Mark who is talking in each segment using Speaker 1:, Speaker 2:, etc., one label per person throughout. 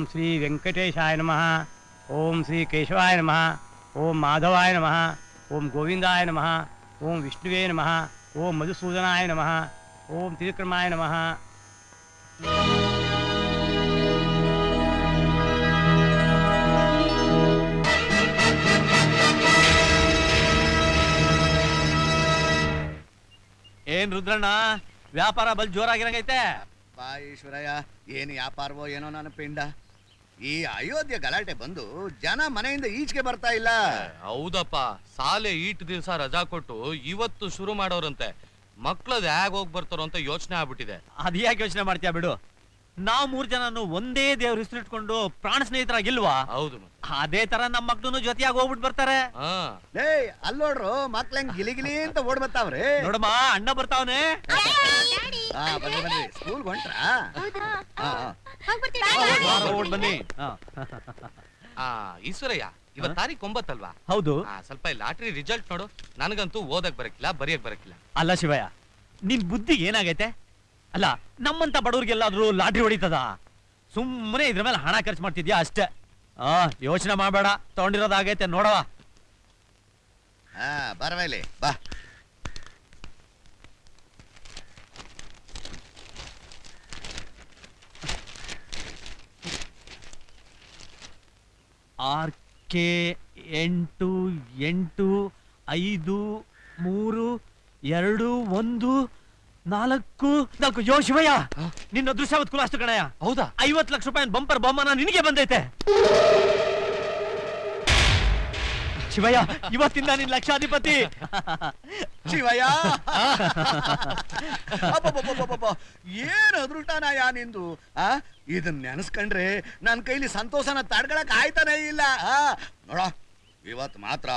Speaker 1: ओम श्री वेंकटेशाय नमः, ओम श्री केशवाय नमः, ओम माधवाय नमः, ओम गोविंदाय नमः, ओम विष्णुवे नमः, ओम मधुसूदनाय नमः, ओम त्रिविक्रमाय नमः।
Speaker 2: ಏನ್ ರುದ್ರಣ್ಣ ವ್ಯಾಪಾರ ಬಲ್ ಜೋರಾಗಿರಂಗೈತೆ?
Speaker 3: ಬಾ ಈಶ್ವರಯ್ಯ, ಏನು ವ್ಯಾಪಾರವೋ ಏನೋ ನನ್ನ ಪಿಂಡ. ಈ ಅಯೋಧ್ಯೆ ಗಲಾಟೆ ಬಂದು ಜನ ಮನೆಯಿಂದ ಈಚೆಗೆ ಬರ್ತಾ ಇಲ್ಲ.
Speaker 4: ಹೌದಪ್ಪ, ಸಾಲೆ ಈಟ್ ದಿವಸ ರಜಾ ಕೊಟ್ಟು ಇವತ್ತು ಶುರು ಮಾಡೋರಂತೆ. ಮಕ್ಳದ್ ಹೇಗ್ ಹೋಗ್ ಬರ್ತಾರೋ ಅಂತ ಯೋಚನೆ ಆಗ್ಬಿಟ್ಟಿದೆ.
Speaker 2: ಅದ್ಯಾಕೆ ಯೋಚನೆ ಮಾಡ್ತೀಯ ಬಿಡು. ನಾವ್ 3 ಜನನು ಒಂದೇ ದೇವ್ರ ಹೆಸರಿಟ್ಕೊಂಡು ಪ್ರಾಣ ಸ್ನೇಹಿತರಾಗಿಲ್ವಾ?
Speaker 4: ಹೌದು,
Speaker 2: ಅದೇ ತರ ನಮ್ ಮಕ್ಳು ಜೊತೆಯಾಗಿ ಹೋಗ್ಬಿಟ್ಟು ಬರ್ತಾರೆ.
Speaker 3: ಲೇ ಅಲ್ಲೋಡ್ರು ಮಕ್ಳ ಹೆಂಗ್ ಗಿಲಿ ಗಿಲಿ ಅಂತ ಓಡ್ ಬರ್ತಾವ್ರಿ.
Speaker 2: ನೋಡಮ್ಮ, ಅಣ್ಣ ಬರ್ತಾವನೆ.
Speaker 3: ಬನ್ನಿ ಬನ್ನಿ, ಸ್ಕೂಲ್ ಹೊಂಟ್ರಾ?
Speaker 2: ಓಡ್ ಬನ್ನಿ.
Speaker 4: ಈಶ್ವರಯ್ಯ, ಇವತ್ ತಾರೀಖ್ 9 ಅಲ್ವಾ?
Speaker 2: ಹೌದು.
Speaker 4: ಸ್ವಲ್ಪ ಲಾಟ್ರಿ ರಿಸಲ್ಟ್ ನೋಡು. ನನಗಂತೂ ಓದಕ್ ಬರಕಿಲ್ಲ, ಬರೆಯಕ್ ಬರಕಿಲ್ಲ.
Speaker 2: ಅಲ್ಲ ಶಿವಯ್ಯ, ನಿನ್ ಬುದ್ಧಿ ಏನಾಗೈತೆ? ಅಲ್ಲ, ನಮ್ಮಂತ ಬಡವ್ರಿಗೆಲ್ಲಾದ್ರೂ ಲಾಟ್ರಿ ಹೊಡಿತದ? ಸುಮ್ಮನೆ ಇದ್ರ ಮೇಲೆ ಹಣ ಖರ್ಚು ಮಾಡ್ತಿದ್ಯಾ ಅಷ್ಟೇ. ಯೋಚನೆ ಮಾಡಬೇಡ, ತಗೊಂಡಿರೋದಾಗೈತೆ ನೋಡವ.
Speaker 3: ಬರವೇಲಿ ಬಾ.
Speaker 2: RK 8 8 5 3 2 1 4 ಯೋ ಶಿವಯ್ಯ, ನಿನ್ನ ಅದೃಶ್ಯಾವತ್ ಕುಲ ಅಷ್ಟು ಕಣಯ್ಯ.
Speaker 4: ಹೌದಾ?
Speaker 2: 50 ಲಕ್ಷ ರೂಪಾಯಿ ಬಂಪರ್ ಬಹುಮಾನ ನಿನಗೆ ಬಂದೈತೆ ಶಿವಯ್ಯ. ಇವತ್ತಿಂದ ನಿನ್ ಲಕ್ಷಾಧಿಪತಿ.
Speaker 3: ಶಿವಯ್ಯ, ಏನ್ ಅದೃಷ್ಟನಯ್ಯ ನಿಂದು. ಇದನ್ನ ನೆನಸ್ಕೊಂಡ್ರೆ ನನ್ ಕೈಲಿ ಸಂತೋಷನ ತಡ್ಕೊಳಕ್ ಆಯ್ತಾನೆ ಇಲ್ಲ. ನೋಡ, ಇವತ್ ಮಾತ್ರ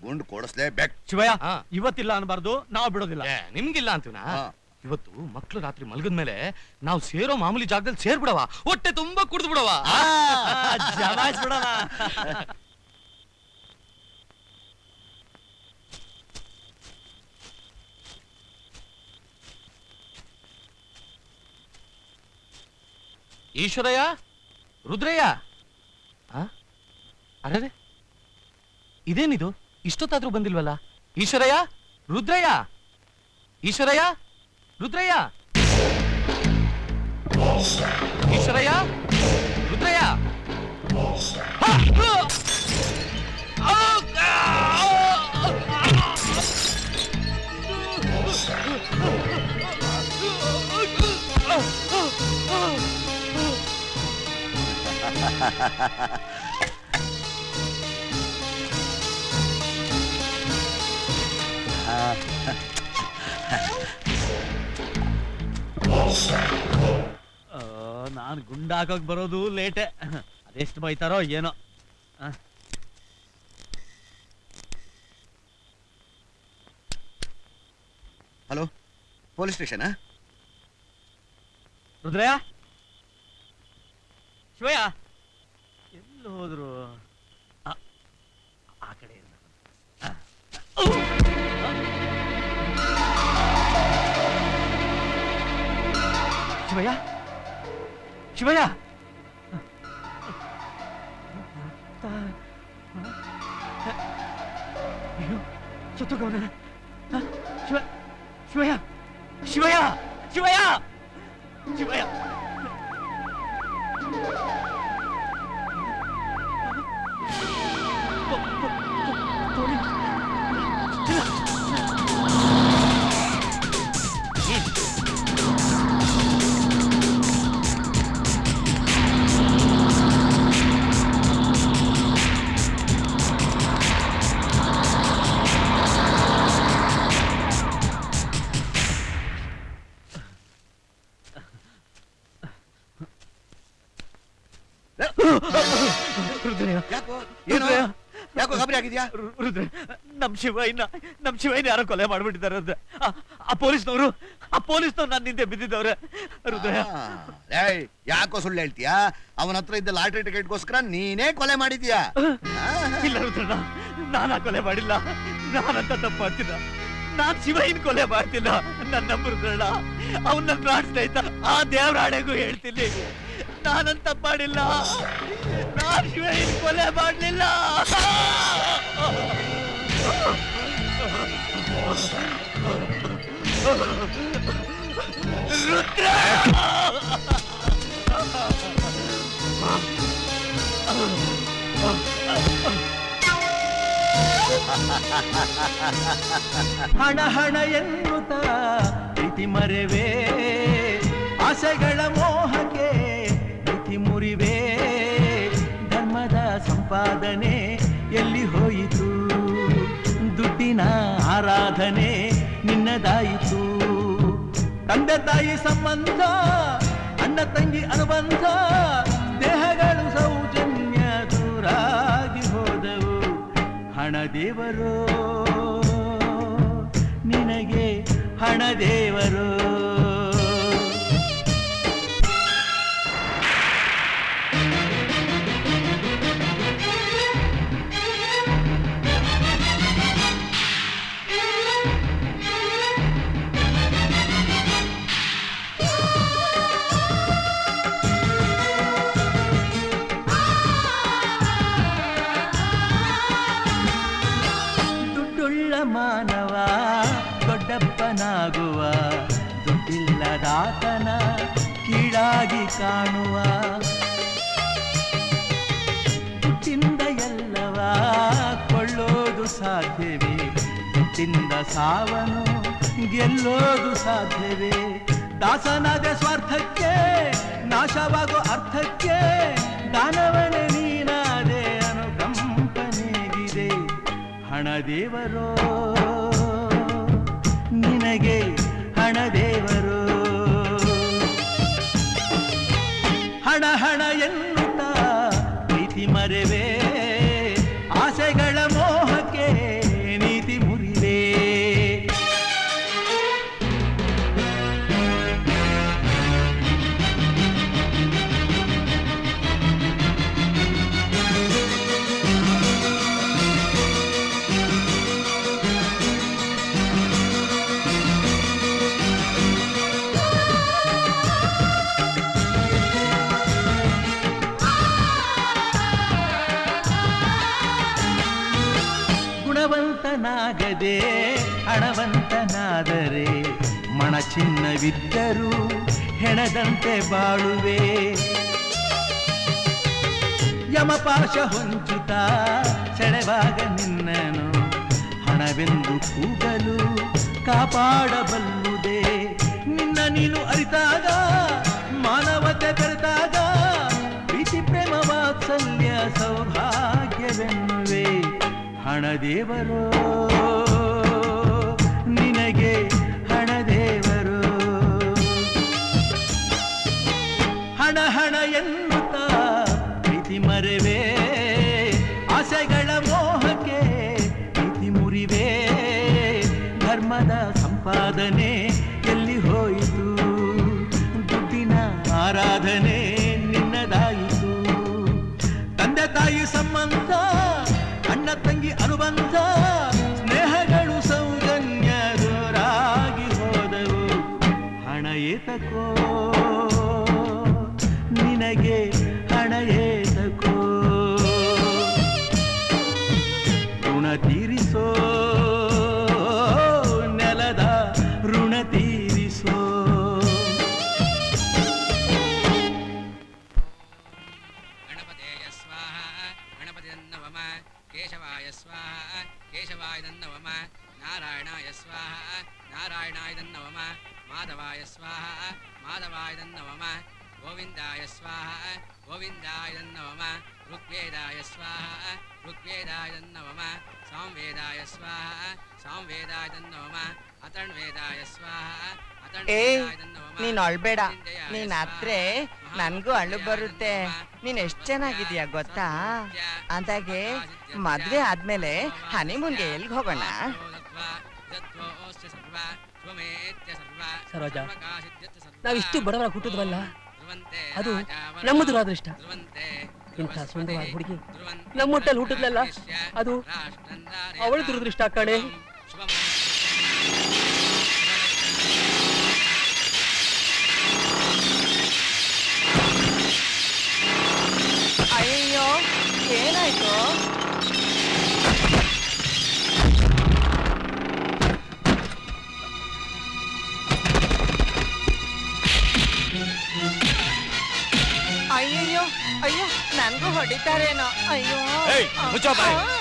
Speaker 3: ಗುಂಡ್ ಕೊಡಿಸ್ಲೇಬೇಕು.
Speaker 2: ಶಿವಯ್ಯ, ಇವತ್ತಿಲ್ಲ ಅನ್ಬಾರ್ದು, ನಾವು ಬಿಡೋದಿಲ್ಲ.
Speaker 4: ನಿಮ್ಗಿಲ್ಲ ಅಂತೀವನಾ? ಇವತ್ತು ಮಕ್ಳು ರಾತ್ರಿ ಮಲಗದ್ಮೇಲೆ ನಾವು ಸೇರೋ ಮಾಮೂಲಿ ಜಾಗದಲ್ಲಿ ಸೇರ್ಬಿಡವ, ಹೊಟ್ಟೆ ತುಂಬಾ ಕುಡ್ದು ಬಿಡವ.
Speaker 2: ಜಮಾಯಿಸ್ಬಿಡೋಣ.
Speaker 4: ಈಶ್ವರಯ್ಯ, ರುದ್ರಯ್ಯ, ಅರೆ ಇದೇನಿದು? ಇಷ್ಟೊತ್ತಾದ್ರೂ ಬಂದಿಲ್ವಲ್ಲ? ಈಶ್ವರಯ್ಯ, ರುದ್ರಯ್ಯ, ಈಶ್ವರಯ್ಯ, ರುದ್ರಯ್ಯ, ಈಶ್ವರಯ್ಯ, ರುದ್ರಯ್ಯ.
Speaker 2: ನಾನು ಗುಂಡಾಕೋಕ್ ಬರೋದು ಲೇಟೆ. ಅದೆಷ್ಟು ಬೈತಾರೋ ಏನೋ.
Speaker 3: Hello, police station?
Speaker 2: Rudrayya, Shivaiah ಎಲ್ಲಿ ಹೋದ್ರು? ಆ ಕಡೆ ಶಿವಯ್ಯ, ಶಿವಯ್ಯ, ಅಯ್ಯೋ ಸತ್ತೋಗವನ. ಶಿವಯ್ಯ, ಶಿವಯ್ಯ, ಶಿವಯ್ಯ, ಶಿವಯ್ಯ.
Speaker 3: ಯಾಕೋ ಗಾಬರಿ ಆಗಿದ್ಯಾ?
Speaker 2: ರುದ್ರ, ನಮ್ ಶಿವಯ್ಯನ ಯಾರೋ ಕೊಲೆ ಮಾಡ್ಬಿಟ್ಟಿದ್ದಾರೆ ರುದ್ರ. ಆ ಪೊಲೀಸ್ನವ್ರು ನನ್ನ ಹಿಂದೆ ಬಿದ್ದಿದ್ದವ್ರೆ ರುದ್ರ.
Speaker 3: ಯಾಕೋ ಸುಳ್ಳು ಹೇಳ್ತೀಯಾ? ಅವನ ಹತ್ರ ಇದ್ದ ಲಾಟ್ರಿ ಟಿಕೆಟ್ಗೋಸ್ಕರ ನೀನೇ ಕೊಲೆ ಮಾಡಿದ್ಯಾ?
Speaker 2: ಇಲ್ಲ ರುದ್ರಣ್ಣ, ನಾನಾ ಕೊಲೆ ಮಾಡಿಲ್ಲ. ನಾನಂತ ತಪ್ಪು ಮಾಡ್ತಿಲ್ಲ. ನಾನ್ ಶಿವಯ್ಯನ ಕೊಲೆ ಮಾಡ್ತಿಲ್ಲ. ನನ್ನ ರುದ್ರಣ್ಣ, ಅವನ್ನ ಪ್ರಾಣ ಸ್ನೇಹಿತ. ಆ ದೇವ್ರ ಆಣೆಗೂ ಹೇಳ್ತೀನಿ, ನಾನಂತ ಮಾಡಿಲ್ಲ, ನಾನ್ ಶಿವಯ್ಯನ್ ಕೊಲೆ ಮಾಡಲಿಲ್ಲ. ರುದ್ರ
Speaker 5: ಹಣ ಹಣ ಎನ್ನುತ್ತ ಪ್ರೀತಿ ಮರೆವೇ, ಆಸೆಗಳ ಮೋಹಕ್ಕೆ ಪ್ರೀತಿ ಮುರಿವೆ. ಧರ್ಮದ ಸಂಪಾದನೆ ಎಲ್ಲಿ ಹೋಯಿತು, ದುಡ್ಡಿನ ಆರಾಧನೆ ನಿನ್ನದಾಯಿತು. ತಂದೆ ತಾಯಿ ಸಂಬಂಧ, ಅಣ್ಣ ತಂಗಿ ಅನುಬಂಧ, ದೇಹಗಳು ಸೌಜನ್ಯ ದೂರಾಗಿ ಹೋದವು. ಹಣ ದೇವರೋ ನಿನಗೆ, ಹಣ ದೇವರೋ. ಮಾನವ ದೊಡ್ಡಪ್ಪನಾಗುವ, ದುಡ್ಡಿಲ್ಲದಾತನ ಕೀಳಾಗಿ ಕಾಣುವ. ದುಡ್ಡಿಂದ ಎಲ್ಲವ ಕೊಳ್ಳೋದು ಸಾಧ್ಯವೇ, ದುಡ್ಡಿಂದ ಸಾವನು ಗೆಲ್ಲೋದು ಸಾಧ್ಯವೇ. ದಾಸನಾದ ಸ್ವಾರ್ಥಕ್ಕೆ ನಾಶವಾಗೋ ಅರ್ಥಕ್ಕೆ, ದಾನವನೇ ನೀನಾದೆ ಅನುಕಂಪನೆಗಿದೆ. ಹಣ ದೇವರೋ ನಿನಗೆ, ಹಣ ದೇವರೋ. ಹಣ ಹಣ ಎನ್ನುತ್ತ ಪ್ರೀತಿ ಮರೆವೇ, ಆಸೆಗಳ ಮೋಹಕ್ಕೆ ನೀತಿ ಮುರಿವೆ. ಗುಣವಂತನಾಗದೆ ಹಣವಂತನಾದರೆ, ಮಣ ಚಿನ್ನವಿದ್ದರೂ ಹೆಣದಂತೆ ಬಾಳುವೆ. ಯಮಪಾಶ ಹೊಂಚುತ್ತ ಸೆಳೆವಾಗ ನಿನ್ನನು, ಹಣವೆಂದು ಕೂಗಲು ಕಾಪಾಡಬಲ್ಲುದೆ. ನಿನ್ನ ನೀನು ಅರಿತಾಗ, ಮಾನವತೆ ಬೆರೆತಾಗ, ಪ್ರೀತಿ ಪ್ರೇಮ ವಾತ್ಸಲ್ಯ ಸೌಭಾಗ್ಯವೆನ್ನುವೆ. ಹಣ ದೇವರೋ ನಿನಗೆ, ಹಣ ದೇವರೋ. ಹಣ ಹಣ ಎನ್ನುತ್ತ ಪ್ರೀತಿ ಮರೆವೇ, ಆಸೆಗಳ ಮೋಹಕ್ಕೆ ಪ್ರೀತಿ ಮುರಿವೆ. ಧರ್ಮದ ಸಂಪಾದನೆ ಎಲ್ಲಿ ಹೋಯಿತು, ದುಡ್ಡಿನ ಆರಾಧನೆ ನಿನ್ನದಾಯಿತು. ತಂದೆ ತಾಯಿ ಸಂಬಂಧ, ಅಣ್ಣ ತಂಗಿ ಅನುಬಂಧ, ಸ್ನೇಹಗಳು ಸೌಜನ್ಯ ದೂರಾಗಿ ಹೋದವು. ಹಣ ಏತಕೋ ನಿನಗೆ, ಹಣ ಏತಕೋ. ಋಣ ತೀರಿಸೋ ನೆಲದ ಋಣ ತೀರಿಸೋ.
Speaker 6: ಗಣಪತೇಯ ಸ್ವಾಹ ಗಣಪತಿಯನ್ನವಮ, ಕೇಶವಾಯ ಸ್ವಾಹ ಕೇಶವಾಯದನ್ನವಮ, ನಾರಾಯಣಾಯ ಸ್ವಾಹ ನಾರಾಯಣಾಯದನ್ನವಮ, ಮಾಧವಾಯ ಸ್ವಾಹ ಮಾಧವಾಯದನ್ನವಮ, ಗೋವಿಂದಾಯ ಸ್ವಾಹ ಗೋವಿಂದಾಯದನ್ನವಮ, ಋಗ್ವೇದಾಯ ಸ್ವಾಹ ಋಗ್ವೇದಾಯದನ್ನವಮ, ಸಾಂವೇದಾಯ ಸ್ವಾಹ ಸಾಂವೇದಾಯದನ್ನವಮ, ಅಥರ್ವವೇದಾಯ ಸ್ವಾಹ ಅಥರ್ವವೇದಾಯದನ್ನವಮ.
Speaker 7: ನೀನ್ ಅಳ್ಬೇಡ, ನೀನ್ ಅತ್ರೆ ನನ್ಗೂ ಅಳು ಬರುತ್ತೆ. ನೀನ್ ಎಷ್ಟ್ ಚೆನ್ನಾಗಿದ್ಯಾ ಗೊತ್ತಾ? ಅಂದಾಗೆ ಮದ್ವೆ ಆದ್ಮೇಲೆ ಹನಿಮೂನ್ಗೆ ಎಲ್ಗ್ ಹೋಗೋಣ?
Speaker 8: ಸರೋಜ, ನಾವಿಷ್ಟು ಬಡವರ ಹುಟ್ಟಿದ್ವಲ್ಲ, ಅದು ನಮ್ಮ ದುರಾದೃಷ್ಟ. ಇಂಥ ಸುಂದರವಾದ ಹುಡುಗಿ ನಮ್ಮೊಟ್ಟಲ್ಲಿ ಹುಟ್ಟಿದ್ಲಲ್ಲ, ಅದು ಅವಳ ದುರದೃಷ್ಟ ಕಣೆ.
Speaker 7: ಅಯ್ಯೋ ನನ್ಗೂ ಹೊಡಿತಾರೇನೋ ಅಯ್ಯೋ
Speaker 2: ಏಯ್, ಮುಚ್ಚೋ ಬಾಯಿ.
Speaker 7: ಆ.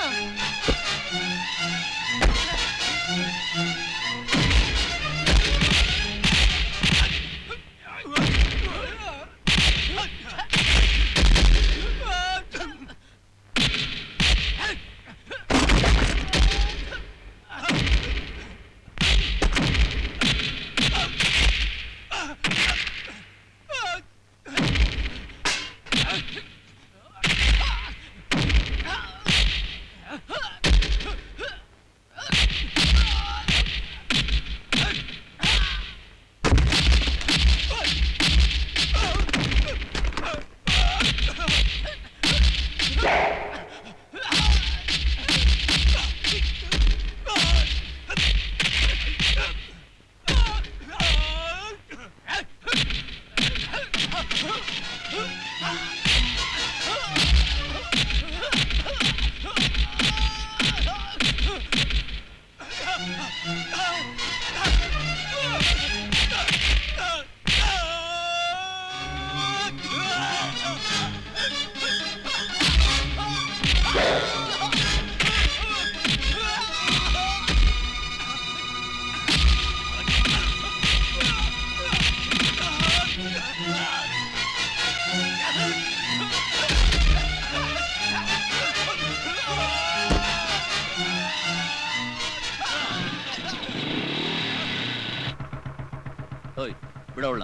Speaker 2: ಹೋಯ್ ಬಿಡೋಳ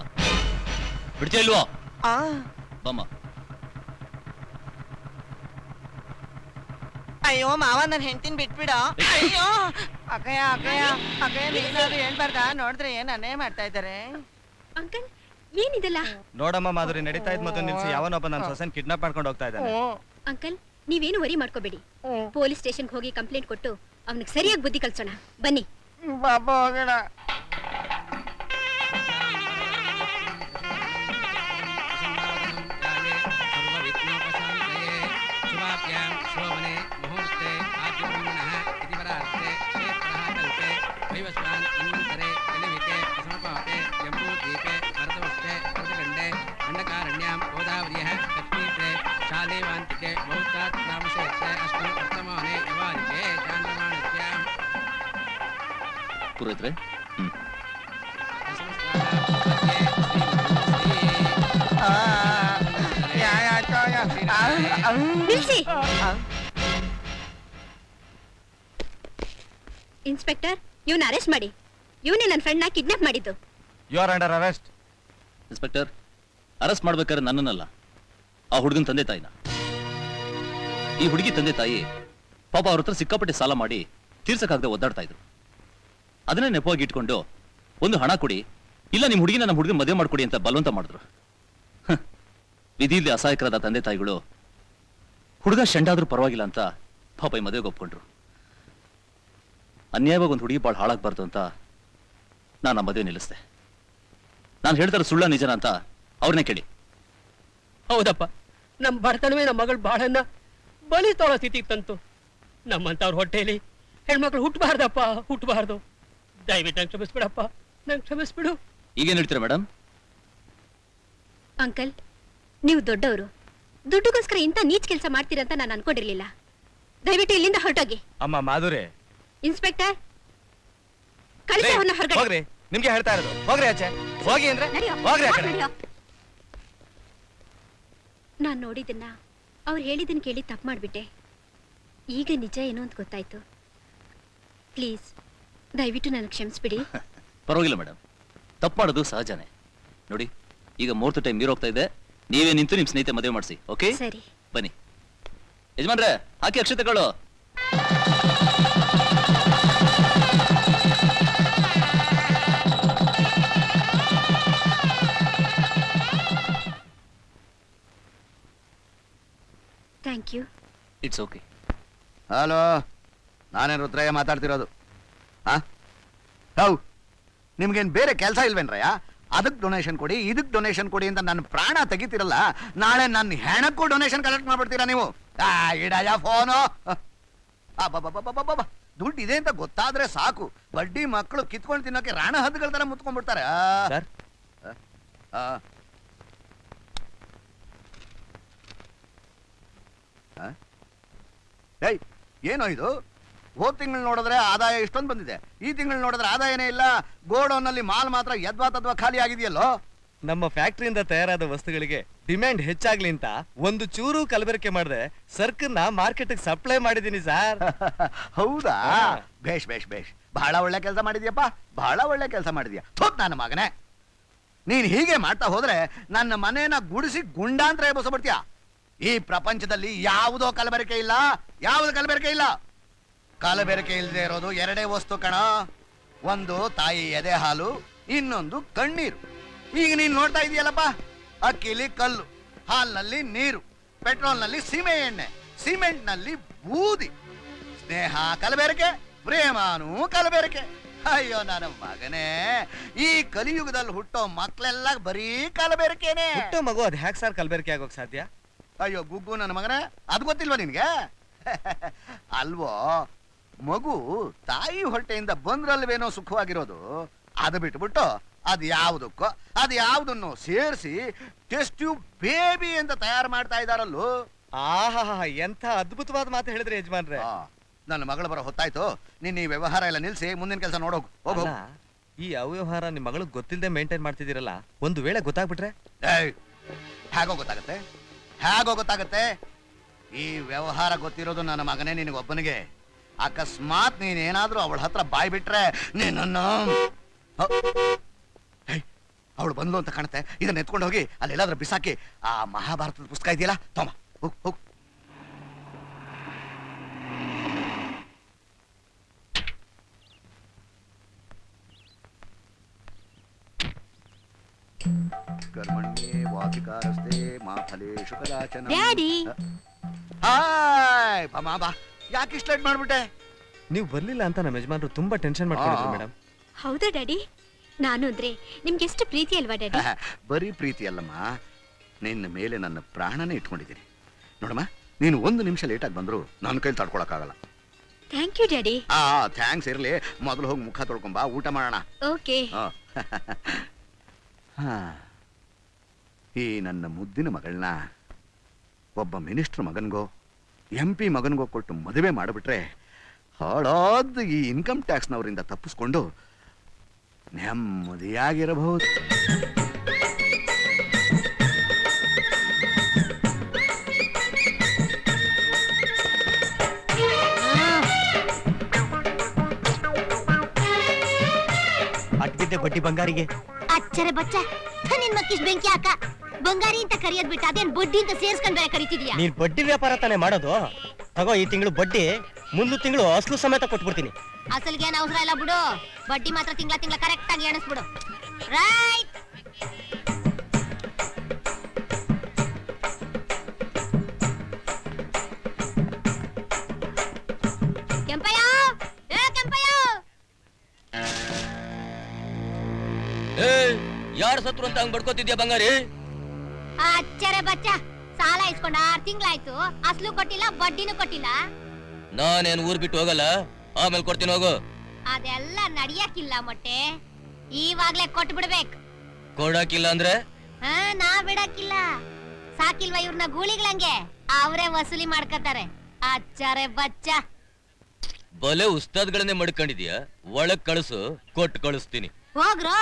Speaker 2: ಬಿಡ್ತೀಯ ಇಲ್ವೋ
Speaker 7: ಆ
Speaker 2: ಬಮ್ಮ.
Speaker 7: ಅಯ್ಯೋ ಮಾವ ನನ್ನ ಹೆಂಡತಿನ ಬಿಟ್ಬಿಡ ಅಯ್ಯೋ ಅಕ್ಕಯ್ಯ ಅಕ್ಕಯ್ಯ ಅಕ್ಕಯ್ಯ ನೀನಾದ್ರು ಹೇಳ್ಬಾರ್ದ ನೋಡಿದ್ರೆ ನನ್ನೇ ಮಾಡ್ತಾ ಇದ್ದಾರೆ
Speaker 9: ಅಂಕಲ್ ಏನಿದೆಲ್ಲ?
Speaker 10: ನೋಡಮ್ಮ ಮಾಧುರಿ, ನಡೀತಾ ಇದ್ ಮದ್ದು ನಿಲ್ಸಿ ಯಾವನೊಬ್ಬ ನನ್ನ ಸೊಸೆನ್ ಕಿಡ್ನಾಪ್ ಮಾಡ್ಕೊಂಡು ಹೋಗ್ತಾ ಇದ್ದಾನೆ.
Speaker 9: ಅಂಕಲ್ ನೀವೇನು ವರಿ ಮಾಡ್ಕೋಬೇಡಿ. ಪೊಲೀಸ್ ಸ್ಟೇಷನ್ಗೆ ಹೋಗಿ ಕಂಪ್ಲೇಂಟ್ ಕೊಟ್ಟು ಅವನಿಗೆ ಸರಿಯಾಗಿ ಬುದ್ಧಿ ಕಲ್ಸೋಣ ಬನ್ನಿ.
Speaker 7: ಬಾಬಾ ಹೋಗೋಣ.
Speaker 2: ಪುರೋಹಿತ್ರೆ,
Speaker 9: ನಿಲ್ಸಿ. ಇನ್ಸ್ಪೆಕ್ಟರ್, ಇವನ್ ಅರೆಸ್ಟ್ ಮಾಡಿ. ಇವನೇ ನನ್ನ ಫ್ರೆಂಡ್ ನ ಕಿಡ್ನಾಪ್ ಮಾಡಿದ್ದು.
Speaker 10: You are under arrest.
Speaker 2: Inspector, arrest ಮಾಡ್ಬೇಕಾದ್ರೆ ನನ್ನನ್ನಲ್ಲ, ಆ ಹುಡುಗನ ತಂದೆ ತಾಯಿನ. ಈ ಹುಡುಗಿ ತಂದೆ ತಾಯಿ ಪಾಪ ಅವ್ರ ಹತ್ರ ಸಿಕ್ಕಾಪಟ್ಟೆ ಸಾಲ ಮಾಡಿ ತೀರ್ಸಕ್ಕಾಗದೆ ಒದ್ದಾಡ್ತಾ ಇದ್ರು. ಅದನ್ನೇ ನೆಪವಾಗಿ ಇಟ್ಕೊಂಡು ಒಂದು ಹಣ ಕೊಡಿ, ಇಲ್ಲ ನಿಮ್ ಹುಡುಗಿನ ನಮ್ಮ ಹುಡುಗನ ಮದುವೆ ಮಾಡ್ಕೊಡಿ ಅಂತ ಬಲವಂತ ಮಾಡಿದ್ರು. ವಿಧಿಯಲ್ಲಿ ಅಸಹಾಯಕರಾದ ತಂದೆ ತಾಯಿಗಳು ಹುಡುಗ ಶಂಡಾದ್ರೂ ಪರವಾಗಿಲ್ಲ ಅಂತ ಪಾಪ ಈ ಮದುವೆಗೆ ಒಪ್ಕೊಂಡ್ರು. ಅನ್ಯಾಯವಾಗಿ ಒಂದು ಹುಡುಗಿ ಭಾಳ ಹಾಳಾಗ್ಬಾರ್ದು ಅಂತ ನಾನು ಆ ಮದುವೆ ನಿಲ್ಲಿಸ್ದೆ. ನಾನು ಹೇಳ್ತಾರೆ ಸುಳ್ಳ ನಿಜನ ಅಂತ ಅವ್ರನ್ನೇ ಕೇಳಿ.
Speaker 8: ಹೌದಪ್ಪ, ನಮ್ ಬಡತನವೇ ನಮ್ಮ ಮಗಳು ಬಾಳನ್ನ ಬಲಿ ತೊಳೋ ಸ್ಥಿತಿಗೆ ತಂತು. ನಮ್ಮಂತವ್ರ ಹೊಟ್ಟೆಯಲ್ಲಿ ಹೆಣ್ಮಕ್ಳು ಹುಟ್ಟಬಾರ್ದಪ್ಪ, ಹುಟ್ಟಬಾರ್ದು. ದಯವಿಟ್ಟು ನಂಗೆ ಕ್ಷಮಿಸ್ಬಿಡಪ್ಪ, ನಂಗೆ ಕ್ಷಮಿಸ್ಬಿಡು.
Speaker 2: ಈಗೇನ್ ಹೇಳ್ತೀರಾ ಮೇಡಮ್?
Speaker 9: ಅಂಕಲ್, ನೀವು ದೊಡ್ಡವರು, ದುಡ್ಡುಗೋಸ್ಕರ ಇಂಥ ನೀಚ್ ಕೆಲಸ ಮಾಡ್ತೀರಂತ ನಾನು ಅನ್ಕೊಂಡಿರ್ಲಿಲ್ಲ. ದಯವಿಟ್ಟು ಇಲ್ಲಿಂದ ಹೊರಟೋಗಿ.
Speaker 10: ಅಮ್ಮ ಮಾಧುರಿ,
Speaker 9: ಇನ್ಸ್ಪೆಕ್ಟರ್, ಕಳಿಸಿ ಅವನ್ನ ಹೊರಗಡೆ.
Speaker 10: ಹೋಗ್ರಿ, ನಿಮ್ಗೆ ಹೇಳ್ತಾ ಇರೋದು. ಹೋಗ್ರಿ ಆಚೆ, ಹೋಗಿ ಅಂದ್ರೆ
Speaker 9: ನಡೆಯೋ.
Speaker 10: ಹೋಗ್ರಿ ಆ ಕಡೆ.
Speaker 9: ನಡೆಯೋ. ನಾನ್ ನೋಡಿದ್ದನ್ನ ಅವ್ರು ಹೇಳಿದ್ದನ್ನ ಕೇಳಿ ತಪ್ಪು ಮಾಡ್ಬಿಟ್ಟೆ. ಈಗ ನಿಜ ಏನು ಅಂತ ಗೊತ್ತಾಯ್ತು. ಪ್ಲೀಸ್ ದಯವಿಟ್ಟು ನನಗೆ ಕ್ಷಮಿಸ್ಬಿಡಿ.
Speaker 2: ಪರವಾಗಿಲ್ಲ ಮೇಡಮ್, ತಪ್ಪು ಮಾಡೋದು ಸಹಜನೇ. ನೋಡಿ, ಈಗ ಮುಹೂರ್ತ ಟೈಮ್ ನೀರು ಹೋಗ್ತಾ ಇದೆ. ನೀವೇ ನಿಂತು ನಿಮ್ ಸ್ನೇಹಿತೆ ಮದುವೆ ಮಾಡಿಸಿ. ಓಕೆ,
Speaker 9: ಸರಿ.
Speaker 2: ಬನ್ನಿ ಯಜಮಾನ್ರೆ, ಹಾಕಿ ಅಕ್ಷತೆಗಳು.
Speaker 9: Thank you.
Speaker 2: It's okay.
Speaker 3: Hello, ನಾನೇ ರುದ್ರಯ್ಯ ಮಾತಾಡ್ತಿರೋದು. ಹೌ, ನಿಮ್ಗೇನು ಬೇರೆ ಕೆಲಸ ಇಲ್ವೇನ್ರಯ್ಯ? ಅದಕ್ಕೆ ಡೊನೇಷನ್ ಕೊಡಿ, ಇದಕ್ಕೆ ಡೊನೇಷನ್ ಕೊಡಿ ಅಂತ ನನ್ನ ಪ್ರಾಣ ತೆಗಿತಿರಲ್ಲ. ನಾಳೆ ನನ್ನ ಹೆಣಕ್ಕೂ ಡೊನೇಷನ್ ಕಲೆಕ್ಟ್ ಮಾಡ್ಬಿಡ್ತೀರಾ ನೀವು? ಇಡಯ ಫೋನು. ದುಡ್ಡು ಇದೆ ಅಂತ ಗೊತ್ತಾದ್ರೆ ಸಾಕು, ಬಡ್ಡಿ ಮಕ್ಕಳು ಕಿತ್ಕೊಂಡು ತಿನ್ನೋಕೆ ರಾಣ ಹದ್ದುಗಳ ತರ ಮುತ್ಕೊಂಡ್ಬಿಡ್ತಾರೆ. ಏಯ್ ಏನೋ ಇದು? ಹೋದ್ ತಿಂಗಳು ನೋಡಿದ್ರೆ ಆದಾಯ ಇಷ್ಟೊಂದು ಬಂದಿದೆ, ಈ ತಿಂಗಳು ನೋಡಿದ್ರೆ ಆದಾಯನೇ ಇಲ್ಲ. ಗೋಡೌನ್ನಲ್ಲಿ ಮಾಲ್ ಮಾತ್ರ ಯದ್ವಾ ತದ್ವಾ ಖಾಲಿ ಆಗಿದೆಯಲ್ಲೋ.
Speaker 10: ನಮ್ಮ ಫ್ಯಾಕ್ಟರಿಯಿಂದ ತಯಾರಾದ ವಸ್ತುಗಳಿಗೆ ಡಿಮ್ಯಾಂಡ್ ಹೆಚ್ಚಾಗ್ಲಿ ಅಂತ ಒಂದು ಚೂರು ಕಲಬೆರಕೆ ಮಾಡದೆ ಸರ್ಕನ್ನ ಮಾರ್ಕೆಟ್ ಸಪ್ಲೈ ಮಾಡಿದೀನಿ ಸರ್.
Speaker 3: ಹೌದಾ? ಬೇಷ್ ಬೇಷ್ ಬೇಷ್, ಬಹಳ ಒಳ್ಳೆ ಕೆಲಸ ಮಾಡಿದ್ಯಪ್ಪ, ಬಹಳ ಒಳ್ಳೆ ಕೆಲಸ ಮಾಡಿದ್ಯಾ. ಥೋತ್ ನನ್ನ ಮಗನೇ, ನೀನ್ ಹೀಗೆ ಮಾಡ್ತಾ ಹೋದ್ರೆ ನನ್ನ ಮನೇನ ಗುಡಿಸಿ ಗುಂಡಾಂತರ ಎಬ್ಬಿಸ್ಬಿಡ್ತೀಯ. ಈ ಪ್ರಪಂಚದಲ್ಲಿ ಯಾವುದೋ ಕಲಬೆರಕೆ ಇಲ್ಲ, ಯಾವುದು ಕಲಬೆರಕೆ ಇಲ್ಲ. ಕಲಬೆರಕೆ ಇಲ್ಲದೆ ಇರೋದು ಎರಡೇ ವಸ್ತು ಕಣ. ಒಂದು ತಾಯಿ ಎದೆ ಹಾಲು, ಇನ್ನೊಂದು ಕಣ್ಣೀರು. ಈಗ ನೀನ್ ನೋಡ್ತಾ ಇದೀಯಲ್ಲಪ್ಪ, ಅಕ್ಕಿಲಿ ಕಲ್ಲು, ಹಾಲ್ನಲ್ಲಿ ನೀರು, ಪೆಟ್ರೋಲ್ನಲ್ಲಿ ಸೀಮೆ ಎಣ್ಣೆ, ಸಿಮೆಂಟ್ನಲ್ಲಿ ಬೂದಿ. ಸ್ನೇಹ ಕಲಬೆರಕೆ, ಪ್ರೇಮಾನೂ ಕಲಬೆರಕೆ. ಅಯ್ಯೋ ನನ್ನ ಮಗನೇ, ಈ ಕಲಿಯುಗದಲ್ಲಿ ಹುಟ್ಟೋ ಮಕ್ಳೆಲ್ಲ ಬರೀ ಕಲಬೆರಕೆನೆ.
Speaker 10: ಹುಟ್ಟೋ ಮಗು ಅದ್ ಹ್ಯಾಕ್ ಸರ್ ಕಲಬೆರಕೆ ಆಗೋಕ್ ಸಾಧ್ಯ?
Speaker 3: ಅಯ್ಯೋ ಗುಗ್ಗು ನನ್ನ ಮಗನೇ, ಅದು ಗೊತ್ತಿಲ್ವಾ ನಿನ್ಗೆ? ಅಲ್ವೋ, ಮಗು ತಾಯಿ ಹೊಟ್ಟೆಯಿಂದ ಬಂದ್ರಲ್ವೇನೋ ಸುಖವಾಗಿರೋದು. ಅದು ಬಿಟ್ಬಿಟ್ಟು ಅದ್ ಯಾವುದಕ್ಕೋ ಅದು ಯಾವುದನ್ನು ಸೇರಿಸಿ ಟೆಸ್ಟ್ ಟ್ಯೂಬ್ ಬೇಬಿ ಅಂತ ತಯಾರು ಮಾಡ್ತಾ ಇದಾರಲ್ಲೂ.
Speaker 10: ಆಹಾ, ಎಂಥ ಅದ್ಭುತವಾದ ಮಾತು ಹೇಳಿದ್ರಿ ಯಜಮಾನ್ರೆ.
Speaker 3: ನನ್ನ ಮಗಳು ಬರೋ ಹೊತ್ತಾಯ್ತು, ನೀನ್ ಈ ವ್ಯವಹಾರ ಎಲ್ಲ ನಿಲ್ಸಿ ಮುಂದಿನ ಕೆಲಸ ನೋಡೋಗು. ಹೋಗು.
Speaker 10: ಅಲ್ಲ, ಈ ಅವ್ಯವಹಾರ ನಿಮ್ ಮಗಳು ಗೊತ್ತಿಲ್ಲದೆ ಮೇಂಟೈನ್ ಮಾಡ್ತಿದ್ದೀರಲ್ಲ, ಒಂದು ವೇಳೆ ಗೊತ್ತಾಗ್ಬಿಟ್ರೆ?
Speaker 3: ಹೇಗೋ ಗೊತ್ತಾಗತ್ತೆ, ಹೇಗೋ ಗೊತ್ತಾಗತ್ತೆ? ಈ ವ್ಯವಹಾರ ಗೊತ್ತಿರೋದು ನನ್ನ ಮಗನೇ ನಿನಗೊಬ್ಬನಿಗೆ. ಅಕಸ್ಮಾತ್ ನೀನೇನಾದ್ರೂ ಅವಳ ಹತ್ರ ಬಾಯ್ ಬಿಟ್ರೆ ನೀನನ್ನು ಅವಳು ಬಂದ್ಲು ಅಂತ ಕಾಣುತ್ತೆ. ಇದನ್ನ ಎತ್ಕೊಂಡು ಹೋಗಿ ಅಲ್ಲೆಲ್ಲಾದ್ರೂ ಬಿಸಾಕಿ ಆ ಮಹಾಭಾರತದ ಪುಸ್ತಕ ಇದೆಯಲ್ಲ, ತಮ್ಮ ಹೋಗ್ ಹೋಗ್. ಕರ್ಮಣ್ಯೇ ವಾಧಿಕಾರಸ್ತೆ ಮಾ ಫಲೇಷು ಕದಾಚನ.
Speaker 9: ಡ್ಯಾಡಿ.
Speaker 3: ಹಾಯ್ ಬಾ, ಯಾಕೆ ಲೇಟ್ ಮಾಡ್ಬಿಟ್ಟೆ?
Speaker 10: ನೀವು ಬರ್ಲಿಲ್ಲ ಅಂತ ನಮ್ಮ ಯಜಮಾನ್ರು ತುಂಬಾ ಟೆನ್ಷನ್ ಮಾಡ್ಕೊಂಡಿದ್ರು ಮೇಡಮ್.
Speaker 9: ಹೌದಾ ಡ್ಯಾಡಿ? ನಾನು ಅಂದ್ರೆ ನಿಮ್ಗೆ ಎಷ್ಟು ಪ್ರೀತಿ ಅಲ್ವಾ ಡ್ಯಾಡಿ?
Speaker 3: ಬರೀ ಪ್ರೀತಿ ಅಲ್ಲಮ್ಮ, ನಿನ್ನ ಮೇಲೆ ನನ್ನ ಪ್ರಾಣನೇ ಇಟ್ಕೊಂಡಿದ್ದೀನಿ. ನೋಡಮ್ಮ, ನೀನು ಒಂದು ನಿಮಿಷ ಲೇಟಾಗಿ ಬಂದ್ರು ನನ್ನ ಕೈಲಿ ತಡ್ಕೊಳಕ್ಕಾಗಲ್ಲ.
Speaker 9: Thank you daddy.
Speaker 3: ಥ್ಯಾಂಕ್ಸ್ ಇರ್ಲಿ, ಮೊದಲು ಹೋಗಿ ಮುಖ ತೊಳ್ಕೊಂಬಾ, ಊಟ ಮಾಡೋಣ.
Speaker 9: ಓಕೆ.
Speaker 3: ಈ ನನ್ನ ಮುದ್ದಿನ ಮಗಳನ್ನ ಒಬ್ಬ ಮಿನಿಸ್ಟರ್ ಮಗನ್ಗೋ MP ಮಗನ್ಗೋ ಕೊಟ್ಟು ಮದುವೆ ಮಾಡಿಬಿಟ್ರೆ ಹಾಳಾದ ಈ ಇನ್ಕಮ್ ಟ್ಯಾಕ್ಸ್ನವರಿಂದ ತಪ್ಪಿಸ್ಕೊಂಡು ನೆಮ್ಮದಿಯಾಗಿರಬಹುದು.
Speaker 1: ಅಟ್ಬಿದ್ದೆ ಬಡ್ಡಿ ಬಂಗಾರಿಗೆ.
Speaker 9: ಅಚ್ಚರೆ ಬಚ್ಚ, ನಿನ್ ಮಕ್ಕಿಸ್ ಬೆಂಕಿ ಹಾಕ. ಬಂಗಾರಿ ಅಂತ ಕರಿಯೋದ್ ಬಿಟ್ಟು ಅದೇನ್ ಬಡ್ಡಿ ಅಂತ ಸೇರ್ಸ್ಕೊಂಡ್ ಬೇರೆ ಕರಿತಿದ್ಯಾ?
Speaker 1: ನೀನ್ ಬಡ್ಡಿ ವ್ಯಾಪಾರ ತಾನೇ ಮಾಡೋದು. ತಗೋ, ಈ ತಿಂಗಳು ಬಡ್ಡಿ, ಮುಂದಿನ ತಿಂಗಳು ಅಸಲು ಸಮೇತ ಕೊಟ್ಬಿಡ್ತೀನಿ.
Speaker 9: ಅಸಲ್ಗೆ ಏನ್ ಅವಸರ ಇಲ್ಲ ಬಿಡು, ಬಡ್ಡಿ ಮಾತ್ರ ತಿಂಗಳ ಕರೆಕ್ಟ್ ಆಗಿ ಎಣಿಸ್ಬಿಡು. ರೈಟ್. ಕೆಂಪಯ್ಯ, ಏ ಕೆಂಪಯ್ಯ.
Speaker 2: ಯಾರು ಸತ್ರು ಅಂತ ಹಂಗ್ ಬಡ್ಕೋತಿದ್ಯಾ ಬಂಗಾರಿ?
Speaker 9: ಅಚ್ಚರೆ ಬಚ್ಚ, ಸಾಲ ಇಸ್ಕೊಂಡ 6 ತಿಂಗಳಾಯ್ತು, ಅಸಲು ಕೊಟ್ಟಿಲ್ಲ, ಬಡ್ಡಿನೂ ಕೊಟ್ಟಿಲ್ಲ.
Speaker 2: ನಾನೇನ್ ಊರ್ ಬಿಟ್ಟು ಹೋಗಲ್ಲ, ಆಮೇಲೆ ಕೊಡ್ತೀನಿ, ಹೋಗು.
Speaker 9: ಅದೆಲ್ಲ ನಡಿಯಕ್ಕಿಲ್ಲ ಮೊಟ್ಟೆ, ಈವಾಗ್ಲೇ ಕೊಟ್ಟು ಬಿಡ್ಬೇಕು.
Speaker 2: ಕೊಡಾಕಿಲ್ಲ ಅಂದ್ರೆ?
Speaker 9: ನಾ ಬಿಡಕ್ಕಿಲ್ಲ. ಸಾಕಿಲ್ವಾ ಇವ್ರನ್ನ ಗೂಳಿಗಳಂಗೆ, ಅವರೇ ವಸೂಲಿ ಮಾಡ್ಕತಾರೆ. ಅಚ್ಚರೆ ಬಚ್ಚ.
Speaker 2: ಬಲೆ ಉಸ್ತಾದ್ಗಳನ್ನೇ ಮಡ್ಕೊಂಡಿದ್ಯಾ? ಒಳಗ್ ಕಳಿಸು, ಕೊಟ್ಟು ಕಳಿಸ್ತೀನಿ.
Speaker 9: ಹೋಗ್ರೋ,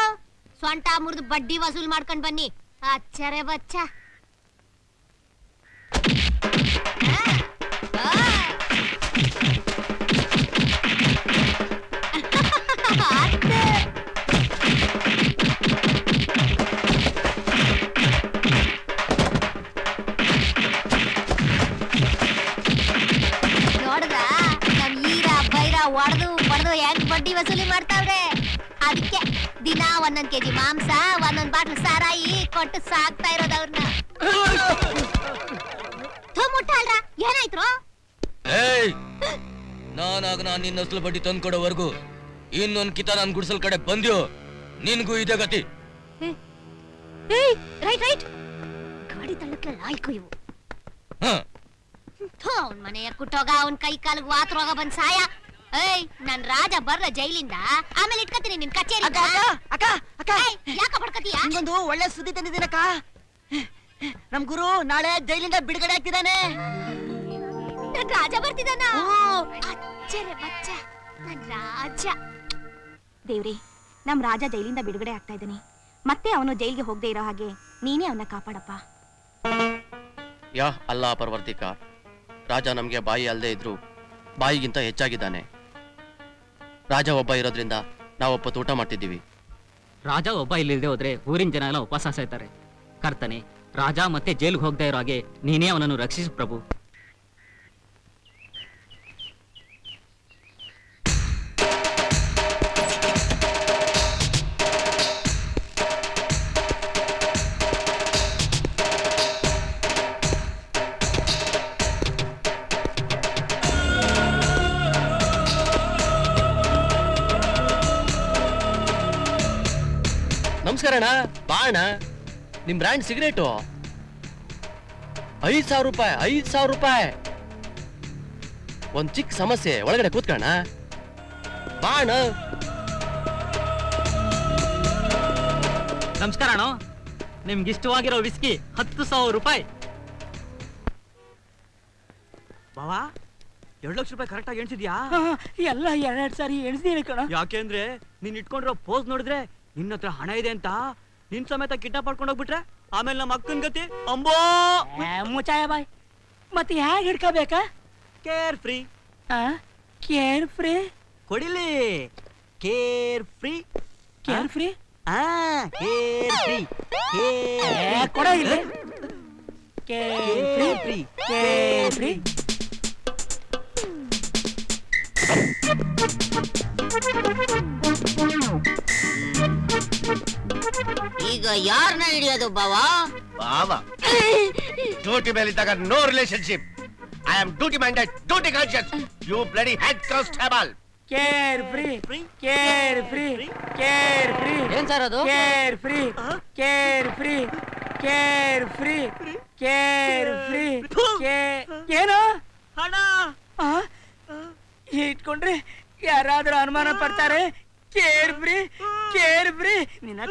Speaker 9: ಸೊಂಟ ಮುರಿದು ಬಡ್ಡಿ ವಸೂಲ್ ಮಾಡ್ಕೊಂಡ್ ಬನ್ನಿ. ಅಚ್ಚರೆ ಬಚ್ಚ. ನೋಡ್ದ ನಮ್ ಈರ ಬೈರ ಹೊಡೆದು ಹೆಂಗ್ ಬಡ್ಡಿ ವಸೂಲಿ ಮಾಡ್ತಾವ್ರೆ. ಅದಕ್ಕೆ ದಿನ 1 ಕೆಜಿ ಮಾಂಸ, 1 ಬಾಟ್ಲ್ ಸಾರಾಯಿ ಕೊಟ್ಟು ಸಾಕ್ತಾ ಇರೋದು ಅವ್ರನ್ನ. ಮುಟ್ಟಾಳ್ರ, ಏನಾಯ್ತು?
Speaker 2: ನಾನಾಗ ನಿನ್ನ ಅಸಲು ಬಡ್ಡಿ ತಂದು ಕೊಡೋವರೆಗೂ ಇನ್ನೊಂದ್ ಕಿತ ನನ್ ಗುಡ್ಸಲ್ ಕಡೆ ಬಂದ್ಯೋ, ನಿನ್ಗೂ ಇದೇ ಗತಿ.
Speaker 9: ರೈಟ್. ಗಾಡಿ ತಳ್ಳಕ್ಕೆ ಲಾಯ್ಕು ಇವು. ಅವ್ನ್ ಮನೆಯ ಕುಟ್ಟೋಗ, ಅವ್ನ್ ಕೈ ಕಾಲಿಗೆ ವಾತ್ರೋಗ ಬಂದ್ ಸಾಯ. ನನ್ ರಾಜ ಬರ್ಲ ಜೈಲಿಂದ, ಆಮೇಲೆ ಇಟ್ಕತೀನಿ ನಿನ್ ಕಚೇರಿ. ಯಾಕ ಬಡ್ಕತೀಯ?
Speaker 7: ನಿಂಗೊಂದು ಒಳ್ಳೆ ಸುದ್ದಿ ತಂದಿದ್ದೀನಕ್ಕ. ನಮ್ ಗುರು ನಾಳೆ ಜೈಲಿಂದ ಬಿಡುಗಡೆ ಆಗ್ತಿದ್ದಾನೆ.
Speaker 9: ನನ್ ರಾಜ ಬರ್ತಿದಾನ ಅಚ್ಚರೆ ಬಚ್ಚ ನನ್ ರಾಜ. ದೇವ್ರಿ, ನಮ್ ರಾಜ ಜೈಲಿಂದ ಬಿಡುಗಡೆ ಆಗ್ತಾ ಇದ್ದಾನೆ. ಮತ್ತೆ ಅವನು ಜೈಲಿಗೆ ಹೋಗದೆ ಇರೋ ಹಾಗೆ ನೀನೇ ಅವನ್ನ ಕಾಪಾಡಪ್ಪ.
Speaker 10: ಯಾ ಅಲ್ಲಾ ಪರ್ವರ್ತಿಕ, ರಾಜ ನಮ್ಗೆ ಬಾಯಿ ಅಲ್ಲದೆ ಇದ್ರು ಬಾಯಿಗಿಂತ ಹೆಚ್ಚಾಗಿದ್ದಾನೆ. ರಾಜ ಒಬ್ಬ ಇರೋದ್ರಿಂದ ನಾವೊಪ್ಪತ್ತು ಊಟ ಮಾಡ್ತಿದ್ದೀವಿ.
Speaker 11: ರಾಜ ಒಬ್ಬ ಇಲ್ಲಿಲ್ಲದೆ ಹೋದ್ರೆ ಊರಿನ ಜನ ಎಲ್ಲ ಉಪವಾಸ ಸಾಯ್ತಾರೆ. ಕರ್ತನೆ, ರಾಜ ಮತ್ತೆ ಜೈಲ್ಗೆ ಹೋಗದೆ ಇರೋ ಹಾಗೆ ನೀನೇ ಅವನನ್ನು ರಕ್ಷಿಸು ಪ್ರಭು.
Speaker 10: ನಮಸ್ಕಾರ ಅಣ್ಣ, ಬಾ ಅಣ್ಣ. ನಿಮ್ ಬ್ರ್ಯಾಂಡ್ ಸಿಗರೇಟು 5,000 ರೂಪಾಯಿ, 5,000 ರೂಪಾಯಿ. ಒಂದ್ ಚಿಕ್ಕ ಸಮಸ್ಯೆ, ಒಳಗಡೆ ಕೂತ್ಕಣ. ಬಾ ಅಣ್ಣ.
Speaker 11: ನಮಸ್ಕಾರ ಅಣ್ಣ, ನಿಮ್ಗೆ ಇಷ್ಟವಾಗಿರೋ ವಿಸ್ಕಿ 10,000 ರೂಪಾಯಿ.
Speaker 5: ಬಾವಾ 2 ಲಕ್ಷ ರೂಪಾಯಿ ಕರೆಕ್ಟ್ ಆಗಿ ಎಣಿಸಿದ್ಯಾ?
Speaker 8: ಎಲ್ಲ 2 ಸಾರಿ ಎಣಿಸ್ತೀನಿ ಕಣ.
Speaker 5: ಯಾಕೆಂದ್ರೆ ನೀನ್ ಇಟ್ಕೊಂಡಿರೋ ಪೋಸ್ ನೋಡಿದ್ರೆ ನಿನ್ನ ಹತ್ರ ಹಣ ಇದೆ ಅಂತ ನಿನ್ ಸಮೇತ ಕಿಡ್ನಾಪ್ ಮಾಡ್ಕೊಂಡು ಹೋಗ್ಬಿಟ್ರೆ ಆಮೇಲೆ ನಮ್ಮ ಅಕ್ಕನ ಗತಿ ಅಂಬೋ.
Speaker 8: ಮುಚಾಯ ಬಾಯ್, ಮತ್ತೆ ಹೇಗೆ ಹಿಡ್ಕೋಬೇಕಾ?
Speaker 5: Care free.
Speaker 8: ಕೇರ್ ಫ್ರೀ
Speaker 5: ಕೊಡಿಲಿ. Care free.
Speaker 8: Care free
Speaker 5: care free.
Speaker 8: ಕೊಡ ಇಲ್ಲಿ. Care free. Care free.
Speaker 9: ಈಗ ಯಾರನ್ನ ಹಿಡಿಯೋದು ಬಾವಾ?
Speaker 3: ಬಾವಾ ಡ್ಯೂಟಿ ಮೇಲಿದ್ದಾಗ no relationship. I am duty minded, duty conscious. You bloody head constable.
Speaker 8: Care free. Care free. Care free.
Speaker 11: ಏನ್ ಸರ್ ಅದು?
Speaker 8: Care free. Care free. Care free. Care free. ಏನು
Speaker 5: ಹಣ
Speaker 8: ಇಟ್ಕೊಂಡ್ರೆ ಯಾರಾದ್ರೂ ಅನುಮಾನ ಪಡ್ತಾರೆ. Care free. Care free. ನಿನ್ನ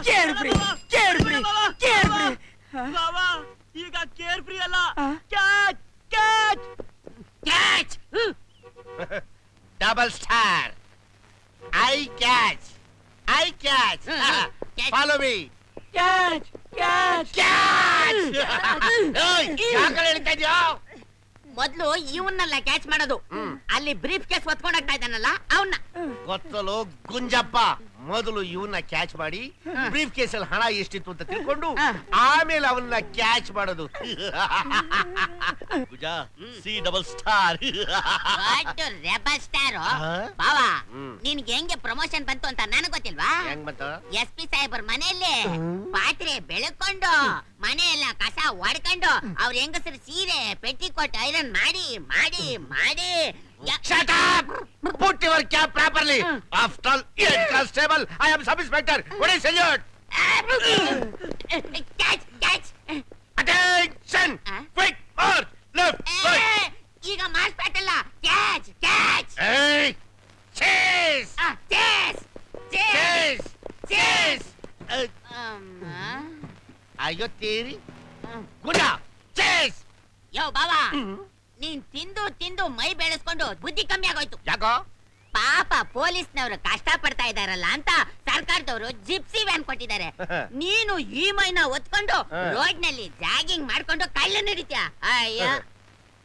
Speaker 8: care free. Care free. Care free.
Speaker 5: ಬಾವಾ ಈಗ ಕೇರ್ ಫ್ರೀ ಅಲ್ಲ,
Speaker 8: ಆ?
Speaker 5: Catch catch
Speaker 9: catch.
Speaker 3: Double star. I catch. I catch. Follow me.
Speaker 8: Catch. Catch.
Speaker 3: Catch. ಯಾಕಡೆ ಹೇಳ್ತಾ ಇದ್ಯೋ?
Speaker 9: ಮೊದ್ಲು ಇವನ್ನೆಲ್ಲ ಕ್ಯಾಚ್ ಮಾಡೋದು. ಅಲ್ಲಿ ಬ್ರೀಫ್ ಕೇಸ್ ಹೊತ್ಕೊಂಡ್ ಹೋಗ್ತಾ ಇದ್ದಾನಲ್ಲ ಅವನ್ನ.
Speaker 3: ಗೊತ್ತಲು ಗುಂಜಪ್ಪ, ಮೊದಲು ಇವನ್ನ ಕ್ಯಾಚ್ ಮಾಡಿ ಬ್ರೀಫ್ ಕೇಸಲ್ಲಿ ಹಣ ಎಷ್ಟಿತ್ತು ಅಂತ ತಿಳ್ಕೊಂಡು ಆಮೇಲೆ ಅವನ್ನ ಕ್ಯಾಚ್ ಮಾಡೋದು. ಗುಜಾ ಸಿ ಡಬಲ್ ಸ್ಟಾರ್.
Speaker 9: ರೆಬಲ್ ಸ್ಟಾರ್ ಬಾವಾ, ನಿನ್ಗೆ ಹೆಂಗೆ ಪ್ರಮೋಷನ್ ಬಂತು ಅಂತ ನನಗ್ ಗೊತ್ತಿಲ್ವಾ?
Speaker 3: ಹೆಂಗ್ ಬಂತ?
Speaker 9: SP ಸಾಹೇಬರ್ ಮನೆಯಲ್ಲಿ ಪಾತ್ರೆ ಬೆಳಕೊಂಡು ಮನೆ ಎಲ್ಲ ಕಸ ಹೊಡ್ಕೊಂಡು ಅವ್ರ ಹೆಂಗಸರು ಸೀರೆ ಪೆಟ್ಟಿಕೋಟ್ ಐರನ್ ಮಾಡಿ ಮಾಡಿ ಮಾಡಿ
Speaker 3: Shut up! Put your cap properly. After all, head constable, I am sub-inspector. What is salute?
Speaker 9: Catch catch.
Speaker 3: Attention! Quick march! Left, right.
Speaker 9: ಈಗ ಮಾಡಿಸ್ಬೇಕಲ್ಲ. Catch catch.
Speaker 3: Hey! Chase!
Speaker 9: Chase
Speaker 3: Chase! Chase! Ayo teri. Guda! Chase!
Speaker 9: ಯೋ ಬಾವಾ, ನೀನ್ ತಿಂದು ತಿಂದು ಮೈ ಬೆಳೆಸ್ಕೊಂಡು ಬುದ್ಧಿ ಕಮ್ಮಿ ಆಗೋಯ್ತು.
Speaker 3: ಯಾಕೋ?
Speaker 9: ಪಾಪ ಪೊಲೀಸ್ನವರು ಕಷ್ಟ ಪಡ್ತಾ ಇದಾರಲ್ಲ ಅಂತ ಸರ್ಕಾರದವರು ಜಿಪ್ಸಿ ವ್ಯಾನ್ ಕೊಟ್ಟಿದ್ದಾರೆ. ನೀನು ಈ ಮೈನ ಒತ್ಕೊಂಡು ರೋಡ್ ನಲ್ಲಿ ಜಾಗಿಂಗ್ ಮಾಡ್ಕೊಂಡು ಕಳ್ಳ ನಡೀತ್ಯಾ? ಅಯ್ಯ,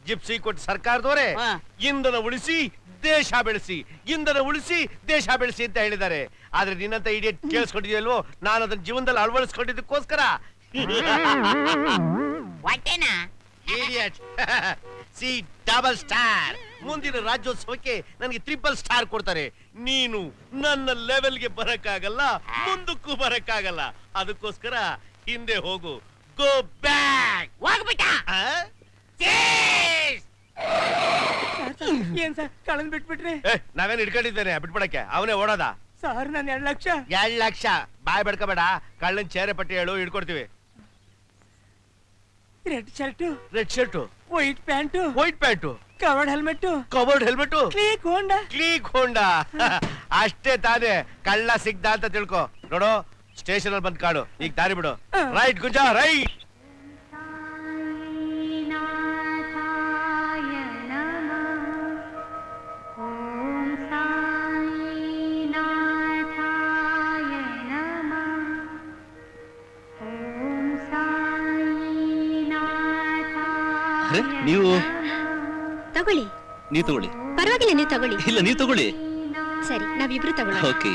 Speaker 3: ಜಿಪ್ಸಿ ಕೊಟ್ಟು ಸರ್ಕಾರದವರೇ
Speaker 9: ಹಾ.
Speaker 3: ಇಂಧನ ಉಳಿಸಿ ದೇಶ ಬೆಳೆಸಿ, ಇಂಧನ ಉಳಿಸಿ ದೇಶ ಬೆಳೆಸಿ ಅಂತ ಹೇಳಿದ್ದಾರೆ. ಆದ್ರೆ ನಿನ್ನಂತ ಇಡಿಯಟ್ ಕೇಳಿಸ್ಕೊಂಡಿದ್ಯಲ್ವೋ, ನಾನು ಅದನ್ನ ಜೀವನದಲ್ಲಿ ಅಳವಡಿಸ್ಕೊಂಡಿದ್ದಕ್ಕೋಸ್ಕರ.
Speaker 9: ಹೊಟ್ಟೆನಾ?
Speaker 3: ಇಡಿಯಟ್. C double star. ಮುಂದಿನ ರಾಜ್ಯೋತ್ಸವಕ್ಕೆ ನನಗೆ 3 ಸ್ಟಾರ್ ಕೊಡ್ತಾರೆ. ನೀನು ನನ್ನ ಲೆವೆಲ್ಗೆ ಬರಕ್ಕಾಗಲ್ಲ, ಮುಂದಕ್ಕೂ ಬರಕ್ಕಾಗಲ್ಲ. ಅದಕ್ಕೋಸ್ಕರ ಹಿಂದೆ ಹೋಗು. Go back.
Speaker 9: ಹೋಗ್ಬಿಟ್ಟ.
Speaker 8: ಏನ್ ಸರ್ ಕಳನ್ ಬಿಟ್ಬಿಟ್ರಿ?
Speaker 3: ನಾವೇನು ಹಿಡ್ಕೊಂಡಿದ್ದೇನೆ ಬಿಟ್ಬಿಡಕ್ಕೆ? ಅವನೇ ಓಡೋದ.
Speaker 8: ಸರ್ ನನ್ 2 ಲಕ್ಷ.
Speaker 3: 2 ಲಕ್ಷ ಬಾಯ್ ಬೆಡ್ಕೋಬೇಡ. ಕಳ್ಳನ್ ಚೇರೆ ಪಟ್ಟಿ ಹೇಳು, ಹಿಡ್ಕೊಡ್ತೀವಿ.
Speaker 8: Red shirt,
Speaker 3: red shirt,
Speaker 8: white pant,
Speaker 3: white pant,
Speaker 8: covered helmet,
Speaker 3: covered helmet,
Speaker 8: click Honda.
Speaker 3: Click Honda. ಅಷ್ಟೇ ತಾನೇ ಕಳ್ಳ ಸಿಗ್ದ ಅಂತ ತಿಳ್ಕೊ. ನೋಡು, ಸ್ಟೇಷನ್ ಅಲ್ಲಿ ಬಂದ್ ಕಾಡು. ಈಗ ದಾರಿ ಬಿಡು. Right Gunja, right.
Speaker 2: ನೀವು
Speaker 9: ತಗೊಳ್ಳಿ.
Speaker 2: ನೀವು ತಗೊಳ್ಳಿ.
Speaker 9: ಪರವಾಗಿಲ್ಲ, ನೀವು ತಗೊಳ್ಳಿ.
Speaker 2: ಇಲ್ಲ ನೀವು ತಗೊಳ್ಳಿ.
Speaker 9: ಸರಿ, ನಾವಿಬ್ರು ತಗೊಳ್ಳಿ.
Speaker 2: ಓಕೆ.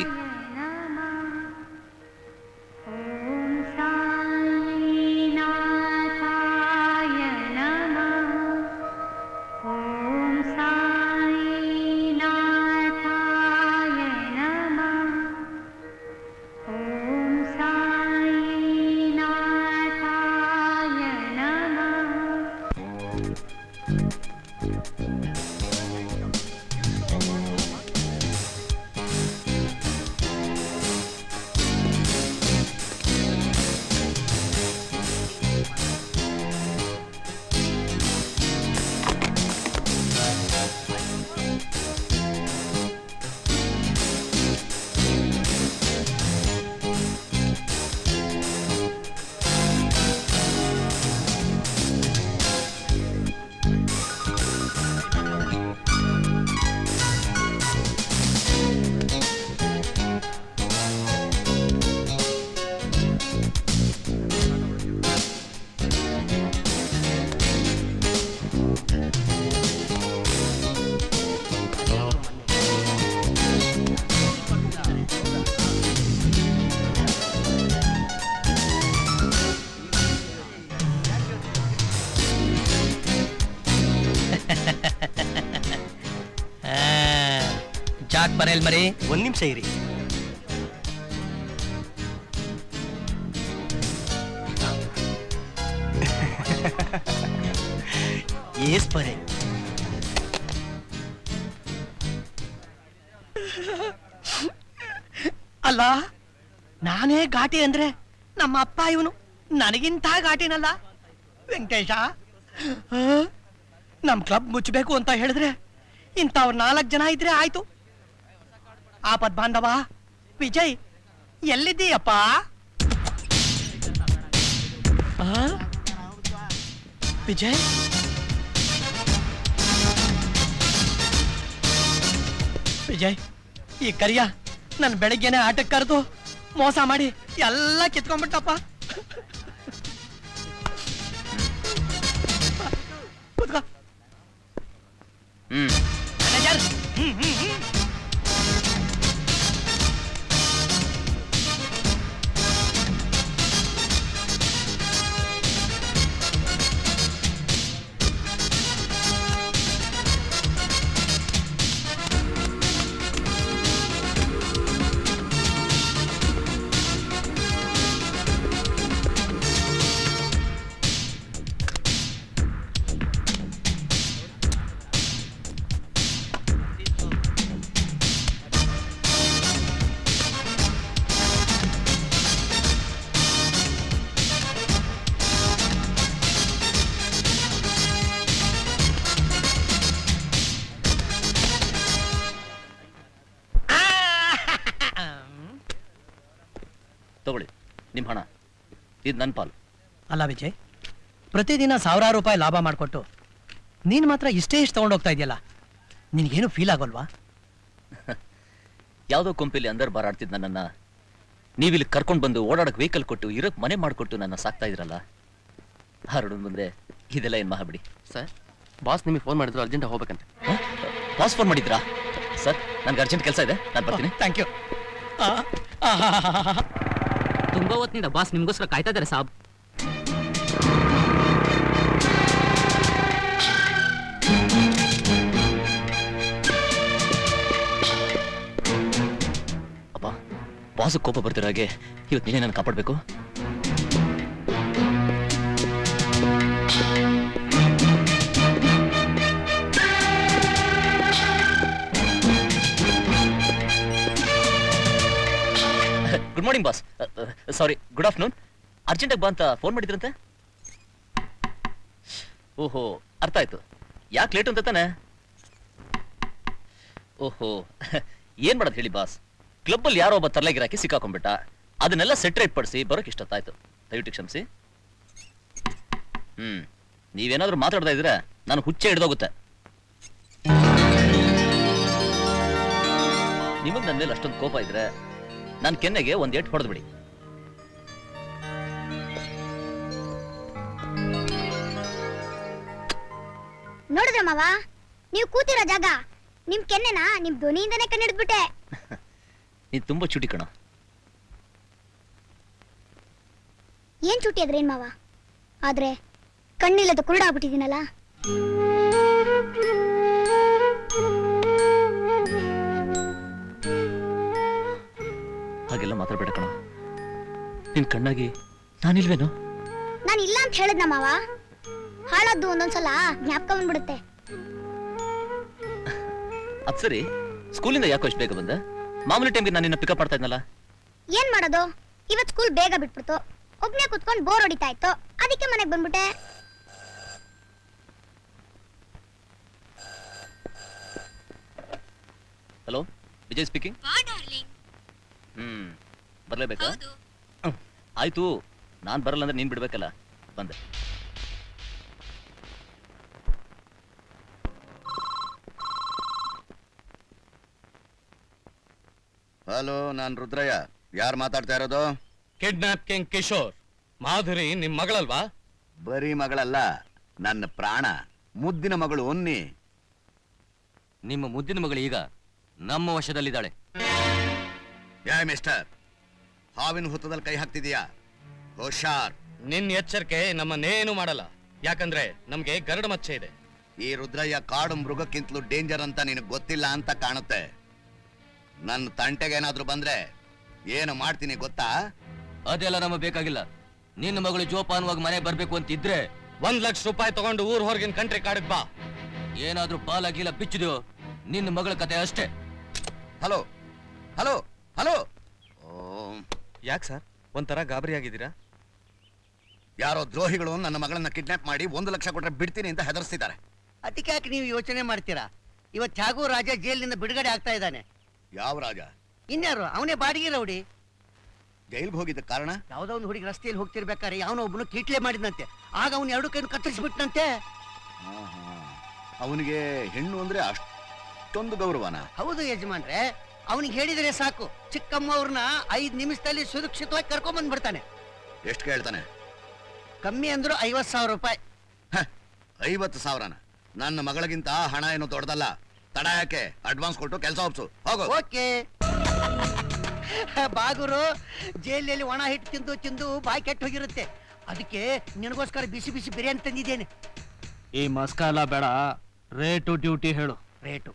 Speaker 5: ಜಾಕ್ ಬರೇಲ್ ಮರಿ, ಒಂದ್ ನಿಮಿಷ ಇರಿ. ಏಸ್ ಬರೇ ಅಲ್ಲ, ನಾನೇ ಘಾಟಿ ಅಂದ್ರೆ ನಮ್ಮ ಅಪ್ಪ ಇವನು ನನಗಿಂತ ಘಾಟಿನಲ್ಲ. ವೆಂಕಟೇಶ, ನಮ್ ಕ್ಲಬ್ ಮುಚ್ಚಬೇಕು ಅಂತ ಹೇಳಿದ್ರೆ ಇಂಥವ್ರು 4 ಜನ ಇದ್ರೆ ಆಯ್ತು. ಆಪದ್ ಬಾಂಧವ ವಿಜಯ್, ಎಲ್ಲಿದ್ದೀಯಪ್ಪ? ವಿಜಯ್, ವಿಜಯ್, ಈ ಕರಿಯ ನನ್ ಬೆಳಗ್ಗೆನೆ ಆಟಕ್ಕೆ ಕರೆದು ಮೋಸ ಮಾಡಿ ಎಲ್ಲ ಕಿತ್ಕೊಂಡ್ಬಿಟ್ಟಪ್ಪ. ಕೂತ್ಕೋ. ಮ್ಯಾನೇಜರ್,
Speaker 2: ತಗೊಳ್ಳಿ ನಿಮ್ಮ ಹಣ, ಇದು ನನ್ನ ಪಾಲು.
Speaker 5: ಅಲ್ಲ ವಿಜಯ್, ಪ್ರತಿದಿನ 1000 ರೂಪಾಯಿ ಲಾಭ ಮಾಡಿಕೊಟ್ಟು ನೀನು ಮಾತ್ರ ಇಷ್ಟೇ ತಗೊಂಡೋಗ್ತಾ ಇದೆಯಲ್ಲ, ನಿನಗೇನು ಫೀಲ್ ಆಗೋಲ್ವಾ?
Speaker 2: ಯಾವುದೋ ಕೊಂಪೆಯಲ್ಲಿ ಅಂದರ್ ಬಾರಾಡ್ತಿದ್ ನನ್ನನ್ನ ನೀವಿಲ್ಲಿ ಕರ್ಕೊಂಡು ಬಂದು ಓಡಾಡಕ್ ವೆಹಿಕಲ್ ಕೊಟ್ಟು ಇರಕ್ ಮನೆ ಮಾಡಿಕೊಟ್ಟು ನನ್ನ ಸಾಕ್ತಾ ಇದ್ರಲ್ಲ, ಹರಡು ಮುಂದೆ ಇದೆಲ್ಲ ಏನ್ ಮಹಾಬಿಡಿ.
Speaker 10: ಸರ್, ಬಾಸ್ ನಿಮಗೆ ಫೋನ್ ಮಾಡಿದ್ರು, ಅರ್ಜೆಂಟ್ ಹೋಗ್ಬೇಕಂತೆ.
Speaker 2: ಬಾಸ್ ಫೋನ್ ಮಾಡಿದ್ರಾ? ಸರ್, ನನ್ಗೆ ಅರ್ಜೆಂಟ್ ಕೆಲಸ ಇದೆ, ನಾನು ಬರ್ತೀನಿ.
Speaker 5: Thank you.
Speaker 11: ತುಂಬಾ ಹೊತ್ತಿನಿಂದ ಬಾಸ್ ನಿಮ್ಗೋಸ್ಕರ ಕಾಯ್ತಾ ಇದ್ದಾರೆ ಸಾಬ್.
Speaker 2: ಅಪ್ಪ, ಬಾಸ್ ಕೋಪ ಬರ್ತಿರೋ ಹಾಗೆ ಇವತ್ತು ನೀನೇ ನಾನು ಕಾಪಾಡಬೇಕು. Good morning boss. Sorry, good afternoon. ಅರ್ಜೆಂಟಾಗಿ ಬಾ ಅಂತ ಫೋನ್ ಮಾಡಿದ್ರಂತೆ. ಓಹೋ, ಅರ್ಥ ಆಯ್ತು. ಯಾಕೆ ಲೇಟ್ ಅಂತ ತಾನೆ? ಓಹೋ, ಏನ್ ಮಾಡೋದು ಹೇಳಿ ಬಾಸ್, ಕ್ಲಬ್ಬಲ್ಲಿ ಯಾರೋ ಒಬ್ಬ ತರ್ಲಾಗಿರಾಕಿ ಸಿಕ್ಕಾಕೊಂಡ್ಬಿಟ್ಟ. ಅದನ್ನೆಲ್ಲ ಸೆಟ್ರೇಟ್ ಪಡಿಸಿ ಬರೋಕೆ ಇಷ್ಟೊತ್ತಾಯ್ತು. ದಯವಿಟ್ಟು ಕ್ಷಮಿಸಿ. ನೀವೇನಾದ್ರೂ ಮಾತಾಡ್ತಾ ಇದ್ರೆ ನಾನು ಹುಚ್ಚೆ ಹಿಡ್ದೋಗುತ್ತೆ. ನಿಮಗ್ ನನ್ನ ಮೇಲೆ ಅಷ್ಟೊಂದು ಕೋಪ ಇದ್ರೆ ನಾನು ಕೆನ್ನೆಗೆ ಒಂದ್ ಏಟ್ ಹೊಡೆದು ಬಿಡಿ.
Speaker 9: ನೋಡಿದ್ರ ಮಾವ, ನೀವು ಕೂತಿರೋ ಜಾಗ ನಿಮ್ ಕೆನ್ನೆನ ನಿಮ್ ಧ್ವನಿಯಿಂದನೇ ಕಂಡಿಡ್ಬಿಟ್ಟೆ.
Speaker 2: ನೀನ್ ತುಂಬಾ ಚುಟಿ ಕಣ.
Speaker 9: ಏನ್ ಚುಟಿ ಅದ್ರೇನ್ ಮಾವ, ಆದ್ರೆ ಕಣ್ಣಿಲ್ಲದ ಕುರುಡಾಗ್ಬಿಟ್ಟಿದ್ದೀನಲ್ಲ.
Speaker 2: ಹಾಗೆಲ್ಲ ಮಾತಾಡ್ಬೇಡ ಕಣ. ನಿನ್ ಕಣ್ಣಾಗಿ ನಾನಿಲ್ವೇನೋ?
Speaker 9: ನಾನು ಇಲ್ಲ ಅಂತ ಹೇಳಿದ್ನ ಮಾವ, ಹಾಳಾದ್ದು ಒಂದೊಂದ್ಸಲ ಜ್ಞಾಪಕ ಬಂದ್ಬಿಡುತ್ತೆ.
Speaker 2: ಅದ್ ಸರಿ, ಸ್ಕೂಲಿಂದ ಯಾಕೋ ಇಷ್ಟು ಬೇಗ ಬಂದ? ಮಾಮೂಲಿ ಟೈಮ್ಗೆ ನಾನು ನಿನ್ನ ಪಿಕಪ್ ಮಾಡ್ತಾ ಇದ್ನಲ್ಲ.
Speaker 9: ಏನ್ ಮಾಡೋದು, ಇವತ್ ಸ್ಕೂಲ್ ಬೇಗ ಬಿಟ್ಬಿಡ್ತು. ಒಬ್ನೇ ಕುತ್ಕೊಂಡು ಬೋರ್ ಹೊಡಿತಾ ಇತ್ತು, ಅದಕ್ಕೆ ಮನೆಗ್ ಬಂದ್ಬಿಟ್ಟೆ.
Speaker 2: Hello, Vijay speaking. ಬರ್ಲೇಬೇಕಾ? ಆಯ್ತು, ನಾನ್ ಬರಲ್ಲ ಅಂದ್ರೆ ನೀನ್ ಬಿಡ್ಬೇಕಲ್ಲ. ಬಂದೆ.
Speaker 3: ಹಲೋ, ನಾನ್ ರುದ್ರಯ್ಯ. ಯಾರು ಮಾತಾಡ್ತಾ ಇರೋದು?
Speaker 4: Kidnap king Kishore. ಮಾಧುರಿ ನಿಮ್ ಮಗಳಲ್ವಾ?
Speaker 3: ಬರೀ ಮಗಳಲ್ಲ, ನನ್ನ ಪ್ರಾಣ, ಮುದ್ದಿನ ಮಗಳು ಒನ್ನಿ.
Speaker 10: ನಿಮ್ಮ ಮುದ್ದಿನ ಮಗಳು ಈಗ ನಮ್ಮ ವಶದಲ್ಲಿದ್ದಾಳೆ.
Speaker 3: ಯಾ ಮಿಸ್ಟರ್, ಹಾವಿನ ಹುತ್ತದಲ್ಲಿ ಕೈ ಹಾಕ್ತಿದೀಯಾ? ಹುಷಾರ್.
Speaker 4: ನಿನ್ ಎಚ್ಚರಿಕೆ ನಮ್ಮನ್ನೇನು ಮಾಡಲ್ಲ, ಯಾಕಂದ್ರೆ ನಮ್ಗೆ ಗರಡು ಮಚ್ಚೆ ಇದೆ.
Speaker 3: ಈ ರುದ್ರಯ್ಯ ಕಾಡು ಮೃಗಕ್ಕಿಂತಲೂ ಡೇಂಜರ್ ಅಂತ ನಿನಗೆ ಗೊತ್ತಿಲ್ಲ ಅಂತ ಕಾಣುತ್ತೆ. ನನ್ನ ತಂಟೆಗೆ ಏನಾದ್ರೂ ಬಂದ್ರೆ ಏನು ಮಾಡ್ತೀನಿ ಗೊತ್ತಾ?
Speaker 10: ಅದೆಲ್ಲ ನಮಗೆ ಬೇಕಾಗಿಲ್ಲ. ನಿನ್ನ ಮಗಳು ಜೋಪಾನವಾಗಿ ಮನೆ ಬರ್ಬೇಕು ಅಂತಿದ್ರೆ
Speaker 4: 1,00,000 ರೂಪಾಯಿ ತಗೊಂಡು ಊರ್ ಹೊರಗಿನ ಕಂಟ್ರಿ ಕಾಡಕ್ ಬಾ.
Speaker 10: ಏನಾದ್ರೂ ಬಾಲಾಗಿಲ್ಲ ಬಿಚ್ಚಿದ್ಯೋ ನಿನ್ನ ಮಗಳ ಕತೆ ಅಷ್ಟೇ.
Speaker 3: Hello hello hello.
Speaker 4: ಯಾಕೆ ಸರ್ ಒಂಥರ ಗಾಬರಿ ಆಗಿದ್ದೀರಾ?
Speaker 3: ಯಾರೋ ದ್ರೋಹಿಗಳು ನನ್ನ ಮಗಳನ್ನ ಕಿಡ್ನಾಪ್ ಮಾಡಿ 1,00,000 ಕೊಟ್ರೆ ಬಿಡ್ತೀನಿ ಅಂತ ಹೆದರ್ಸ್ತಿದ್ದಾರೆ.
Speaker 5: ಅದಕ್ಕೆ ಯಾಕೆ ನೀವು ಯೋಚನೆ ಮಾಡ್ತೀರಾ? ಇವತ್ತು ತ್ಯಾಗು ರಾಜ ಜೈಲಿನಿಂದ ಬಿಡುಗಡೆ ಆಗ್ತಾ ಇದ್ದಾನೆ.
Speaker 3: ಯಾವ ರಾಜ?
Speaker 5: ಇನ್ಯಾರು, ಅವನೇ ಬಾಡಿಗೆ ರೌಡಿ.
Speaker 3: ಜೈಲ್ಗೆ ಹೋಗಿದ್ದ ಕಾರಣ?
Speaker 5: ಯಾವ್ದೋ ಒಂದು ಹುಡುಗಿ ರಸ್ತೆಯಲ್ಲಿ ಹೋಗ್ತಿರ್ಬೇಕಾದ್ರೆ ಯಾವನೋ ಒಬ್ಬನು ಕೀಟ್ಲೆ ಮಾಡಿದಂತೆ. ಆಗ ಅವನು 2 ಕೈಯನ್ನು ಕತ್ತರಿಸ್ಬಿಟ್ಟಂತೆ.
Speaker 3: ಅವನಿಗೆ ಹೆಣ್ಣು ಅಂದ್ರೆ ಅಷ್ಟೊಂದು ಗೌರವನ?
Speaker 5: ಹೌದು ಯಜಮಾನ್ರೆ, ಅವನಿಗೆ ಹೇಳಿದರೆ ಸಾಕು, ಚಿಕ್ಕಮ್ಮ ಅವ್ರನ್ನ 5 ನಿಮಿಷದಲ್ಲಿ ಸುರಕ್ಷಿತವಾಗಿ ಕರ್ಕೊಂಡ್ ಬಂದ್ಬಿಡ್ತಾನೆ.
Speaker 3: ಎಷ್ಟು ಕೇಳ್ತಾನೆ?
Speaker 5: ಕಮ್ಮಿ ಅಂದ್ರು 50,000 ರೂಪಾಯಿ.
Speaker 3: 50,000ನ? ನನ್ನ ಮಗಳಿಗಿಂತ ಹಣ ಏನು ದೊಡ್ಡದಲ್ಲ. ತಡ ಯಾಕೆ? ಅಡ್ವಾನ್ಸ್ ಕೊಟ್ಟು ಕೆಲಸ ಒಪ್ಸು, ಹೋಗು.
Speaker 5: ಓಕೆ. ಬಾಗುರು, ಜೈಲಲ್ಲಿ ಒಣ ಹಿಟ್ಟು ತಿಂದು ತಿಂದು ಬಾಯಿ ಕೆಟ್ಟು ಹೋಗಿರುತ್ತೆ. ಅದಕ್ಕೆ ನಿನಗೋಸ್ಕರ ಬಿಸಿ ಬಿಸಿ ಬಿರಿಯಾನಿ ತಂದಿದ್ದೇನೆ.
Speaker 10: ಈ ಮಸ್ಕಾಲ ಬೇಡ, ರೇಟು ಡ್ಯೂಟಿ ಹೇಳು.
Speaker 5: ರೇಟು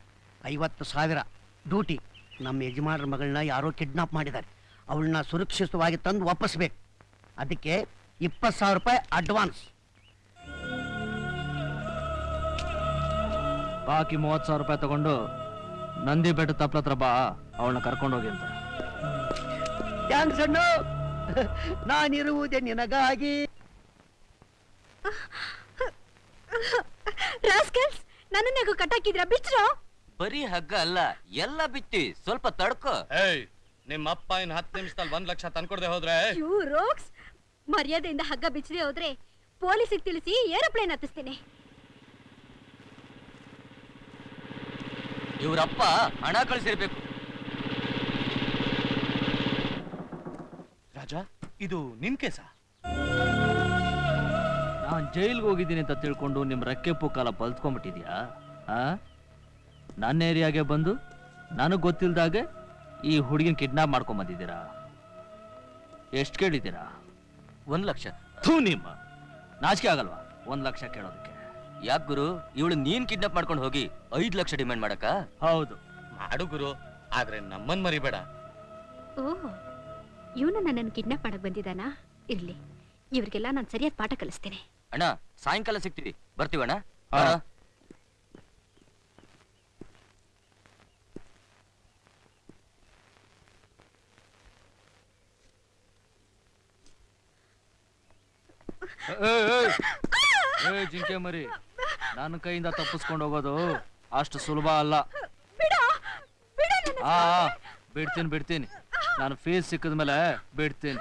Speaker 5: 50,000. ಡ್ಯೂಟಿ, ನಮ್ಮ ಯಜಮಾನರ ಮಗಳನ್ನ ಯಾರೋ ಕಿಡ್ನಾಪ್ ಮಾಡಿದ್ದಾರೆ. ಅವಳನ್ನ ಸುರಕ್ಷಿತವಾಗಿ ತಂದು ವಾಪಸ್ಬೇಕು. ಅದಕ್ಕೆ 20,000 ರೂಪಾಯಿ ಅಡ್ವಾನ್ಸ್.
Speaker 10: ಬಾಕಿ 30,000 ರೂಪಾಯಿ ತಗೊಂಡು ನಂದಿ ಬೆಟ್ಟ ತಪ್ಪಲತ್ರ ಬಾ, ಅವಳನ್ನ ಕರ್ಕೊಂಡೋಗಿ ಅಂತ.
Speaker 5: ಥ್ಯಾಂಕ್ಸ್ ಅಣ್ಣು, ನಾನಿರುವುದೇ ನಿನಗಾಗಿ.
Speaker 9: ರಾಸ್ಕಲ್ಸ್, ನನ್ನನ್ನೇಗೋ ಕಟ್ಟಾಕಿದ್ರ, ಬಿಚ್ರೋ.
Speaker 10: ಬರೀ ಹಗ್ಗ ಅಲ್ಲ, ಎಲ್ಲ ಬಿಟ್ಟಿ, ಸ್ವಲ್ಪ ತಡ್ಕೋ.
Speaker 4: ಏಯ್, ನಿಮ್ಮ ಅಪ್ಪ ಇನ್ 10 ನಿಮಿಷದಲ್ಲಿ 1,00,000 ತಂದ್ಕೊಡ್ದೆ ಹೋದ್ರೆ?
Speaker 9: ಯು ರೋಕ್ಸ್, ಮರ್ಯಾದೆಯಿಂದ ಹಗ್ಗ ಬಿಚ್ಚದೆ ಹೋದ್ರೆ ಪೊಲೀಸಿಗೆ ತಿಳಿಸಿ ಏರೋಪ್ಲೇನ್ ಹತ್ತಿಸ್ತೀನಿ.
Speaker 10: ಇವ್ರಪ್ಪ ಹಣ ಕಳಿಸಿರ್ಬೇಕು.
Speaker 4: ರಾಜ, ಇದು ನಿನ್ ಕೇಸ?
Speaker 10: ನಾನ್ ಜೈಲ್ಗೆ ಹೋಗಿದ್ದೀನಿ ಅಂತ ತಿಳ್ಕೊಂಡು ನಿಮ್ ರೆಕ್ಕೆ ಪುಕ್ಕಾಲ ಬಲ್ತ್ಕೊಂಡ್ಬಿಟ್ಟಿದ್ಯಾ? ನನ್ನ ಏರಿಯಾಗೆ ಬಂದು ನನಗ್ ಗೊತ್ತಿಲ್ದಾಗೆ ಈ ಹುಡುಗಿನ ಕಿಡ್ನಾಪ್ ಮಾಡ್ಕೊಂಡ್ ಬಂದಿದ್ದೀರಾ. ಎಷ್ಟು ಕೇಳಿದ್ದೀರಾ? 1,00,000. ಥೂ, ನಿಮ್ಮ ನಾಚಿಕೆ ಆಗಲ್ವಾ 1,00,000 ಕೇಳೋದಕ್ಕೆ? ಯಾಕೆ ಗುರು, ಇವಳು ನೀನ್ ಕಿಡ್ನಾಪ್ ಮಾಡ್ಕೊಂಡು ಹೋಗಿ 5,00,000 ಡಿಮ್ಯಾಂಡ್ ಮಾಡಕ? ಹೌದು,
Speaker 4: ಮಾಡು ಗುರು, ಆದ್ರೆ ನಮ್ಮನ್ ಮರಿಬೇಡ.
Speaker 9: ಓಹ್, ಇವನು ನನ್ನನ್ನು ಕಿಡ್ನಾಪ್ ಮಾಡಕ್ ಬಂದಿದ್ದಾನಾ? ಇರ್ಲಿ, ಇವ್ರಿಗೆಲ್ಲ ನಾನು ಸರಿಯಾದ ಪಾಠ ಕಲಿಸ್ತೇನೆ.
Speaker 10: ಅಣ್ಣ, ಸಾಯಂಕಾಲ ಸಿಗ್ತೀವಿ, ಬರ್ತೀವಣ್ಣ. ಜಿಂಕೆ ಮರಿ, ನನ್ನ ಕೈಯಿಂದ ತಪ್ಪಿಸ್ಕೊಂಡು ಹೋಗೋದು ಅಷ್ಟು ಸುಲಭ ಅಲ್ಲ. ಬಿಡ್ತೀನಿ, ನಾನು ಫೀಸ್ ಸಿಕ್ಕಿದ್ಮೇಲೆ ಬಿಡ್ತೀನಿ.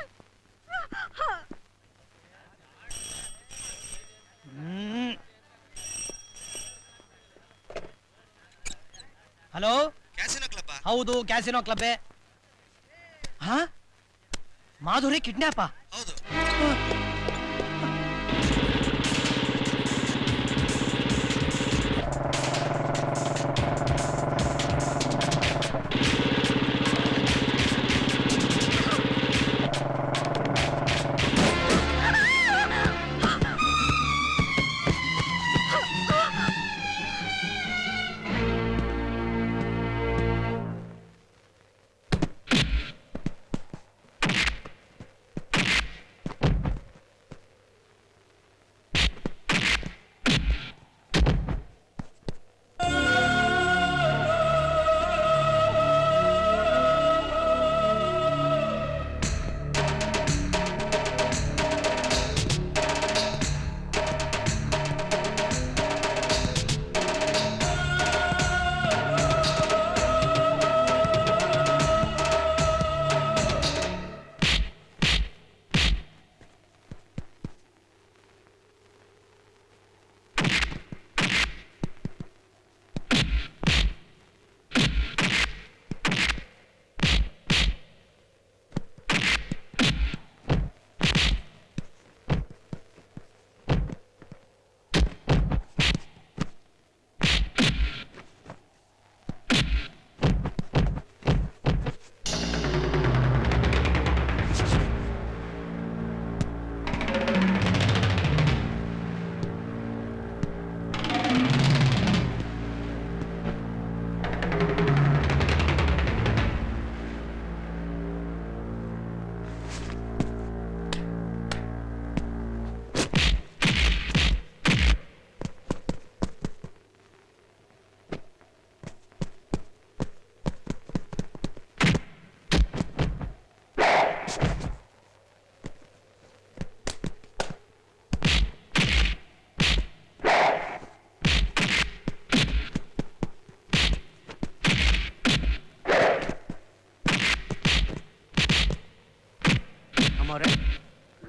Speaker 5: ಹಲೋ, ಹೌದು, ಕ್ಯಾಸಿನೋ ಕ್ಲಬ್. ಹಾ, ಮಾಧುರಿ ಕಿಡ್ನಾಪ?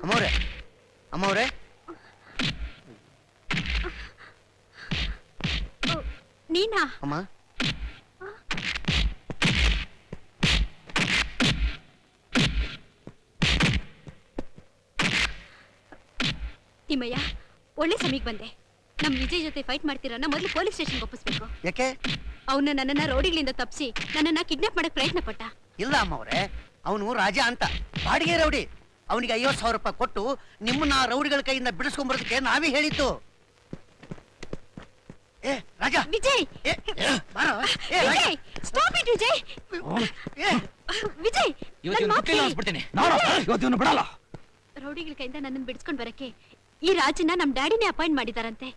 Speaker 5: ಅಮ್ಮವ್ರೆ ಅಮ್ಮವ್ರೆ
Speaker 9: ನೀನಾ?
Speaker 5: ಅಮ್ಮ
Speaker 9: ತಿಮ್ಮಯ್ಯ, ಒಳ್ಳೆ ಸಮಯಕ್ಕೆ ಬಂದೆ. ನಮ್ ವಿಜಯ್ ಜೊತೆ ಫೈಟ್ ಮಾಡ್ತಿರೋನ ಮೊದಲು ಪೊಲೀಸ್ ಸ್ಟೇಷನ್ಗೆ ಒಪ್ಪಿಸ್ಬೇಕು.
Speaker 5: ಯಾಕೆ?
Speaker 9: ಅವನು ನನ್ನನ್ನ ರೌಡಿಗಳಿಂದ ತಪ್ಪಿಸಿ ನನ್ನನ್ನ ಕಿಡ್ನಾಪ್ ಮಾಡಕ್ ಪ್ರಯತ್ನ ಪಟ್ಟ.
Speaker 5: ಇಲ್ಲ ಅಮ್ಮವ್ರೆ, ಅವನು ರಾಜ ಅಂತ ಬಾಡಿಗೆ ರೌಡಿ. ಅವನಿಗೆ 50,000 ರೂಪಾಯಿ ಕೊಟ್ಟು ನಿಮ್ಮನ್ನ ರೌಡಿಗಳ ಕೈಯಿಂದ ಬಿಡಿಸ್ಕೊಂಡ್ಬರೋದಕ್ಕೆ ನಾವೇ ಹೇಳಿದ್ದು. ಏ ರಾಜ,
Speaker 9: ವಿಜಯ್,
Speaker 5: ಏ, ಬಾರೋ. ಏ, ರಾಜ.
Speaker 9: Vijay, stop it Vijay.
Speaker 5: ಏ,
Speaker 9: ವಿಜಯ್, ನನ್ ಮಾತ್ ಕೇಳಿ.
Speaker 10: ಇವತ್ತು ಬಿಡಲ್ಲ.
Speaker 9: ರೌಡಿಗಳ ಕೈಯಿಂದ ನನ್ನನ್ನು ಬಿಡಿಸ್ಕೊಂಡ್ ಬರಕ್ಕೆ ಈ ರಾಜನ ನಮ್ ಡ್ಯಾಡಿನೇ ಅಪಾಯಿಂಟ್ ಮಾಡಿದಾರಂತೆ.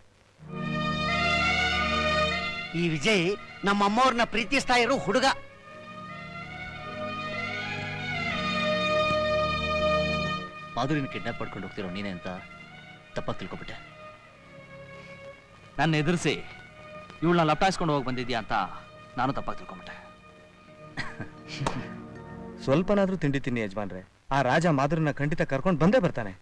Speaker 5: ಈ ವಿಜಯ್ ನಮ್ಮ ಅಮ್ಮವ್ರನ್ನ ಪ್ರೀತಿಸ್ತಾ ಇರೋ ಹುಡುಗ.
Speaker 2: ಮಾಧುರಿನ ಕಿಡ್ನಾಪ್ ಮಾಡ್ಕೊಂಡು ಹೋಗ್ತಿರೋ ನೀನೇ ಅಂತ ತಪ್ಪಾಗಿ ತಿಳ್ಕೊಬಿಟ್ಟೆ.
Speaker 10: ನನ್ನ ಎದುರಿಸಿ ಇವಳನ್ನ ಲಪ್ಟಾಯಿಸ್ಕೊಂಡು ಹೋಗಿ ಬಂದಿದ್ಯಾ ಅಂತ ನಾನು ತಪ್ಪಾಗಿ ತಿಳ್ಕೊಂಬಿಟ್ಟೆ.
Speaker 12: ಸ್ವಲ್ಪನಾದ್ರೂ ತಿಂಡಿ ತಿನ್ನಿ ಯಜಮಾನ್ರೆ. ಆ ರಾಜ ಮಾಧುರನ್ನ ಖಂಡಿತ ಕರ್ಕೊಂಡು ಬಂದೇ ಬರ್ತಾನೆ.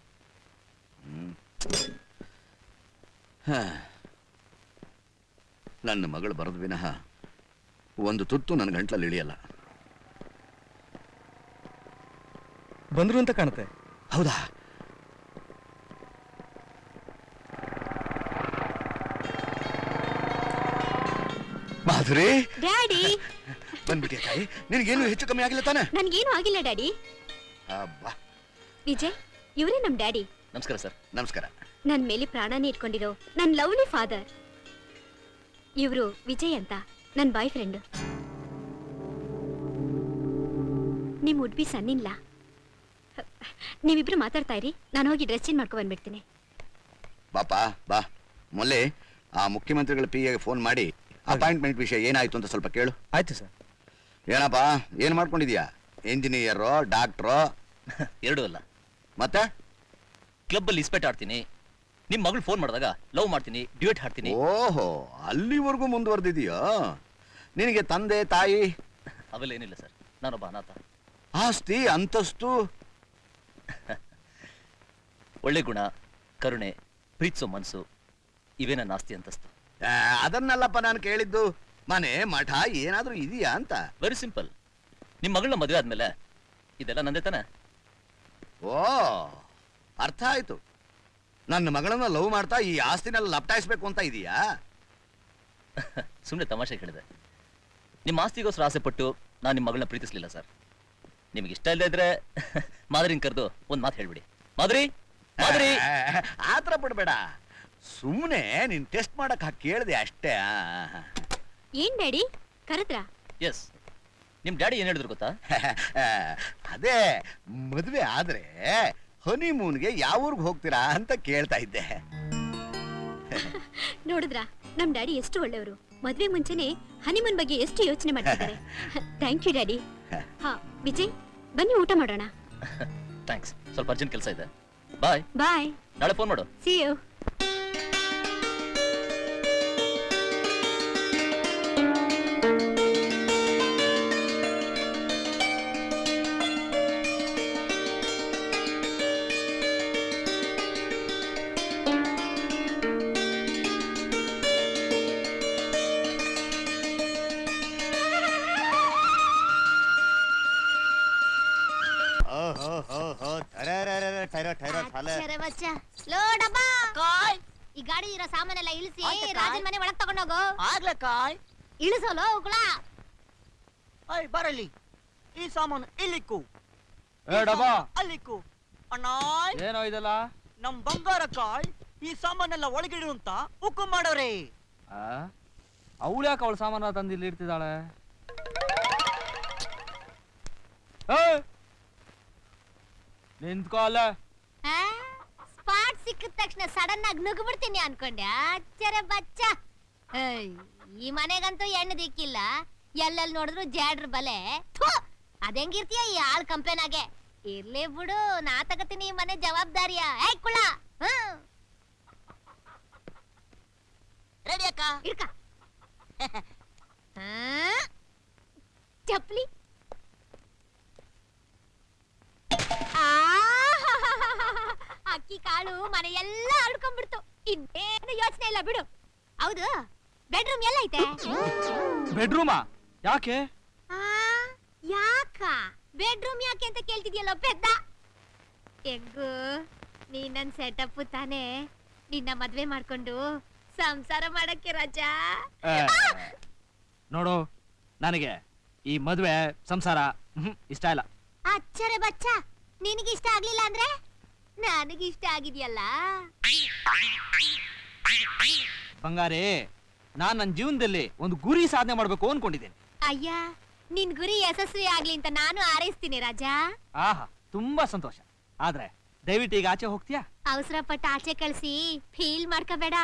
Speaker 3: ನನ್ನ ಮಗಳು ಬರೋದು ವಿನಃ ಒಂದು ತುತ್ತು ನನ್ನ ಗಂಟ್ಲಲ್ಲಿ ಇಳಿಯಲ್ಲ.
Speaker 12: ಬಂದ್ರು ಅಂತ ಕಾಣುತ್ತೆ.
Speaker 3: ಹೌದಾ? ಮಾಧುರಿ,
Speaker 9: ಡ್ಯಾಡಿ,
Speaker 3: ಬಂದ್ಬಿಟ್ಟಿಯ ತಾಯಿ. ನಿನಗೇನು ಹೆಚ್ಚು ಕಮ್ಮಿ ಆಗಿಲ್ಲ ತಾನೆ?
Speaker 9: ನನ್ಗೇನು ಆಗಿಲ್ಲ ಡ್ಯಾಡಿ.
Speaker 3: ಅಬ್ಬಾ.
Speaker 9: ವಿಜಯ್, ಇವರೇ ನಮ್ ಡ್ಯಾಡಿ.
Speaker 2: ನಮಸ್ಕಾರ ಸರ್.
Speaker 3: ನಮಸ್ಕಾರ.
Speaker 9: ನನ್ ಮೇಲೆ ಪ್ರಾಣನೇ ಇಟ್ಕೊಂಡಿರೋ ನನ್ ಲವ್ಲಿ ಫಾದರ್. ಇವರು ವಿಜಯ್ ಅಂತ ನನ್ ಬಾಯ್ ಫ್ರೆಂಡ್. ನಿಮ್ ಉಡ್ಬಿ ಸಣ್ಣಿಲ್ಲ. ನೀವಿಬ್ರು ಮಾತಾಡ್ತಾ ಇರಿ, ನಾನು ಹೋಗಿ ಡ್ರೆಸ್ ಚೇಂಜ್ ಮಾಡ್ಕೊ ಬಂದ್ಬಿಡ್ತೀನಿ.
Speaker 3: ಬಾಪಾ ಬಾ. ಮೊನ್ನೆ ಆ ಮುಖ್ಯಮಂತ್ರಿಗಳ PA ಫೋನ್ ಮಾಡಿ ಅಪಾಯಿಂಟ್ಮೆಂಟ್ ವಿಷಯ ಏನಾಯ್ತು ಅಂತ ಸ್ವಲ್ಪ ಕೇಳು.
Speaker 12: ಆಯ್ತು ಸರ್.
Speaker 3: ಏನಪ್ಪಾ, ಏನ್ ಮಾಡ್ಕೊಂಡಿದ್ಯಾ? ಇಂಜಿನಿಯರೋ, ಡಾಕ್ಟ್ರೋ?
Speaker 2: ಎರಡೂ ಅಲ್ಲ.
Speaker 3: ಮತ್ತೆ
Speaker 2: ಕ್ಲಬ್ಬಲ್ಲಿ ಇಸ್ಪೆಟ್ ಆಡ್ತೀನಿ, ನಿಮ್ ಮಗಳು ಫೋನ್ ಮಾಡಿದಾಗ ಲವ್ ಮಾಡ್ತೀನಿ, ಡ್ಯೂಯೇಟ್ ಹಾಡ್ತೀನಿ.
Speaker 3: ಓಹೋ, ಅಲ್ಲಿವರೆಗೂ ಮುಂದುವರೆದಿದೆಯೋ? ನಿನಗೆ ತಂದೆ ತಾಯಿ
Speaker 2: ಅವೆಲ್ಲ ಏನಿಲ್ಲ ಸರ್. ನಾನೊಬ್ಬ ಅನಾಥ.
Speaker 3: ಆಸ್ತಿ ಅಂತಸ್ತು?
Speaker 2: ಒಳ್ಳೆ ಗುಣ, ಕರುಣೆ, ಪ್ರೀತಿಸೋ ಮನಸ್ಸು, ಇವೇ ನನ್ನ ಆಸ್ತಿ ಅಂತಸ್ತು.
Speaker 3: ಅದನ್ನಲ್ಲಪ್ಪ ನಾನು ಕೇಳಿದ್ದು. ಮನೆ ಮಠ ಏನಾದ್ರೂ ಇದೆಯಾ ಅಂತ.
Speaker 2: Very simple. ನಿಮ್ ಮಗಳನ್ನ ಮದುವೆ ಆದ್ಮೇಲೆ ಇದೆಲ್ಲ ನಂದೇ ತಾನೆ.
Speaker 3: ಓ, ಅರ್ಥ ಆಯ್ತು. ನನ್ನ ಮಗಳನ್ನ ಲವ್ ಮಾಡ್ತಾ ಈ ಆಸ್ತಿನೆಲ್ಲ ಲಪ್ಟಾಯಿಸ್ಬೇಕು ಅಂತ ಇದೀಯಾ?
Speaker 2: ಸುಮ್ಮನೆ ತಮಾಷೆ ಹೇಳಿದೆ. ನಿಮ್ಮ ಆಸ್ತಿಗೋಸ್ಕರ ಆಸೆ ಪಟ್ಟು ನಾನು ನಿಮ್ಮ ಮಗಳನ್ನ ಪ್ರೀತಿಸ್ಲಿಲ್ಲ ಸರ್. ನಿಮ್ಗೆ ಇಷ್ಟ ಇಲ್ಲದೆ ಇದ್ರೆ ಮಾದರಿನ ಕರೆದು ಒಂದ್ ಮಾತು ಹೇಳ್ಬಿಡಿ. ಮಾದರಿ, ಮಾದರಿ.
Speaker 3: ಆತರ ಪಡ್ಬೇಡ. ಸುಮ್ಮನೆ ನೀನ್ ಟೆಸ್ಟ್ ಮಾಡಕ್ ಕೇಳಿದೆ ಅಷ್ಟೇ.
Speaker 9: ಏನ್ ಡ್ಯಾಡಿ ಕರೆದ್ರ?
Speaker 2: ಎಸ್. ನಿಮ್ ಡ್ಯಾಡಿ ಏನ್ ಹೇಳಿದ್ರು ಗೊತ್ತಾ?
Speaker 3: ಅದೇ ಮದುವೆ ಆದ್ರೆ ಹನಿಮೂನ್ಗೆ ಯಾವ ಊರ್ಗ್ ಹೋಗ್ತೀರಾ ಅಂತ ಕೇಳ್ತಾ ಇದ್ದೆ.
Speaker 9: ನೋಡಿದ್ರಾ ನಮ್ ಡ್ಯಾಡಿ ಎಷ್ಟು ಒಳ್ಳೆಯವರು. ಮದ್ವೆ ಮುಂಚೆನೆ ಹನಿಮೂನ್ ಬಗ್ಗೆ ಎಷ್ಟು ಯೋಚನೆ ಮಾಡ್ತಿದ್ದಾರೆ. Thank you daddy. ಹಾ ವಿಜಯ್, ಬನ್ನಿ ಊಟ ಮಾಡೋಣ.
Speaker 2: ಥ್ಯಾಂಕ್ಸ್. ಸ್ವಲ್ಪ ಅರ್ಜೆಂಟ್ ಕೆಲಸ ಇದೆ. ಬಾಯ್.
Speaker 9: ಬಾಯ್.
Speaker 2: ನಾಳೆ ಫೋನ್ ಮಾಡು.
Speaker 9: See you. ಈ ಗಾಡಿ ಇರೋ ಸಾಮಾನೆಲ್ಲ ಇಳಿಸಿ ರಾಜನ್ ಮನೆ ಒಳಗ್ ತಗೊಂಡೋಗು.
Speaker 5: ಆಗ್ಲಕ್ಕಾಯ್
Speaker 9: ಇಳಿಸೋಲು ಹೋಗ್ಲ.
Speaker 5: ಬರಲಿ. ಈ ಸಾಮಾನು ಇಲ್ಲಿಕ್ಕು, ಅಲ್ಲಿಕ್ಕು. ಅಣ್ಣ,
Speaker 10: ಏನೋ ಇದೆಲ್ಲ?
Speaker 5: ನಮ್ ಬಂಗಾರ ಕಾಯ್ ಈ ಸಾಮಾನೆಲ್ಲ ಒಳಗಿಡು ಅಂತ ಹುಕ್ಕು ಮಾಡೋರೆ.
Speaker 10: ಅವಳು ಯಾಕೆ ಅವಳ ಸಾಮಾನ ತಂದು ಇಲ್ಲಿ ಇಡ್ತಿದ್ದಾಳೆ? ನಿಂತ್ಕೋ ಅಲ್ಲ.
Speaker 9: ಸ್ಪಾಟ್ ಸಿಕ್ಕಿದ ತಕ್ಷಣ ಸಡನ್ ಆಗಿ ನುಗ್ಬಿಡ್ತೀನಿ ಅನ್ಕೊಂಡೆ. ಆಶ್ಚರ್ಯ ಬಚ್ಚ. ಈ ಮನೆಗಂತೂ ಹೆಣ್ಣು ದಿಕ್ಕಿಲ್ಲ. ಎಲ್ಲೆಲ್ಲಿ ನೋಡಿದ್ರು ಜಾಡ್ರ ಬಲೆ. ಅದೆಂಗಿರ್ತೀಯ ಈ ಆಳ್ ಕಂಪೆನಾಗೆ. ಇರ್ಲಿ ಬಿಡು, ನಾ ತಗತೀನಿ ಈ ಮನೆ ಜವಾಬ್ದಾರಿಯ. ಕುಳ
Speaker 5: ರೆಡಿ ಅಕ್ಕ?
Speaker 9: ಇರ್ಕ. ಚಪ್ಲಿ. ಹಾಳು ಮನೆ ಎಲ್ಲ ಹರಡ್ಕೊಂಡ್ಬಿಡ್ತು. ಇನ್ನೇನು ಯೋಚನೆ ಇಲ್ಲ ಬಿಡು. ಹೌದು, ಬೆಡ್ರೂಮ್ ಎಲ್ಲ ಐತೆ?
Speaker 10: ಬೆಡ್ರೂಮಾ? ಯಾಕೆ?
Speaker 9: ಯಾಕ ಬೆಡ್ರೂಮ್ ಯಾಕೆ ಅಂತ ಕೇಳ್ತಿದ್ಯಲ್ಲ ಪೆದ್ದ. ಹೆಂಗು ನೀ ನನ್ ಸೆಟಪ್ ತಾನೆ, ನಿನ್ನ ಮದ್ವೆ ಮಾಡ್ಕೊಂಡು ಸಂಸಾರ ಮಾಡಕ್ಕೆ ರಾಜಾ.
Speaker 10: ನೋಡು, ನನಗೆ ಈ ಮದ್ವೆ ಸಂಸಾರ ಇಷ್ಟ ಇಲ್ಲ.
Speaker 9: ಅಚ್ಚರೆ ಬಚ್ಚ, ನಿನಗಿಷ್ಟ ಆಗ್ಲಿಲ್ಲ ಅಂದ್ರೆ ನನಗಿಷ್ಟ ಆಗಿದ್ಯಲ್ಲ.
Speaker 10: ಬಂಗಾರಿ, ನಾನ್ ನನ್ನ ಜೀವನದಲ್ಲಿ ಒಂದು ಗುರಿ ಸಾಧನೆ ಮಾಡ್ಬೇಕು ಅನ್ಕೊಂಡಿದ್ದೇನೆ.
Speaker 9: ಅಯ್ಯ, ನಿನ್ ಗುರಿ ಯಶಸ್ವಿ ಆಗ್ಲಿ ಅಂತ ನಾನು ಹಾರೈಸ್ತೀನಿ ರಾಜಾ.
Speaker 10: ಆಹಾ, ತುಂಬಾ ಸಂತೋಷ. ಆದ್ರೆ ದಯವಿಟ್ಟು ಈಗ ಆಚೆ ಹೋಗ್ತೀಯಾ?
Speaker 9: ಅವಸರ ಪಟ್ಟು ಆಚೆ ಕಳ್ಸಿ ಫೀಲ್ ಮಾಡ್ಕೋಬೇಡ.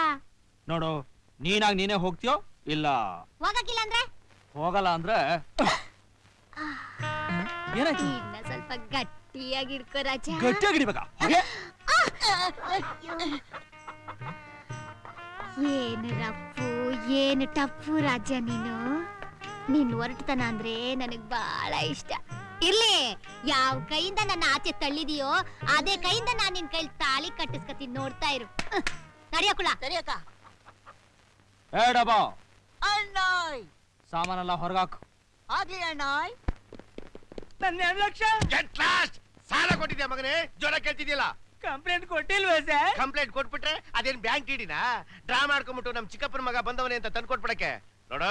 Speaker 10: ನೋಡು, ನೀನಾಗ್ ನೀನೇ ಹೋಗ್ತೀಯೋ ಇಲ್ಲ
Speaker 9: ಹೋಗಕ್ಕಿಲ್ಲ ಅಂದ್ರೆ
Speaker 10: ಹೋಗಲ್ಲ ಅಂದ್ರೆ ಏನಾಯ್ತು?
Speaker 9: ಇನ್ನ ಸ್ವಲ್ಪ ಗಟ್ಟಿಯಾಗಿ ಹಿಡ್ಕೋ ರಾಜಾ.
Speaker 10: ಗಟ್ಟಿಯಾಗಿ ಹಿಡಿಬೇಕಾ? ಹಾಗೆ
Speaker 9: ಏನು ರಪ್ಪು ಏನು ಟಪ್ಪು ರಾಜ ನೀನು. ನಿನ್ ಹೊರಟತನ ಅಂದ್ರೆ ನನಗ್ ಬಹಳ ಇಷ್ಟ. ಇರ್ಲಿ, ಯಾವ ಕೈಯಿಂದ ನನ್ನ ಆಚೆ ತಳ್ಳಿದೀಯೋ ಅದೇ ಕೈಯಿಂದ ನಾನ್ ನಿನ್ ಕೈಲಿ ತಾಳಿ ಕಟ್ಟಿಸ್ಕತೀನಿ, ನೋಡ್ತಾ ಇರು. ನಡಿಯಕುಳ
Speaker 5: ಸರಿಯಕ್ಕ.
Speaker 10: ಡಬಾ
Speaker 5: ಅಣ್ಣಾಯ್
Speaker 10: ಸಾಮಾನೆಲ್ಲ ಹೊರಗಾಕು.
Speaker 5: ಆಗ್ಲಿ ಅಣ್ಣಾಯ್.
Speaker 8: ನನ್ನ 2 ಲಕ್ಷ
Speaker 3: ಸಾಲ ಕೊಟ್ಟಿದ್ಯಾ ಮಗನೇ? ಜೋರ ಕೇಳ್ತಿದ್ಯಲ್ಲ.
Speaker 8: ಕಂಪ್ಲೇಂಟ್ ಕೊಟ್ಟಿಲ್ವೇ ಸರ್?
Speaker 3: ಕಂಪ್ಲೇಂಟ್ ಕೊಟ್ಬಿಟ್ರೆ ಅದೇನ್ ಬ್ಯಾಂಕ್ ಇಡಿನಾ? ಡ್ರಾ ಮಾಡ್ಕೊಂಡ್ಬಿಟ್ಟು ನಮ್ ಚಿಕ್ಕಪ್ಪನ ಮಗ ಬಂದವನೇ ಅಂತ ತಂದು ಕೊಟ್ಬಿಡಕ್ಕೆ. ನೋಡು,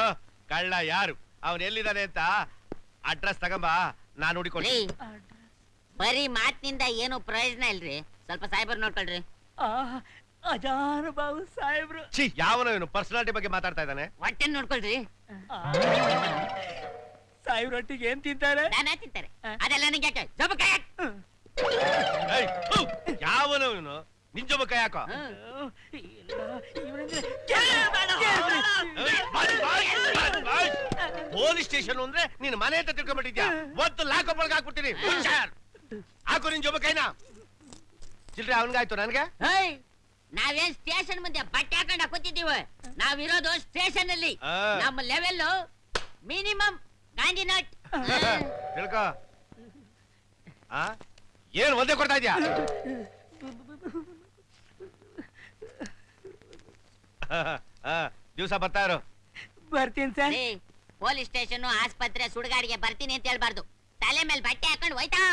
Speaker 3: ಕಳ್ಳ ಯಾರು, ಅವನ್ ಎಲ್ಲಿದ್ದಾನೆ ಅಂತ ಅಡ್ರೆಸ್ ತಗೊಂಬ, ನಾನು ಹುಡುಕೊಳ್ಳಿ.
Speaker 5: ಬರೀ ಮಾತಿನಿಂದ ಏನು ಪ್ರಯೋಜನ ಇಲ್ರಿ, ಸ್ವಲ್ಪ ಸಾಯ್ಬರ್ ನೋಡ್ಕೊಳ್ರಿ.
Speaker 8: ಅಜಾರು ಬಾಬು ಸಾಹೇಬ್ರು.
Speaker 3: ಯಾವನೋ ಇವನು ಪರ್ಸನಾಲಿಟಿ ಬಗ್ಗೆ ಮಾತಾಡ್ತಾ ಇದ್ದಾನೆ.
Speaker 5: ಹೊಟ್ಟೆ ನೋಡ್ಕೊಳ್ರಿ.
Speaker 8: ಸಾಹೇಬ್ರೊಟ್ಟಿಗೆ ಏನ್ ತಿಂತಾರೆ?
Speaker 5: ನಾನಾ ತಿಂತಾರೆ, ಅದೆಲ್ಲ ನನಗೆ ಯಾಕೆ? ಜೊಬ್ಬ ಕೈ ಹಾಕ್.
Speaker 3: ಯಾವನೋ ಇವನು, ನಿನ್ ಜೊಬ ಕೈ ಹಾಕೋ. ಪೊಲೀಸ್ ಸ್ಟೇಷನ್ ಅಂದ್ರೆ ನೀನ್ ಮನೆ ಅಂತ ತಿಳ್ಕೊಂಡ್ಬಿಟ್ಟಿದ್ಯಾ? ಒತ್ತು ಲಾಕಪ್ ಹಾಕ್ಬಿಡ್ತೀನಿ. ಹಾಕು ನಿನ್ ಜೊಬ ಕೈನಾ. ಚಿಲ್ರೆ ಅವನ್ಗಾಯ್ತು, ನನ್ಗೆ
Speaker 5: ನಾವೇನ್ ಸ್ಟೇಷನ್ ಮುಂದೆ ಬಟ್ಟೆ ಹಾಕೊಂಡ ಕೂತಿದ್ದೀವಿ. ನಾವಿರೋದು ಸ್ಟೇಷನ್ ಅಲ್ಲಿ. ನಮ್ಮ ಲೆವೆಲ್ ಮಿನಿಮಮ್ ಗಾಂಧಿನಟ್.
Speaker 3: ತಿಳ್ಕೊ. ಏನ್ ಒಂದೇ ಕೊಡ್ತಾ ಇದ್ಯಾ? ದಿವಸ ಬರ್ತಾ ಇರು.
Speaker 8: ಬರ್ತೀನಿ ಸರ್.
Speaker 5: ಪೊಲೀಸ್ ಸ್ಟೇಷನ್, ಆಸ್ಪತ್ರೆ, ಸುಡುಗಾಡಿಗೆ ಬರ್ತೀನಿ ಅಂತ ಹೇಳ್ಬಾರ್ದು. ತಲೆ ಮೇಲೆ ಬಟ್ಟೆ ಹಾಕೊಂಡು ಹೋಯ್ತಾ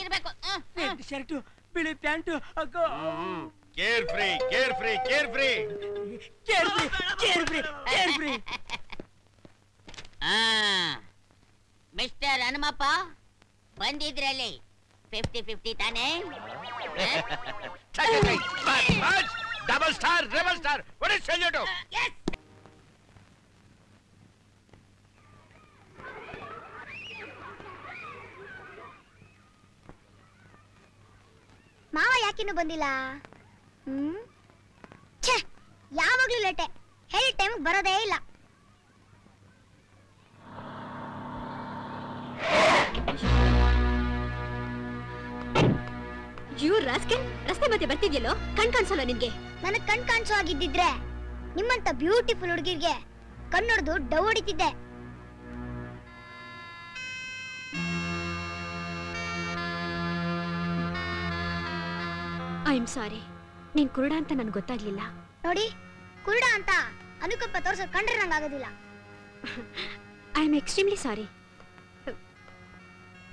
Speaker 5: ಇರ್ಬೇಕು.
Speaker 8: ಶರ್ಟು, ಬಿಳಿ ಪ್ಯಾಂಟು.
Speaker 3: Care free, care free, care free.
Speaker 8: Care free, care free, care free.
Speaker 5: Mister Hanumappa, ಬಂದಿದ್ರಲ್ಲಿ 50-50 ತಾನೇ?
Speaker 3: Double star, rebel star, what is salute?
Speaker 5: Yes.
Speaker 9: ಮಾವ ಯಾಕಿನ್ನು ಬಂದಿಲ್ಲ? ಛೇ, ಯಾವಾಗ್ಲೂ ಲೇಟೆ. ಹೇಳಿ ಟೈಮ್ ಬರೋದೇ ಇಲ್ಲ. ರಸ್ತೆ ಮಧ್ಯೆ ಬರ್ತಿದ್ಯಲ್ಲೋ, ಕಣ್ ಕಾಣಿಸಲ್ಲ ನಿನ್ಗೆ? ನನಗ್ ಕಣ್ ಕಾಣಿಸೋ ಆಗಿದ್ದಿದ್ರೆ ನಿಮ್ಮಂತ ಬ್ಯೂಟಿಫುಲ್ ಹುಡುಗಿರ್ಗೆ ಕಣ್ಣೊಡ್ದು ಡವ್ ಹೊಡಿತಿದ್ದೆ. ಐ ಆಮ್ ಸಾರಿ, ನೀನ್ ಕುರುಡ ಅಂತ ನನ್ಗೆ ಗೊತ್ತಾಗ್ಲಿಲ್ಲ. ನೋಡಿ, ಕುರುಡ ಅಂತ ಅನುಕಂಪ ತೋರ್ಸೋ ಕಂಡ್ರೆ ನಂಗಾಗೋದಿಲ್ಲ. I am extremely sorry.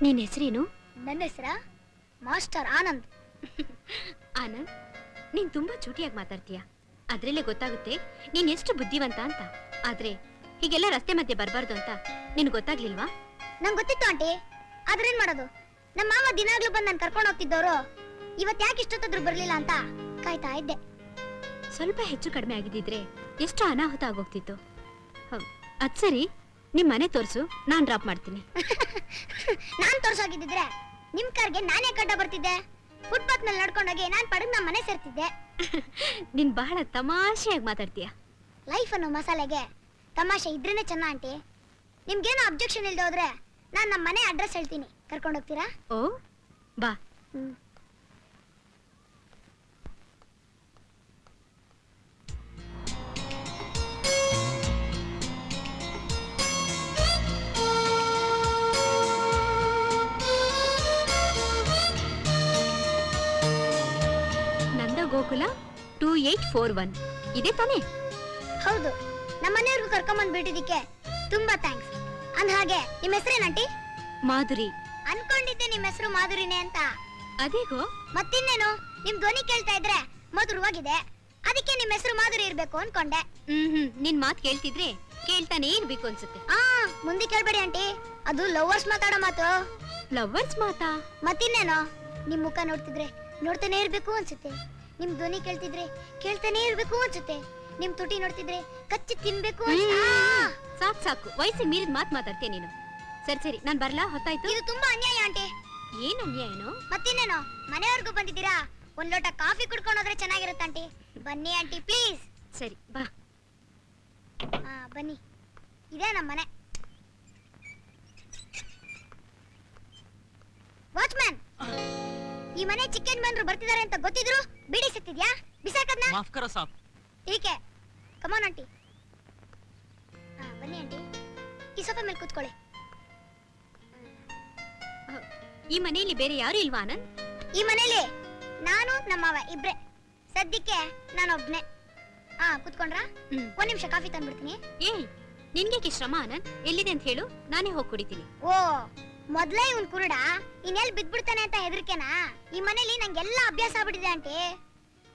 Speaker 9: ನಿನ್ ಹೆಸರೇನು? ನನ್ನ ಹೆಸರ ಮಾಸ್ಟರ್ ಆನಂದ್. ಆನಂದ್, ನೀನ್ ತುಂಬಾ ಚೂಟಿಯಾಗಿ ಮಾತಾಡ್ತೀಯ. ಅದ್ರಲ್ಲೇ ಗೊತ್ತಾಗುತ್ತೆ ನೀನ್ ಎಷ್ಟು ಬುದ್ಧಿವಂತ ಅಂತ. ಆದ್ರೆ ಹೀಗೆಲ್ಲ ರಸ್ತೆ ಮಧ್ಯೆ ಬರಬಾರ್ದು ಅಂತ ನಿನ್ ಗೊತ್ತಾಗ್ಲಿಲ್ವಾ? ನಂಗೆ ಗೊತ್ತಿತ್ತು ಆಂಟಿ, ಆದ್ರೇನ್ ಮಾಡೋದು? ನಮ್ಮ ಮಾವ ದಿನಾಗ್ಲೂ ಬಂದು ನಾನು ಕರ್ಕೊಂಡು ಹೋಗ್ತಿದ್ದವರು ಇವತ್ತು ಯಾಕೆ ಇಷ್ಟೊತ್ತಾದ್ರೂ ಬರ್ಲಿಲ್ಲ ಅಂತ ಕಾಯ್ತಾ ಇದ್ದೆ. ಸ್ವಲ್ಪ ಹೆಚ್ಚು ಕಡಿಮೆ ಆಗಿದ್ದಿದ್ರೆ ಎಷ್ಟು ಅನಾಹುತ ಆಗೋಗ್ತಿತ್ತು. ಅದ್ ಸರಿ, ನಿಮ್ ಮನೆ ತೋರ್ಸು, ನಾನ್ ಡ್ರಾಪ್ ಮಾಡ್ತೀನಿ. ನಾನ್ ತೋರ್ಸಾಗಿದ್ದಿದ್ರೆ ನಿಮ್ ಕಾರ್ಗೆ ನಾನೇ ಕಡ್ಡ ಬರ್ತಿದ್ದೆ. ಫುಟ್ಪಾತ್ ನಲ್ಲಿ ನಡ್ಕೊಂಡೋಗಿ ನಾನ್ ಪಡಗ್ ನಮ್ಮ ಮನೆ ಸೇರ್ತಿದ್ದೆ. ನೀನ್ ಬಹಳ ತಮಾಷೆಯಾಗಿ ಮಾತಾಡ್ತೀಯ. ಲೈಫ್ ಅನ್ನೋ ಮಸಾಲೆಗೆ ತಮಾಷೆ ಇದ್ರೇನೆ ಚೆನ್ನ ಆಂಟಿ. ನಿಮ್ಗೇನು ಅಬ್ಜೆಕ್ಷನ್ ಇಲ್ದೆ ಹೋದ್ರೆ ನಾನ್ ನಮ್ಮ ಮನೆ ಅಡ್ರೆಸ್ ಹೇಳ್ತೀನಿ, ಕರ್ಕೊಂಡು ಹೋಗ್ತೀರಾ? ಓ ಬಾ. ಗೋಕುಲ 2841 ಇದೆ ತಾನೇ?
Speaker 13: ಹೌದು, ನಮ್ಮ ಮನೆಯವ್ರಿಗೂ ಕರ್ಕೊಂಬಂದ್ ಬಿಟ್ಟಿದ್ದಕ್ಕೆ ತುಂಬಾ ಥ್ಯಾಂಕ್ಸ್. ಅಂದ್ಹಾಗೆ ನಿಮ್ಮ ಹೆಸರೇನಂಟಿ?
Speaker 9: ಮಾಧುರಿ.
Speaker 13: ಅನ್ಕೊಂಡಿದ್ದೆ ನಿಮ್ಮ ಹೆಸರು ಮಾಧುರಿನೇ ಅಂತ.
Speaker 9: ಅದೇಗೋ?
Speaker 13: ಮತ್ತಿನ್ನೇನು, ನಿಮ್ ಧ್ವನಿ ಕೇಳ್ತಾ ಇದ್ರೆ ಮಧುರವಾಗಿದೆ, ಅದಕ್ಕೆ ನಿಮ್ಮ ಹೆಸರು ಮಾಧುರಿ ಇರ್ಬೇಕು ಅನ್ಕೊಂಡೆ.
Speaker 9: ನಿನ್ ಮಾತ್ ಕೇಳ್ತಿದ್ರೆ ಕೇಳ್ತಾನೆ ಇರ್ಬೇಕು ಅನ್ಸುತ್ತೆ.
Speaker 13: ಮುಂದೆ ಕೇಳ್ಬೇಡಿ ಆಂಟಿ, ಅದು ಲವರ್ಸ್ ಮಾತಾಡೋ ಮಾತು.
Speaker 9: ಲವರ್ಸ್ ಮಾತಾ?
Speaker 13: ಮತ್ತಿನ್ನೇನು, ನಿಮ್ ಮುಖ ನೋಡ್ತಿದ್ರೆ ನೋಡ್ತಾನೆ ಇರ್ಬೇಕು ಅನ್ಸುತ್ತೆ, ನಿಮ್ ಧ್ವನಿ ಕೇಳ್ತಿದ್ರೆ ಕೇಳ್ತಾನೆ ಇರ್ಬೇಕು ಅನ್ಸುತ್ತೆ, ನಿಮ್ ತುಟಿ ನೋಡ್ತಿದ್ರೆ ಕಚ್ಚಿ ತಿನ್ಬೇಕು.
Speaker 9: ಸಾಕು ಸಾಕು, ವಯಸ್ಸಿಗೆ ಮೀರಿದ ಮಾತ್ ಮಾತಾಡ್ತೀಯ ನೀನು. ಸರಿ ಸರಿ, ನಾನ್ ಬರ್ಲಾ? ಹೊತ್ತಾಯ್ತು.
Speaker 13: ಇದು ತುಂಬಾ ಅನ್ಯಾಯ ಆಂಟಿ.
Speaker 9: ಏನ್ ಅನ್ಯಾಯನೋ?
Speaker 13: ಮತ್ತಿನ್ನೇನು, ಮನೆಯವರೆಗೂ ಬಂದಿದ್ದೀರಾ, ಒಂದ್ ಲೋಟ ಕಾಫಿ ಕುಡ್ಕೊಂಡು ಹೋದ್ರೆ ಚೆನ್ನಾಗಿರುತ್ತೆ ಆಂಟಿ. ಬನ್ನಿ ಆಂಟಿ ಪ್ಲೀಸ್.
Speaker 9: ಸರಿ ಬಾ.
Speaker 13: ಬನ್ನಿ, ಇದೇ ನಮ್ಮ ಮನೆ. ವಾಚ್ಮ್ಯಾನ್, ಈ ಮನೆ ಚಿಕ್ಕ ಯಜಮಾನ್ರು ಬರ್ತಿದ್ದಾರೆ ಅಂತ ಗೊತ್ತಿದ್ರು ಬಿಡಿ ಸಿಕ್ತಿದ್ಯಾ? ಬಿಸಾಕದ್ನ?
Speaker 11: ಮಾಫ್ ಕರೋ ಸಾಬ್.
Speaker 13: ಟೀಕೆ, ಕಮಾನ್ ಆಂಟಿ. ಬನ್ನಿ ಆಂಟಿ, ಈ ಸೋಫಾ ಮೇಲೆ ಕೂತ್ಕೊಳ್ಳಿ.
Speaker 9: ಈ ಮನೆಯಲ್ಲಿ ಬೇರೆ ಯಾರು ಇಲ್ವಾ ಆನಂದ್?
Speaker 13: ಈ ಮನೇಲಿ ನಾನು ನಮ್ಮ ಮಾವ ಇಬ್ರೆ, ಸದ್ಯಕ್ಕೆ ನಾನೊಬ್ನೇ. ಕೂತ್ಕೊಂಡ್ರಾ? ಒಂದ್ ನಿಮಿಷ ಕಾಫಿ ತಂದ್ಬಿಡ್ತೀನಿ.
Speaker 9: ಏಯ್, ನಿನ್ಗೆ ಶ್ರಮ ಆನಂದ್? ಎಲ್ಲಿದೆ ಅಂತ ಹೇಳು, ನಾನೇ ಹೋಗಿ ಕುಡಿತೀನಿ.
Speaker 13: ಓ, ಮೊದ್ಲೇ ಇವನ್ ಕುರುಡ, ಇನ್ನೆಲ್ ಬಿದ್ಬಿಡ್ತಾನೆ ಅಂತ ಹೆದರಿಕೆನಾ? ಈ ಮನೇಲಿ ನಂಗೆಲ್ಲ ಅಭ್ಯಾಸ ಆಗ್ಬಿಟ್ಟಿದೆ ಆಂಟಿ.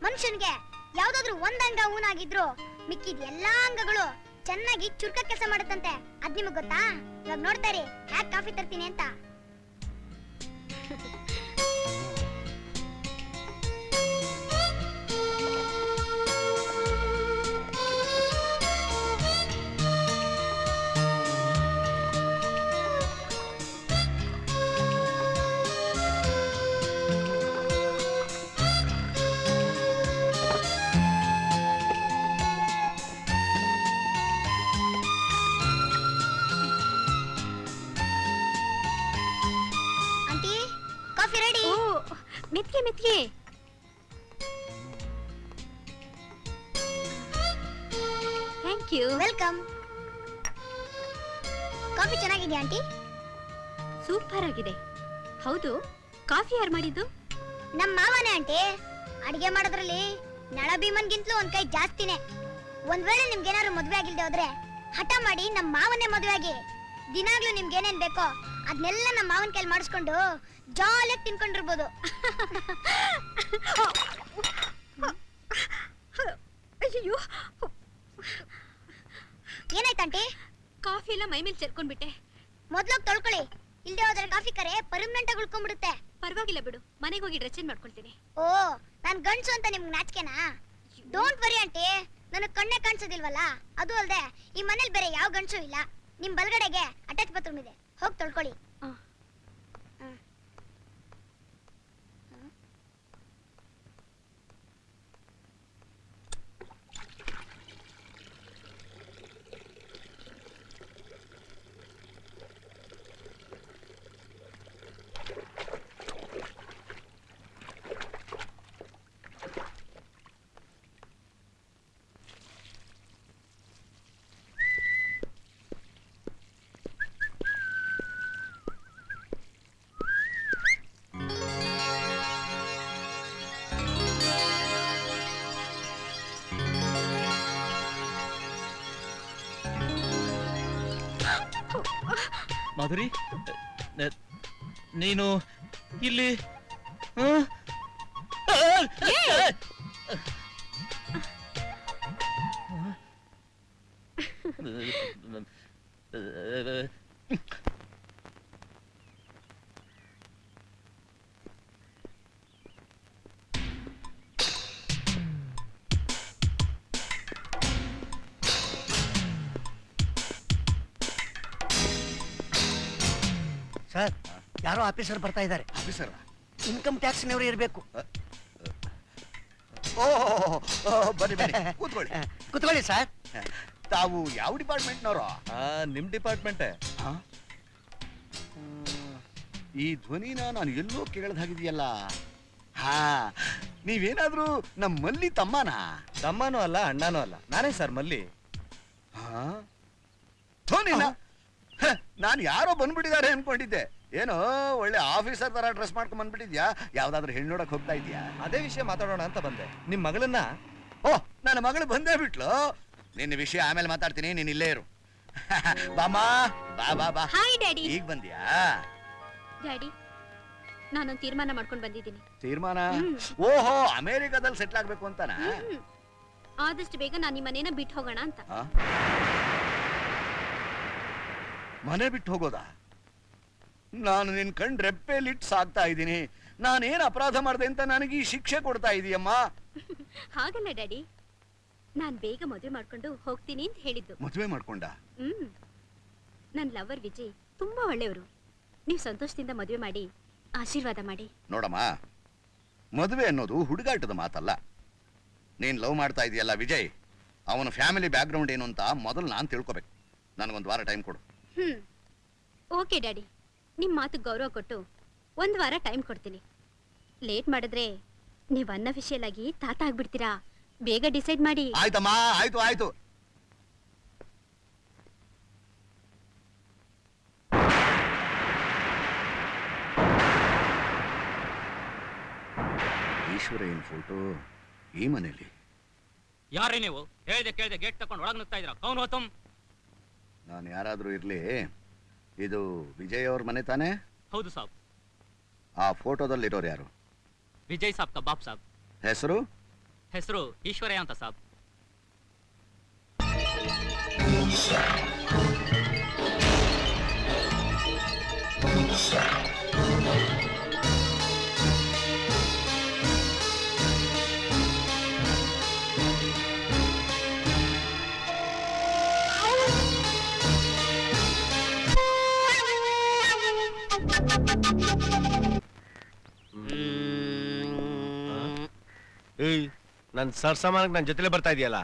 Speaker 13: ಮನುಷ್ಯನ್ಗೆ ಯಾವ್ದಾದ್ರು ಒಂದ್ ಅಂಗ ಊನಾಗಿದ್ರು ಮಿಕ್ಕಿದ ಎಲ್ಲಾ ಅಂಗಗಳು ಚೆನ್ನಾಗಿ ಚುರುಕ ಕೆಲಸ ಮಾಡುತ್ತಂತೆ. ಅದ್ ನಿಮಗ್ ಗೊತ್ತಾ? ಇವಾಗ ನೋಡ್ತಾರೆ ಹ್ಯಾಕ್ ಕಾಫಿ ತರ್ತೀನಿ ಅಂತ.
Speaker 9: ಮೆತ್ಗೆ ಮೆತ್ಗೆ. Thank you.
Speaker 13: ವೆಲ್ಕಮ್. ಕಾಫಿ ಚೆನ್ನಾಗಿದೆಯಾ ಆಂಟಿ?
Speaker 9: ಸೂಪರ್ ಆಗಿದೆ. ಹೌದು, ಕಾಫಿ ಯಾರು ಮಾಡಿದ್ದು?
Speaker 13: ನಮ್ಮ ಮಾವನೇ ಆಂಟಿ. ಅಡಿಗೆ ಮಾಡೋದ್ರಲ್ಲಿ ನಳ ಭೀಮನ್ಗಿಂತಲೂ ಒಂದ್ ಕೈ ಜಾಸ್ತಿನೇ. ಒಂದ್ ವೇಳೆ ನಿಮ್ಗೇನಾದ್ರು ಮದ್ವೆ ಆಗಿಲ್ದೆ ಹೋದ್ರೆ ಹಠ ಮಾಡಿ ನಮ್ಮ ಮಾವನ್ನೇ ಮದ್ವೆ ಆಗಿ ದಿನಾಗ್ಲೂ ನಿಮ್ಗೆ ಏನೇನ್ ಬೇಕೋ ಅದನ್ನೆಲ್ಲ ನಮ್ಮ ಮಾವನ್ ಕೈಲಿ ಮಾಡಿಸ್ಕೊಂಡು ಜಾಲಿಯಾಗಿ ತಿನ್ಕೊಂಡಿರ್ಬೋದು.
Speaker 9: ಅಯ್ಯೋ,
Speaker 13: ಏನಾಯ್ತಂಟಿ?
Speaker 9: ಕಾಫಿ ಎಲ್ಲ ಮೈ ಮೇಲೆ ಸೇರ್ಕೊಂಡ್ಬಿಟ್ಟೆ.
Speaker 13: ಮೊದ್ಲೋಗಿ ತೊಳ್ಕೊಳ್ಳಿ, ಇಲ್ದೇ ಹೋದ್ರೆ ಕಾಫಿ ಕರೆ ಪರ್ಮನೆಂಟ್ ಆಗಿ ಉಳ್ಕೊಂಡ್ಬಿಡುತ್ತೆ.
Speaker 9: ಪರವಾಗಿಲ್ಲ ಬಿಡು, ಮನೆಗೆ ಹೋಗಿ ಡ್ರೆಸ್ ಚೇಂಜ್ ಮಾಡ್ಕೊಳ್ತೀನಿ.
Speaker 13: ಓ, ನಾನ್ ಗಂಡ್ಸು ಅಂತ ನಿಮ್ಗೆ ನಾಚಿಕೆನಾ? ಡೋಂಟ್ ವರಿ ಆಂಟಿ, ನನಗ್ ಕಣ್ಣೆ ಕಾಣಿಸೋದಿಲ್ವಲ್ಲ. ಅದು ಅಲ್ದೆ ಈ ಮನೇಲಿ ಬೇರೆ ಯಾವ ಗಂಡ್ಸು ಇಲ್ಲ. ನಿಮ್ ಬಲ್ಗಡೆಗೆ ಅಟ್ಯಾಚ್ ಬಾತ್ರೂಮ್ ಇದೆ, ಹೋಗಿ ತೊಳ್ಕೊಳ್ಳಿ.
Speaker 2: ಮಾಧುರಿ, ನೀನು ಇಲ್ಲಿ
Speaker 5: ಸರ್, ಯಾರೋ ಆಫೀಸರ್ ಬರ್ತಾ ಇದ್ದಾರೆ.
Speaker 3: ಆಫೀಸರ್?
Speaker 5: ಇನ್ಕಮ್ ಟ್ಯಾಕ್ಸ್ ನವರು ಇರಬೇಕು.
Speaker 3: ಓ, ಬನ್ನಿ ಬನ್ನಿ, ಕೂತ್ಕೊಳ್ಳಿ.
Speaker 5: ಕೂತ್ಕೊಳ್ಳಿ ಸರ್.
Speaker 3: ತಾವು ಯಾವ ಡಿಪಾರ್ಟ್ಮೆಂಟ್ನವರು?
Speaker 12: ನಿಮ್ ಡಿಪಾರ್ಟ್ಮೆಂಟೇ.
Speaker 3: ಈ ಧ್ವನಿನ ನಾನು ಎಲ್ಲೋ ಕೇಳದಾಗಿದೆಯಲ್ಲ. ಹಾ, ನೀವೇನಾದ್ರೂ ನಮ್ಮ ಮಲ್ಲಿ ತಮ್ಮನಾ?
Speaker 12: ತಮ್ಮನೂ ಅಲ್ಲ, ಅಣ್ಣನೂ ಅಲ್ಲ, ನಾನೇ ಸರ್ ಮಲ್ಲಿ.
Speaker 3: ಧ್ವನಿನ ನಾನು ಯಾರೋ ಬಂದ್ಬಿಟ್ಟಿದ್ದಾರೆ ಅನ್ಕೊಂಡಿದ್ದೆ. ಏನೋ ಒಳ್ಳೆ ಆಫೀಸರ್ ತರ ಡ್ರೆಸ್ ಮಾಡ್ಕೊಂಡ್ ಬಂದ್ಬಿಟ್ಟಿದ್ಯಾ? ಯಾವ್ದಾದ್ರು ಹೆಣ್ಣು ನೋಡಕ್ ಹೋಗ್ತಾ ಇದೀಯಾ?
Speaker 12: ಅದೇ ವಿಷಯ ಮಾತಾಡೋಣ ಅಂತ ಬಂದೆ. ನಿಮ್ ಮಗಳನ್ನ
Speaker 3: ಓ, ನನ್ನ ಮಗಳು ಬಂದೇ ಬಿಟ್ಲು. ನಿನ್ನ ವಿಷಯ ಆಮೇಲೆ ಮಾತಾಡ್ತೀನಿ, ನೀನ್ ಇಲ್ಲೇ ಇರು. ಬಾಮ್ಮ, ಬಾ ಬಾ ಬಾ.
Speaker 9: Hi daddy.
Speaker 3: ಈಗ ಬಂದ್ಯಾ?
Speaker 9: ಡ್ಯಾಡಿ, ನಾನೊಂದು ತೀರ್ಮಾನ ಮಾಡ್ಕೊಂಡು ಬಂದಿದ್ದೀನಿ.
Speaker 3: ತೀರ್ಮಾನ? ಓಹೋ, ಅಮೆರಿಕಾದಲ್ಲಿ ಸೆಟ್ಲ್ ಆಗ್ಬೇಕು ಅಂತಾನ?
Speaker 9: ಆದಷ್ಟು ಬೇಗ ನಾನು ಈ ಮನೇನ ಬಿಟ್ಟು ಹೋಗೋಣ ಅಂತ.
Speaker 3: ಮನೆ ಬಿಟ್ಟು ಹೋಗೋದಾ? ನಾನು ನಿನ್ ಕಂಡ್ ರೆಪ್ಪೆಲಿಟ್ಟು ಸಾಕ್ತಾ ಇದ್ದೀನಿ. ನಾನೇನ್ ಅಪರಾಧ ಮಾಡಿದೆ ಅಂತ ನನಗೆ ಈ ಶಿಕ್ಷೆ ಕೊಡ್ತಾ ಇದೀಯಮ್ಮ?
Speaker 9: ಹಾಗಲ್ಲ ಡ್ಯಾಡಿ, ನಾನ್ ಬೇಗ ಮದುವೆ ಮಾಡ್ಕೊಂಡು ಹೋಗ್ತೀನಿ ಅಂತ ಹೇಳಿದ್ದು.
Speaker 3: ಮದುವೆ ಮಾಡ್ಕೊಂಡ?
Speaker 9: ನನ್ ಲವರ್ ವಿಜಯ್ ತುಂಬಾ ಒಳ್ಳೆಯವರು. ನೀವು ಸಂತೋಷದಿಂದ ಮದುವೆ ಮಾಡಿ ಆಶೀರ್ವಾದ ಮಾಡಿ.
Speaker 3: ನೋಡಮ್ಮ, ಮದುವೆ ಅನ್ನೋದು ಹುಡುಗಾಟದ ಮಾತಲ್ಲ. ನೀನ್ ಲವ್ ಮಾಡ್ತಾ ಇದೀಯಲ್ಲ ವಿಜಯ್, ಅವನ ಫ್ಯಾಮಿಲಿ ಬ್ಯಾಕ್ಗ್ರೌಂಡ್ ಏನು ಅಂತ ಮೊದಲು ನಾನು ತಿಳ್ಕೊಬೇಕು. ನನಗೊಂದು ವಾರ ಟೈಮ್ ಕೊಡು.
Speaker 9: ಓಕೆ ಡ್ಯಾಡಿ, ನಿಮ್ ಮಾತು ಗೌರವ ಕೊಟ್ಟು 1 ವಾರ ಟೈಮ್ ಕೊಡ್ತೀನಿ. ಲೇಟ್ ಮಾಡಿದ್ರೆ ನೀವು ಅನ್ಅಫಿಷಿಯಲ್ ಆಗಿ ತಾತ ಆಗ್ಬಿಡ್ತೀರಾ. ಬೇಗ ಡಿಸೈಡ್ ಮಾಡಿ.
Speaker 3: ಆಯ್ತಮ್ಮ, ಆಯ್ತು ಆಯ್ತು. ಈಶ್ವರ ಏನ್ ಫೋಟೋ ಈ ಮನೇಲಿ?
Speaker 11: ಯಾರೇ ನೀವು? ಹೇಳ್ದೆ ಕೇಳ್ದೆ ಗೇಟ್ ತಕೊಂಡು ಒಳಗ್ ನುಗ್ತಾ ಇದ್ರ. ಕೌನ್ ಹೋತಮ್?
Speaker 3: ನಾನು ಯಾರಾದ್ರೂ ಇರ್ಲಿ, ಇದು ವಿಜಯ್ ಅವ್ರ ಮನೆ ತಾನೇ?
Speaker 11: ಹೌದು ಸಾಬ್.
Speaker 3: ಆ ಫೋಟೋದಲ್ಲಿರೋರು ಯಾರು?
Speaker 11: ವಿಜಯ್ ಸಾಬ್ ಕಬಾಬ್ ಸಾಬ್.
Speaker 3: ಹೆಸರು?
Speaker 11: ಹೆಸರು ಈಶ್ವರಯ್ಯ ಅಂತ ಸಾಬ್.
Speaker 14: ನನ್ ಸರ್ಸಮಾನಕ್ಕೆ ನನ್ ಜೊತೆಲೆ ಬರ್ತಾ ಇದೆಯಲ್ಲ.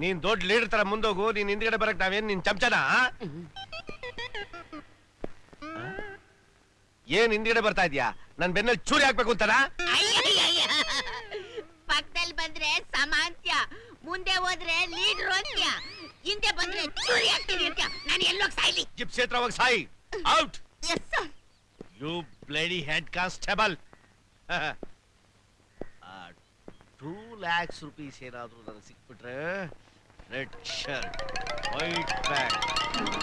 Speaker 14: ನೀನ್ ದೊಡ್ಡ ಲೀಡರ್ ತರ ಮುಂದೋಗು. ನೀನ್ ಹಿಂದ್ಗಡೆ ಬರಕ್ ನಾವೇನ್ ನಿನ್ ಚಮಚನ? ಏನ್ ಹಿಂದ್ಗಡೆ ಬರ್ತಾ ಇದೀಯಾ? ನನ್ ಬೆನ್ನಲ್ಲಿ ಚೂರಿ ಹಾಕ್ಬೇಕು ಅಂತನಾ?
Speaker 7: ಪಕ್ಕದಲ್ಲಿ ಬಂದ್ರೆ ಸಮಾಂತ್ಯ, ಮುಂದೆ ಹೋದ್ರೆ ಲೀಡರ್ ಅಂತ್ಯ, ಹಿಂದೆ ಬಂದ್ರೆ ಚೂರಿ ಹಾಕ್ತೀನಿ ಅಂತ್ಯ. ನಾನು ಎಲ್ಲೋಗ್ ಸಾಯ್ಲಿ?
Speaker 14: ಜಿಪ್ ಕ್ಷೇತ್ರವಾಗಿ ಸಾಯಿ. Out. You bloody head constable. 2 lakhs rupees ಏನಾದ್ರೂ ನನಗೆ ಸಿಕ್ಬಿಟ್ರೆ, red shirt, white pant,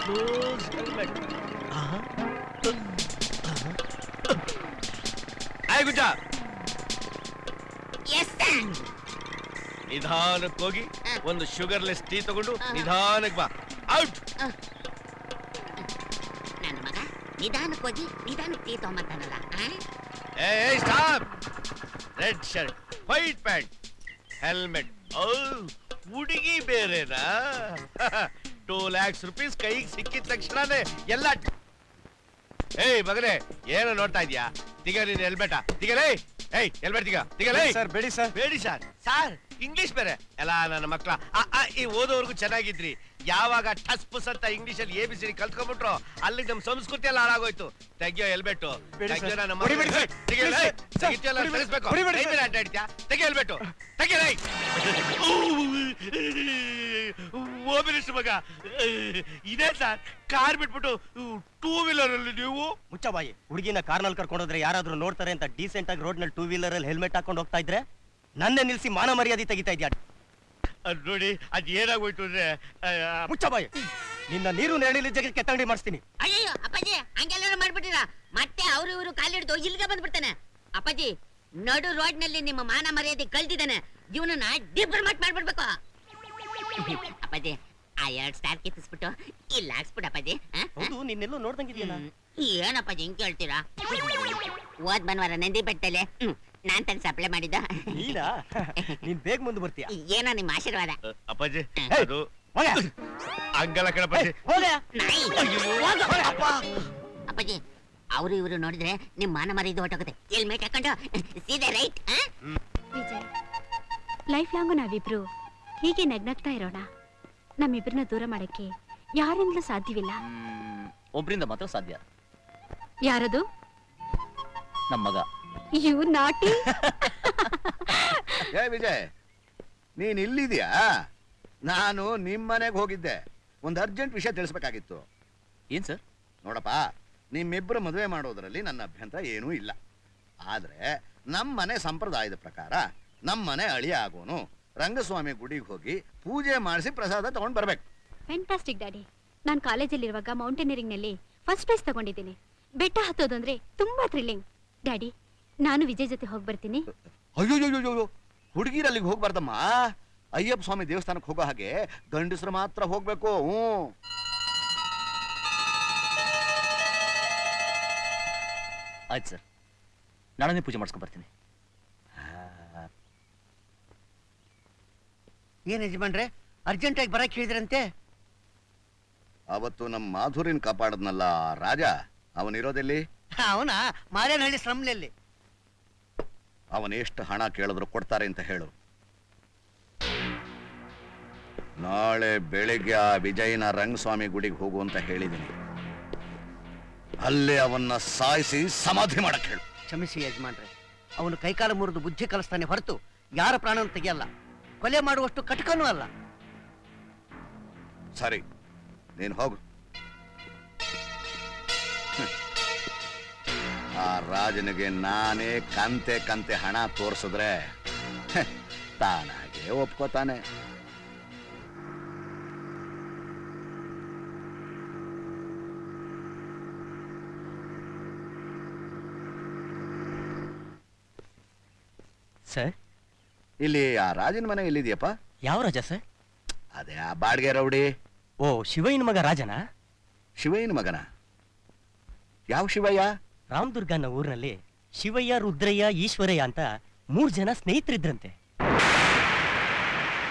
Speaker 14: close helmet. ಆಯ್ ಗುಜ್ಜ, ನಿಧಾನಕ್ಕೆ ಹೋಗಿ ಒಂದು ಶುಗರ್ಲೆಸ್ ಟೀ ತಗೊಂಡು ನಿಧಾನಕ್ಕೆ ಬಾ. ಔಟ್.
Speaker 7: ನನ್ನ ಮಗ ನಿಧಾನಕ್ಕೆ ಹೋಗಿ ನಿಧಾನಕ್ಕೆ ಟೀ ತಗೊಂಬಂತಾನಲ್ಲ.
Speaker 14: ಏ stop. Red shirt, white pant, helmet. ಹುಡುಗಿ ಬೇರೆನಾ? 2 lakhs rupees ಕೈಗೆ ಸಿಕ್ಕಿದ ತಕ್ಷಣನೇ ಎಲ್ಲ. ಏಯ್ ಮಗನೇ, ಏನೋ ನೋಡ್ತಾ ಇದ್ಯಾ? ತಿಗ ನೀನ್ ಹೆಲ್ಮೆಟ ತಿಗಲೇ. ಏಯ್ ಹೆಲ್ಮೆಟ್ ತಿಗಲೇ.
Speaker 12: ಸರ್ ಬೇಡಿ ಸರ್.
Speaker 14: ಬೇಡಿ ಸರ್. ಸರ್ ಇಂಗ್ಲಿಷ್ ಬೇರೆ ಎಲ್ಲ ನನ್ನ ಮಕ್ಳ ಈ ಓದೋವರೆಗೂ ಚೆನ್ನಾಗಿದ್ರಿ. ಯಾವಾಗ ಟಸ್ ಪುಸ್ ಅಂತ ಇಂಗ್ಲಿಷ್ ಅಲ್ಲಿ ABCD ಕಲ್ತ್ಕೊಂಡ್ಬಿಟ್ರು, ಅಲ್ಲಿ ನಮ್ ಸಂಸ್ಕೃತಿ ಎಲ್ಲ ಹಾಳಾಗೋಯ್ತು. ತೆಗಿಯೋ ಹೆಲ್ಮೆಟ್. ತೆಗಿಯೋ ನನ್ನ ತೆಗಿಯೋ ಹೆಲ್ಮೆಟ್. ತೆಗಿಯಲೇ. ಓ ಮಿನಿಸ್ಟರ್ ಮಗ, ಇದೇ ಸರ್ ಕಾರ್ ಬಿಟ್ಬಿಟ್ಟು 2 ವೀಲರ್ ಅಲ್ಲಿ ನೀವು?
Speaker 5: ಮುಚ್ಚಬಾಯಿ, ಹುಡುಗಿನ ಕಾರ್ನಲ್ಲಿ ಕರ್ಕೊಂಡೋದ್ರೆ ಯಾರಾದ್ರೂ ನೋಡ್ತಾರೆ ಅಂತ ಡೀಸೆಂಟ್ ಆಗಿ ರೋಡ್ ನಲ್ಲಿ 2 ವೀಲರ್ ಅಲ್ಲಿ ಹೆಲ್ಮೆಟ್ ಹಾಕೊಂಡು ಹೋಗ್ತಾ ಇದ್ರೆ ನನ್ನೇ ನಿಲ್ಸಿ ಮಾನ ಮರ್ಯಾದೆ ತೆಗಿತಾ ಇದ್ಯಾ?
Speaker 14: ನೋಡಿ ಅದ್ ಏನಾಗೋಯ್ತು ಅಂದ್ರೆ.
Speaker 5: ಮುಚ್ಚಬಾಯಿ, ನಿನ್ನ ನೀರು ನೆರಳಿಲಿ ಜಗಕ್ಕೆ ಕೆತ್ತಂಗಡಿ ಮಾಡಿಸ್ತೀನಿ.
Speaker 7: ಅಯ್ಯೋ ಅಪ್ಪಾಜಿ, ಹಂಗೆಲ್ಲ ಮಾಡ್ಬಿಟ್ಟಿರ. ಮತ್ತೆ ಅವ್ರು ಇವರು ಕಾಲಿಡ್ದು ಇಲ್ಲಿಗೆ ಬಂದ್ಬಿಡ್ತಾನೆ. ಅಪ್ಪಾಜಿ, ನಡು ರೋಡ್ ನಲ್ಲಿ ನಿಮ್ಮ ಮಾನ ಮರ್ಯಾದೆ ಕಳ್ದಿದ್ದಾನೆ. ಜೀವನನ ಡಿಫರ್ಮೆಂಟ್ ಮಾಡ್ಬಿಡ್ಬೇಕು. ಅಪ್ಪಾಜಿ, ಆ 2 ಸ್ಟಾರ್ ಕಿತ್ತಿಸ್ಬಿಟ್ಟು ಇಲ್ಲಿ ಹಾಕ್ಸ್ಬಿಟ್ಟು ಅಪ್ಪಾಜಿ.
Speaker 5: ಹೌದು, ನಿನ್ನೆಲ್ಲೋ ನೋಡ್ದಂಗಿದ್ಯಲ್ಲ.
Speaker 7: ಏನಪ್ಪಾಜಿ ಹಿಂಗ್ ಕೇಳ್ತೀರಾ? ಹೋದ್ ಭಾನುವಾರ ನಂದಿ ಬೆಟ್ಟಲೆ ನಾನ್ ತಂದು ಸಪ್ಲೈ ಮಾಡಿದ್ದ.
Speaker 5: ನೀನ್ ಬೇಗ ಮುಂದೆ ಬರ್ತೀಯ.
Speaker 7: ಏನೋ ನಿಮ್ಮ ಆಶೀರ್ವಾದ.
Speaker 14: ಅಪ್ಪಾಜಿ, ಅದು ಹಂಗಲ್ಲ ಕಣಪ್ಪಾಜಿ.
Speaker 7: ಅಪ್ಪಾಜಿ, ಅವರು ಇವರು ನೋಡಿದ್ರೆ ನಿಮ್ ಮಾನ ಮರ್ಯಾದೆ ಹೊಟ್ಟೋಗುತ್ತೆ. ಹೆಲ್ಮೆಟ್ ಹಾಕೊಂಡು ಸೀದಾ ರೈಟ್.
Speaker 9: ವಿಜಯ್, ಲೈಫ್ ಲಾಂಗು ನಾವಿಬ್ರು ಹೀಗೆ ನಗ್ನಗ್ತಾ ಇರೋಣ. ನಮ್ಮಿಬ್ರನ್ನ ದೂರ ಮಾಡಕ್ಕೆ ಯಾರಿಂದಲೂ ಸಾಧ್ಯವಿಲ್ಲ.
Speaker 2: ಒಬ್ರಿಂದ ಮಾತ್ರ ಸಾಧ್ಯ.
Speaker 9: ಯಾರದು?
Speaker 2: ನಮ್ಮ ಮಗ.
Speaker 9: ಯು ನಾಟಿ.
Speaker 3: ಏ ವಿಜಯ್, ನೀನ್ ಇಲ್ಲಿದ್ಯಾ? ನಾನು ನಿಮ್ ಮನೆಗೆ ಹೋಗಿದ್ದೆ. ಒಂದು ಅರ್ಜೆಂಟ್ ವಿಷಯ ತಿಳಿಸ್ಬೇಕಾಗಿತ್ತು.
Speaker 2: ಏನ್ ಸರ್?
Speaker 3: ನೋಡಪ್ಪ, ನಿಮ್ಮಿಬ್ಬರು ಮದುವೆ ಮಾಡೋದ್ರಲ್ಲಿ ನನ್ನ ಅಭ್ಯಂತರ ಏನೂ ಇಲ್ಲ. ಆದ್ರೆ ನಮ್ಮನೆ ಸಂಪ್ರದಾಯದ ಪ್ರಕಾರ ನಮ್ಮನೆ ಅಳಿಯ ಆಗೋನು ರಂಗಸ್ವಾಮಿ ಗುಡಿಗೆ ಹೋಗಿ ಪೂಜೆ ಮಾಡಿಸಿ ಪ್ರಸಾದ ತಗೊಂಡ್ ಬರ್ಬೇಕು.
Speaker 9: Fantastic daddy. ನಾನು ಕಾಲೇಜಲ್ಲಿರುವಾಗ ಮೌಂಟೇನಿಯರಿಂಗ್ ನಲ್ಲಿ ಫಸ್ಟ್ ಪ್ರೈಸ್ ತಗೊಂಡಿದ್ದೀನಿ. ಬೆಟ್ಟ ಹತ್ತೋದು ಅಂದ್ರೆ ತುಂಬಾ ಥ್ರಿಲ್ಲಿಂಗ್. ಡ್ಯಾಡಿ, ನಾನು ವಿಜಯ್ ಜೊತೆ ಹೋಗಿ ಬರ್ತೀನಿ.
Speaker 3: ಅಯ್ಯೋ, ಹುಡುಗಿರು ಅಲ್ಲಿಗೆ ಹೋಗ್ಬಾರ್ದಮ್ಮ. ಅಯ್ಯಪ್ಪ ಸ್ವಾಮಿ ದೇವಸ್ಥಾನಕ್ಕೆ ಹೋಗೋ ಹಾಗೆ ಗಂಡಸರು ಮಾತ್ರ ಹೋಗ್ಬೇಕು.
Speaker 2: ಆಯ್ತು ಸರ್, ನಾಳೆ ಪೂಜೆ ಮಾಡಿಸ್ಕೊಂಡ್ ಬರ್ತೀನಿ.
Speaker 5: ಏನ್ ಯಜಮಾನ್ರೆ, ಅರ್ಜೆಂಟಾಗಿ ಬರಕ್ ಹೇಳಿದ್ರಂತೆ?
Speaker 3: ಅವತ್ತು ನಮ್ಮ ಮಾಧುರಿನ ಕಾಪಾಡದ್ನಲ್ಲ ರಾಜ, ಅವನಿರೋದೆಲ್ಲಿ?
Speaker 5: ಅವನ ಮಾರೇನಹಳ್ಳಿ ಸ್ಲಮ್ನಲ್ಲಿ.
Speaker 3: ಅವನ ಎಷ್ಟು ಹಣ ಕೇಳಿದ್ರು ಕೊಡ್ತಾರೆ ಅಂತ ಹೇಳು. ನಾಳೆ ಬೆಳಿಗ್ಗೆ ಆ ವಿಜಯನ ರಂಗಸ್ವಾಮಿ ಗುಡಿಗೆ ಹೋಗು ಅಂತ ಹೇಳಿದ್ದೀನಿ. ಅಲ್ಲೇ ಅವನ್ನ ಸಾಯಿಸಿ ಸಮಾಧಿ ಮಾಡಕ್ ಹೇಳು.
Speaker 5: ಕ್ಷಮಿಸಿ ಯಜಮಾನ್ರೆ, ಅವನು ಕೈಕಾಲ ಮುರಿದು ಬುದ್ಧಿ ಕಲಿಸ್ತಾನೆ ಹೊರತು ಯಾರ ಪ್ರಾಣವನ್ನು ತೆಗೆಯಲ್ಲ. ಕೊಲೆ ಮಾಡುವಷ್ಟು ಕಟಕನೂ ಅಲ್ಲ.
Speaker 3: ಸರಿ, ನೀನು ಹೋಗು. ಆ ರಾಜನಿಗೆ ನಾನೇ ಕಂತೆ ಕಂತೆ ಹಣ ತೋರಿಸಿದ್ರೆ ತಾನಾಗೆ ಒಪ್ಕೋತಾನೆ.
Speaker 1: ಸರ್,
Speaker 3: ಇಲ್ಲಿ ಆ ರಾಜನ ಮನೆ ಎಲ್ಲಿದೆಯಪ್ಪ?
Speaker 1: ಯಾವ ರಾಜ ಸರ್?
Speaker 3: ಅದೇ ಆ ಬಾಡ್ಗೆ ರೌಡಿ.
Speaker 1: ಓ, ಶಿವಯ್ಯನ ಮಗ ರಾಜನಾ?
Speaker 3: ಶಿವಯ್ಯನ ಮಗನ? ಯಾವ ಶಿವಯ್ಯ?
Speaker 1: ರಾಮದುರ್ಗನ ಊರಿನಲ್ಲಿ ಶಿವಯ್ಯ, ರುದ್ರಯ್ಯ, ಈಶ್ವರಯ್ಯ ಅಂತ 3 ಜನ ಸ್ನೇಹಿತರಿದ್ರಂತೆ.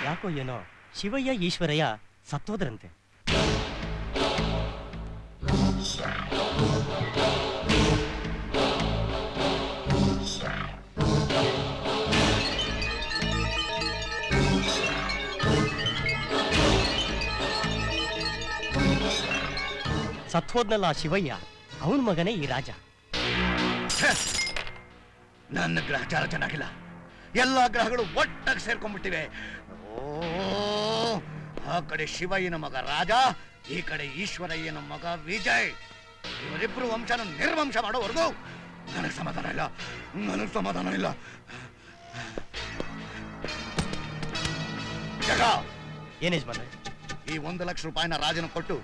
Speaker 1: ಯಾಕೋ ಏನೋ ಶಿವಯ್ಯ, ಈಶ್ವರಯ್ಯ ಸತ್ತೋದ್ರಂತೆ. ಸತ್ತೋದ್ನಲ್ಲ ಆ ಶಿವಯ್ಯ, ಅವನ ಮಗನೇ ಈ ರಾಜ.
Speaker 3: ನನ್ನ ಗ್ರಹಚಾರ ಚೆನ್ನಾಗಿಲ್ಲ. ಎಲ್ಲಾ ಗ್ರಹಗಳು ಒಟ್ಟಾಗಿ ಸೇರ್ಕೊಂಡ್ಬಿಟ್ಟಿವೆ. ಆ ಕಡೆ ಶಿವಯ್ಯನ ಮಗ ರಾಜ, ಈ ಕಡೆ ಈಶ್ವರಯ್ಯನ ಮಗ ವಿಜಯ್. ಇವರಿಬ್ರು ವಂಶನ ನಿರ್ವಂಶ ಮಾಡೋವರೆಗೂ ನನಗೆ ಸಮಾಧಾನ ಇಲ್ಲ. ಜಗ,
Speaker 1: ಏನ್ ಯಜಮಾನ್ರೆ?
Speaker 3: ಈ 1 ಲಕ್ಷ ರೂಪಾಯಿನ ರಾಜನ ಕೊಟ್ಟು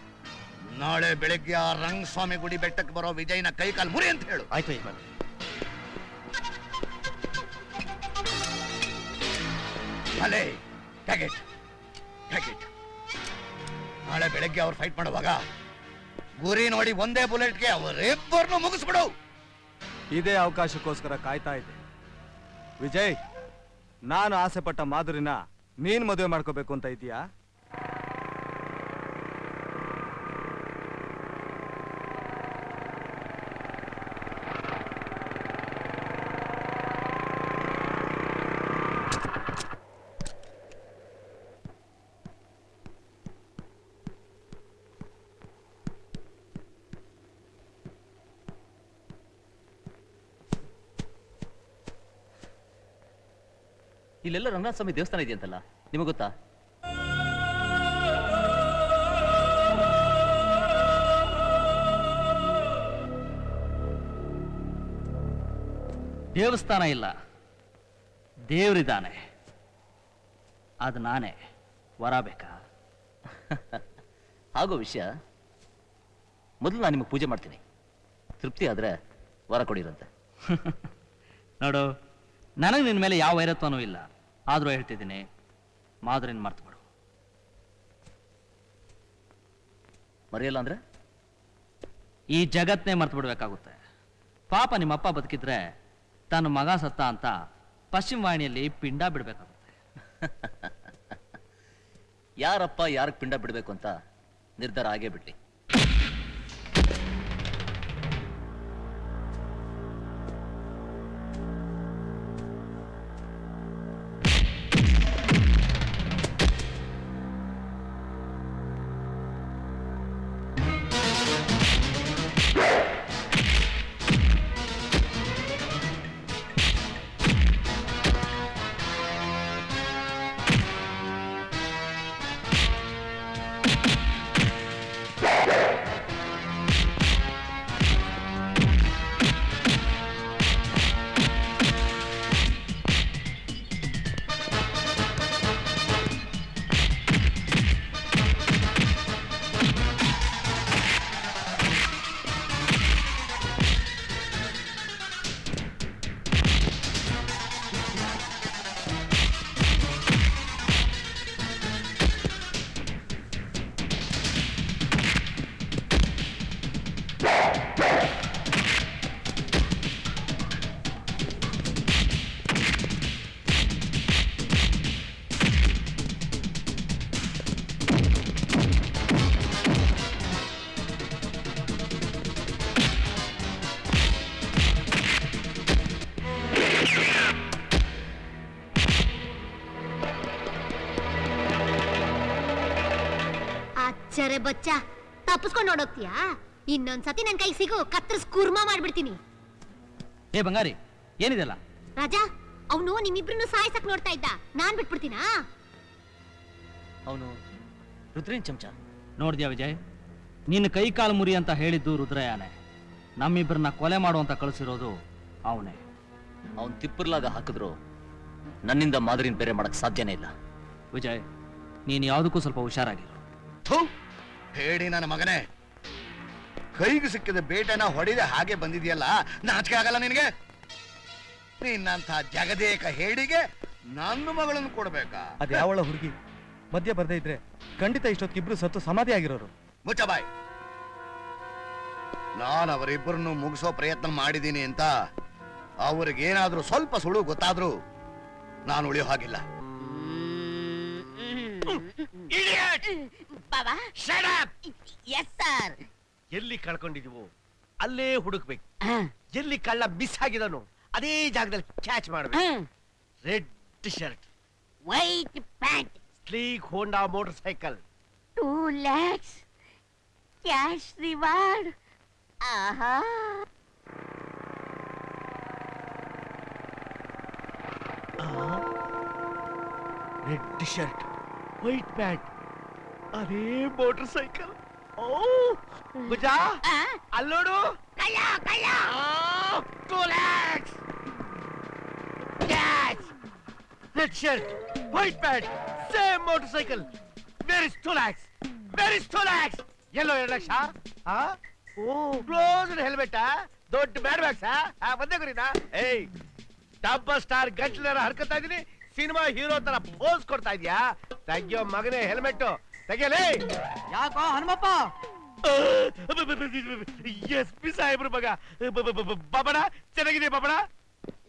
Speaker 3: ನಾಳೆ ಬೆಳಿಗ್ಗೆ ಆ ರಂಗಸ್ವಾಮಿ ಗುಡಿ ಬೆಟ್ಟಕ್ಕೆ ಬರೋ ವಿಜಯನ ಕೈ ಕಾಲು ಮುರಿ ಅಂತ ಹೇಳು.
Speaker 1: ಆಯ್ತು ಯಜಮಾನ್ರೆ.
Speaker 3: ಅಲೇ, ಟ್ಯಾಗೆಟ್. ನಾಳೆ ಬೆಳಗ್ಗೆ ಅವ್ರು ಫೈಟ್ ಮಾಡುವಾಗ ಗುರಿ ನೋಡಿ ಒಂದೇ ಬುಲೆಟ್ಗೆ ಅವರಿಬ್ಬರನ್ನು ಮುಗಿಸ್ಬಿಡು.
Speaker 12: ಇದೇ ಅವಕಾಶಕ್ಕೋಸ್ಕರ ಕಾಯ್ತಾ ಇದ್ದೆ. ವಿಜಯ್, ನಾನು ಆಸೆ ಪಟ್ಟ ಮಾಧುರಿನ ನೀನ್ ಮದುವೆ ಮಾಡ್ಕೋಬೇಕು ಅಂತ ಇದೀಯಾ?
Speaker 2: ಇಲ್ಲೆಲ್ಲ ರಂಗನಾಥ ಸ್ವಾಮಿ ದೇವಸ್ಥಾನ ಇದೆಯಂತಲ್ಲ, ನಿಮಗೆ ಗೊತ್ತಾ?
Speaker 10: ದೇವಸ್ಥಾನ ಇಲ್ಲ, ದೇವರಿದ್ದಾನೆ. ಅದು ನಾನೇ. ವರ ಬೇಕಾ?
Speaker 2: ಆಗೋ ವಿಷಯ. ಮೊದಲು ನಾನು ನಿಮಗೆ ಪೂಜೆ ಮಾಡ್ತೀನಿ, ತೃಪ್ತಿ ಆದ್ರೆ ವರ ಕೊಡಿರಂತೆ.
Speaker 10: ನೋಡು, ನನಗೆ ನಿನ್ನ ಮೇಲೆ ಯಾವ ವೈರತ್ವನೂ ಇಲ್ಲ. ಆದರೂ ಹೇಳ್ತಿದ್ದೀನಿ, ಮಾಧುರಿನ ಮರ್ತ್ಬಿಡು.
Speaker 2: ಮರೆಯಲ್ಲ ಅಂದ್ರೆ
Speaker 10: ಈ ಜಗತ್ನೇ ಮರ್ತು ಬಿಡ್ಬೇಕಾಗುತ್ತೆ. ಪಾಪ ನಿಮ್ಮಪ್ಪ ಬದುಕಿದ್ರೆ ತನ್ನ ಮಗ ಸತ್ತ ಅಂತ ಪಶ್ಚಿಮ ವಾಹಿನಿಯಲ್ಲಿ ಪಿಂಡ ಬಿಡ್ಬೇಕಾಗುತ್ತೆ.
Speaker 2: ಯಾರಪ್ಪ ಯಾರಿಗೆ ಪಿಂಡ ಬಿಡಬೇಕು ಅಂತ ನಿರ್ಧಾರ ಆಗೇ ಬಿಡ್ಲಿ.
Speaker 9: ಚರೆ ಬಚ್ಚ ತಪ್ಪಿಸ್ಕೊಂಡು ನೋಡೋಗ್ತೀಯಾ? ಇನ್ನೊಂದ್ಸತಿ ನನ್ ಕೈ ಸಿಗು, ಕತ್ತರಿಸ್ ಕುರ್ಮಾ ಮಾಡ್ಬಿಡ್ತೀನಿ.
Speaker 10: ಏ ಬಂಗಾರಿ, ಏನಿದೆಲ್ಲ?
Speaker 9: ರಾಜಾ, ಅವನು ನಿಮ್ಮಿಬ್ರನ್ನು ಸಾಯ್ಸಕ್ ನೋಡ್ತಾ ಇದ್ದ, ನಾನ್ ಬಿಟ್ಬಿಡ್ತೀನಾ?
Speaker 10: ಅವನು ರುದ್ರೇನ್ ಚಮಚ. ನೋಡ್ದ್ಯಾ ವಿಜಯ್, ನಿನ್ನ ಕೈ ಕಾಲು ಮುರಿ ಅಂತ ಹೇಳಿದ್ದು ರುದ್ರಯಾನೆ. ನಮ್ಮಿಬ್ಬರನ್ನ ಕೊಲೆ ಮಾಡುವಂತ ಕಳಿಸಿರೋದು ಅವನೇ.
Speaker 2: ಅವನ್ ತಿಪ್ಪರ್ಲಾಗ ಹಾಕಿದ್ರು ನನ್ನಿಂದ ಮಾದರಿನ ಬೇರೆ ಮಾಡಕ್ ಸಾಧ್ಯನೇ ಇಲ್ಲ.
Speaker 10: ವಿಜಯ್, ನೀನ್ ಯಾವುದಕ್ಕೂ ಸ್ವಲ್ಪ ಹುಷಾರಾಗಿರು.
Speaker 3: ಹೇಳಿ ನನ್ನ ಮಗನೇ, ಕೈಗೆ ಸಿಕ್ಕಿದ ಬೇಟೆನ ಹೊಡೆದ ಹಾಗೆ ಬಂದಿದೆಯಲ್ಲ, ನಾಚಿಕೆ ಆಗಲ್ಲ ನಿನಗೆ? ನಿನ್ನಂಥ ಜಗದೇಕ ಹೇಳಿಗೆ ನನ್ನ ಮಗಳನ್ನು ಕೊಡ್ಬೇಕಾ?
Speaker 12: ಅದ್ ಯಾವಳ ಹುಡುಗಿ ಮಧ್ಯ ಬರ್ದೇ ಇದ್ರೆ ಖಂಡಿತ ಇಷ್ಟೊತ್ತಿಬ್ರು ಸತ್ತು ಸಮಾಧಿ ಆಗಿರೋರು.
Speaker 3: ಮುಚ್ಚಬಾಯ್, ನಾನು ಅವರಿಬ್ಬರನ್ನು ಮುಗಿಸೋ ಪ್ರಯತ್ನ ಮಾಡಿದ್ದೀನಿ ಅಂತ ಅವ್ರಿಗೇನಾದ್ರೂ ಸ್ವಲ್ಪ ಸುಳು ಗೊತ್ತಾದ್ರೂ ನಾನು ಉಳಿಯೋ ಹಾಗಿಲ್ಲ.
Speaker 7: ಬಾಬಾ,
Speaker 14: Shut up!
Speaker 7: Yes sir.
Speaker 14: ಎಲ್ಲಿ ಕಳ್ಕೊಂಡಿದೀವೋ ಅಲ್ಲೇ ಹುಡುಕ್ಬೇಕು. ಎಲ್ಲಿ ಕಳ್ಳ ಮಿಸ್ ಆಗಿದನು ಅದೇ ಜಾಗದಲ್ಲಿ ಕ್ಯಾಚ್ ಮಾಡ್ಬೇಕು. Red shirt,
Speaker 7: white pant,
Speaker 14: sleek Honda motorcycle,
Speaker 7: 2 lakhs cash reward. ಆಹಾ,
Speaker 14: ರೆಡ್ ಶರ್ಟ್, ವೈಟ್ ಪ್ಯಾಂಟ್, ಅದೇ ಮೋಟರ್ ಸೈಕಲ್. ಓ ಗುಜಾ, ಅಲ್ಲೋಡು,
Speaker 7: ಕಳ್ಳ ಕಳ್ಳ.
Speaker 14: 2 lakhs catch. Red shirt, white pant, same motorcycle. Where is 2 lakhs? Where is 2 lakhs? ಎಲ್ಲೋ 2 ಲಕ್ಷ? ಓ, ಕ್ಲೋಸ್ಡ್ ಹೆಲ್ಮೆಟ್, ದೊಡ್ಡ ಬ್ಯಾಡ್ ಬ್ಯಾಗ್ಸ್. ಒಂದೇ ಗುರಿನಾ? ಏಯ್, ಡಬ್ಬ ಸ್ಟಾರ್ ಗಂಟ್ಲರ ಹರ್ಕತ್ತಾ ಇದೀನಿ, ಸಿನಿಮಾ ಹೀರೋ ತರ ಪೋಸ್ ಕೊಡ್ತಾ ಇದ್ಯಾ? ತೆಗಿಯೋ ಮಗನೇ ಹೆಲ್ಮೆಟ್ ತೆಗಿಯಲೇ.
Speaker 5: ಯಾಕೋ ಹನುಮಪ್ಪ?
Speaker 14: ಎಸ್ ಪಿ ಸಾಹೇಬ್ರು ಮಗ. ಬಾಬಣ ಚೆನ್ನಾಗಿದೆ ಬಾಬಣ.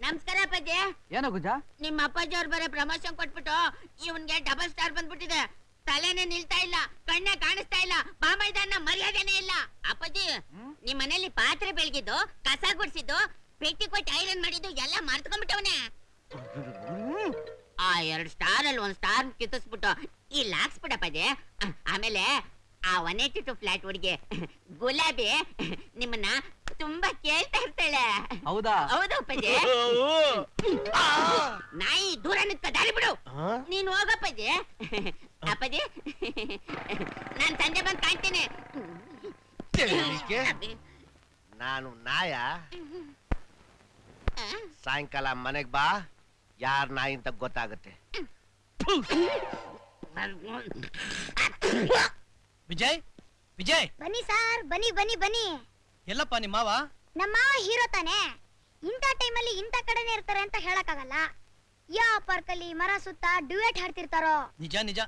Speaker 7: ನಮಸ್ಕಾರ ಅಪ್ಪಾಜಿ.
Speaker 5: ಏನೋ ಗುಜ?
Speaker 7: ನಿಮ್ಮ ಅಪ್ಪಾಜಿ ಅವ್ರು ಬರೀ ಪ್ರಮೋಷನ್ ಕೊಟ್ಬಿಟ್ಟು ಇವನ್ಗೆ ಡಬಲ್ ಸ್ಟಾರ್ ಬಂದ್ಬಿಟ್ಟಿದೆ. ತಲೆನೇ ನಿಲ್ತಾ ಇಲ್ಲ, ಕಣ್ಣೆ ಕಾಣಿಸ್ತಾ ಇಲ್ಲ, ಬಾಮೈದಾನ ಮರ್ಯಾದೆನೇ ಇಲ್ಲ. ಅಪ್ಪಾಜಿ, ನಿಮ್ ಮನೇಲಿ ಪಾತ್ರೆ ಬೆಳಗಿದ್ದು, ಕಸ ಗುಡ್ಸಿದ್ದು, ಪೆಟ್ಟಿ ಕೊಟ್ಟು ಐರನ್ ಮಾಡಿದ್ದು ಎಲ್ಲ ಮರ್ತ್ಕೊಂಡ್ಬಿಟ್ಟವನೆ. ಆ 2 ಸ್ಟಾರ್ ಅಲ್ಲಿ 1 ಸ್ಟಾರ್ ಕಿತ್ತಿಸ್ಬಿಟ್ಟು ಇಲ್ಲಿ ಹಾಕ್ಸ್ಬಿಡಪ್ಪಾಜಿ. ಆಮೇಲೆ ಆ 182 ಫ್ಲಾಟ್ ಹುಡುಗಿ ಗುಲಾಬಿ ನಿಮ್ಮನ್ನ ತುಂಬಾ ಕೇಳ್ತಾ ಇರ್ತಾಳೆ.
Speaker 5: ಹೌದಾ?
Speaker 7: ಹೌದು ಅಪ್ಪಾಜಿ. ನಾಯಿ ದೂರ ನಿಂತ್ಕ ದಾರಿ ಬಿಡು. ನೀನ್ ಹೋಗಪ್ಪಾಜಿ. ಅಪ್ಪಾಜಿ, ನಾನ್ ಸಂಜೆ ಬಂದ್ ಕಾಣ್ತೀನಿ.
Speaker 14: ನಾನು ನಾಯ? ಸಾಯಂಕಾಲ ಮನೆಗ್ ಬಾ, ಯಾರ್ ನಾಯಿ ಅಂತ ಗೊತ್ತಾಗುತ್ತೆ.
Speaker 5: ವಿಜಯ್, ವಿಜಯ್,
Speaker 13: ಬನ್ನಿ ಸಾರ್, ಬನ್ನಿ ಬನ್ನಿ ಬನ್ನಿ.
Speaker 5: ಎಲ್ಲಪ್ಪ ನಿಮ್ಮ ಮಾವ?
Speaker 13: ನಮ್ಮ ಮಾವ ಹೀರೋ ತಾನೆ. ಇಂಥ ಟೈಮಲ್ಲಿ ಇಂಥ ಕಡೆನೇ ಇರ್ತಾರೆ ಅಂತ ಹೇಳಕ್ಕಾಗಲ್ಲ. ಯಾವ ಪಾರ್ಕಲ್ಲಿ ಮರ ಸುತ್ತ ಡ್ಯೂಯೆಟ್ ಹಾಡ್ತಿರ್ತಾರೋ.
Speaker 5: ನಿಜ ನಿಜ.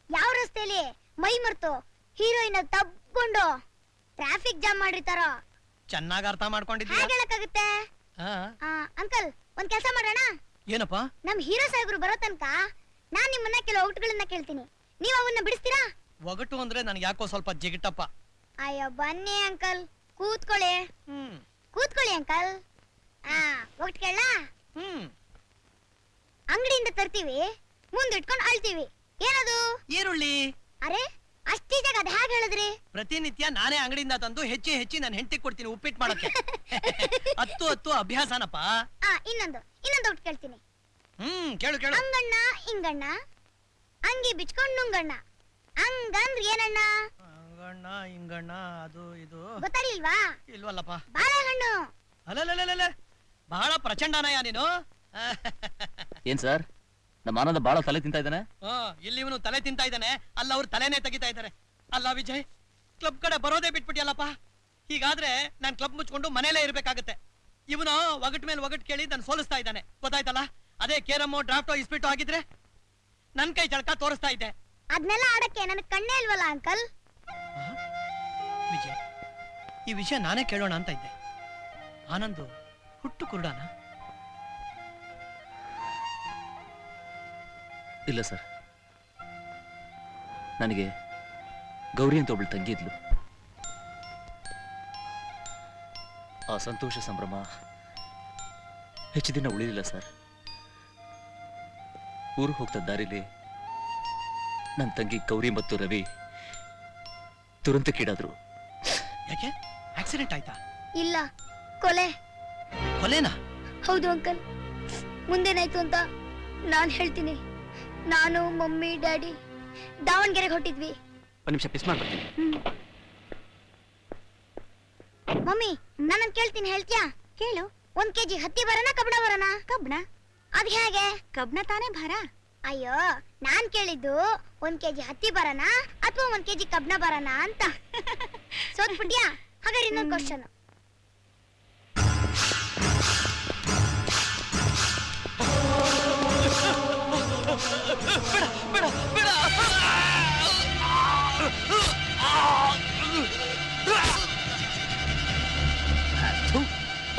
Speaker 13: ಯಾವ ರಸ್ತೆಯಲ್ಲಿ ಮೈ ಮರ್ತು ಹೀರೋಯಿನ್ ತಬ್ಕೊಂಡು ಟ್ರಾಫಿಕ್ ಜಾಮ್ ಮಾಡಿರ್ತಾರೋ.
Speaker 5: ಚೆನ್ನಾಗಿ ಅರ್ಥ ಮಾಡ್ಕೊಂಡಿದ್ದೀಯ.
Speaker 13: ಹೇಗೆ ಹೇಳಕ್ಕಾಗುತ್ತೆ? ಅಂಕಲ್, ಒಂದ್ ಕೆಲಸ ಮಾಡೋಣ.
Speaker 5: ಏನಪ್ಪ?
Speaker 13: ನಮ್ ಹೀರೋ ಸಾಹೇಬ್ರು ಬರೋ ತನಕ ನಾನ್ ನಿಮ್ಮನ್ನ ಕೆಲವು ಔಟ್ಗಳನ್ನ ಕೇಳ್ತೀನಿ, ನೀವ್ ಅವನ್ನ ಬಿಡಿಸ್ತೀರಾ?
Speaker 5: ಒಗಟು ಅಂದ್ರೆ ನನಗೆ ಯಾಕೋ ಸ್ವಲ್ಪ ಜಿಗಿಟಪ್ಪ.
Speaker 13: ಅಯ್ಯೋ ಬನ್ನಿ ಅಂಕಲ್, ಕೂತ್ಕೊಳ್ಳಿ. ಕೂತ್ಕೊಳ್ಳಿ ಅಂಕಲ್. ಒಟ್ಟು ಕೇಳ. ಅಂಗಡಿಯಿಂದ ತರ್ತೀವಿ, ಮುಂದಿಟ್ಕೊಂಡು ಅಳ್ತೀವಿ. ಏನದು?
Speaker 5: ಈರುಳ್ಳಿ.
Speaker 13: ಅರೆ, ಅಷ್ಟೀಜಾಗ ಅದ್ ಹೇಗೆ ಹೇಳಿದ್ರಿ?
Speaker 5: ಪ್ರತಿನಿತ್ಯ ನಾನೇ ಅಂಗಡಿಯಿಂದ ತಂದು ಹೆಚ್ಚಿ ನಾನು ಹೆಂಡತಿ ಕೊಡ್ತೀನಿ ಉಪ್ಪಿಟ್ಟು ಮಾಡಕ್ಕೆ. 10 ಅಭ್ಯಾಸನಪ್ಪ.
Speaker 13: ಇನ್ನೊಂದು ಒಟ್ಟು ಕೇಳ್ತೀನಿ.
Speaker 5: ಕೇಳು ಕೇಳು.
Speaker 13: ಅಂಗಣ್ಣ ಇಂಗಣ್ಣ, ಅಂಗಿ ಬಿಚ್ಕೊಂಡ್ ನುಂಗಣ್ಣ. ಅಂಗಂದ್ರ ಏನಣ್ಣ?
Speaker 5: ಅಂಗಣ್ಣ ಇಂಗಣ್ಣ, ಅದು ಇದು
Speaker 13: ಗೊತ್ತಾಗ್ಲಿಲ್ವಾ?
Speaker 5: ಇಲ್ವಲ್ಲಪ್ಪ.
Speaker 13: ಬಾಳೆಹಣ್ಣು.
Speaker 5: ಅಲ್ಲ, ಬಹಳ ಪ್ರಚಂಡನಯ್ಯ ನೀನು.
Speaker 2: ಏನ್ ಸರ್, ನಮ್ಮ ಆನಂದ ಬಹಳ ತಲೆ ತಿಂತಾ ಇದ್ದಾನೆ.
Speaker 5: ಇಲ್ಲಿ ಇವನು ತಲೆ ತಿಂತಾ ಇದ್ದಾನೆ, ಅಲ್ಲ ಅವ್ರು ತಲೆನೇ ತೆಗಿತಾ ಇದ್ದಾರೆ. ಅಲ್ಲ ವಿಜಯ್, ಕ್ಲಬ್ ಕಡೆ ಬರೋದೇ ಬಿಟ್ಬಿಟ್ಟಿಯಲ್ಲಪ್ಪ. ಹೀಗಾದ್ರೆ ನಾನ್ ಕ್ಲಬ್ ಮುಚ್ಕೊಂಡು ಮನೇಲೇ ಇರ್ಬೇಕಾಗತ್ತೆ. ಇವನು ಒಗಟ್ ಮೇಲೆ ಒಗಟ್ ಕೇಳಿ ನಾನು ಸೋಲಿಸ್ತಾ ಇದ್ದಾನೆ, ಗೊತ್ತಾಯ್ತಲ್ಲ? ಅದೇ ಕೇರಮ್ಮು ಡ್ರಾಫ್ಟೋ ಇಸ್ಪಿಟ್ಟು ಆಗಿದ್ರೆ ನನ್ ಕೈ ಚಳಕ ತೋರಿಸ್ತಾ ಇದ್ದೆ.
Speaker 13: ಅದನ್ನೆಲ್ಲ ಆಡಕ್ಕೆ ನನಗೆ ಕಣ್ಣೇ ಇಲ್ವಲ್ಲ ಅಂಕಲ್.
Speaker 5: ವಿಜಯ್, ಈ ವಿಷಯ ನಾನೇ ಕೇಳೋಣ ಅಂತ ಇದ್ದೆ. ಆನಂದು ಹುಟ್ಟು ಕುರುಡಾನ?
Speaker 2: ಇಲ್ಲ ಸರ್, ನನಗೆ ಗೌರಿ ಅಂತ ಒಬ್ಳು ತಂಗಿ ಇದ್ಲು. ಆ ಸಂತೋಷ ಸಂಭ್ರಮ ಹೆಚ್ಚು ದಿನ ಉಳಿಲಿಲ್ಲ ಸರ್. ಊರಿಗೆ ಹೋಗ್ತಾ ದಾರಿಲಿ ನನ್ನ ತಂಗಿ ಗೌರಿ ಮತ್ತು ರವಿ ದುರಂತಕ್ಕೀಡಾದ್ರು.
Speaker 5: ಯಾಕೆ ಆಕ್ಸಿಡೆಂಟ್ ಆಯ್ತಾ?
Speaker 13: ಇಲ್ಲ, ಕೊಲೆ.
Speaker 5: ಕೊಲೆನಾ?
Speaker 13: ಹೌದು ಅಂಕಲ್. ಮುಂದೇನಾಯ್ತು ಅಂತ ನಾನ್ ಹೇಳ್ತೀನಿ. ನಾನು, ಮಮ್ಮಿ, ಡ್ಯಾಡಿ ದಾವಣಗೆರೆಗೆ ಹೊಟ್ಟಿದ್ವಿ.
Speaker 11: ಒಂದು ನಿಮಿಷ ಪಿಸ್ ಮಾಡ್ಬಿಡ್ತೀನಿ.
Speaker 13: ಮಮ್ಮಿ, ನಾನನ್ ಕೇಳ್ತೀನಿ, ಹೇಳ್ತೀಯಾ? ಕೇಳು. 1 kg ಹತ್ತಿ ಬರನ ಕಬ್ಬಣ ಬರನ? ಕಬ್ಬಣ. ಅದ್ ಹೇಗೆ? ಕಬ್ಬಣ ತಾನೇ ಭಾರ. ಅಯ್ಯೋ, ನಾನ್ ಕೇಳಿದ್ದು 1 kg ಹತ್ತಿ ಬರನ ಅಥವಾ 1 kg ಕಬ್ಬಣ ಬರನ ಅಂತ. ಸೋತ್ಬಿಟ್ಯಾ? ಹಾಗಾದ್ರೆ ಇನ್ನೊಂದು ಕ್ವಶನ್.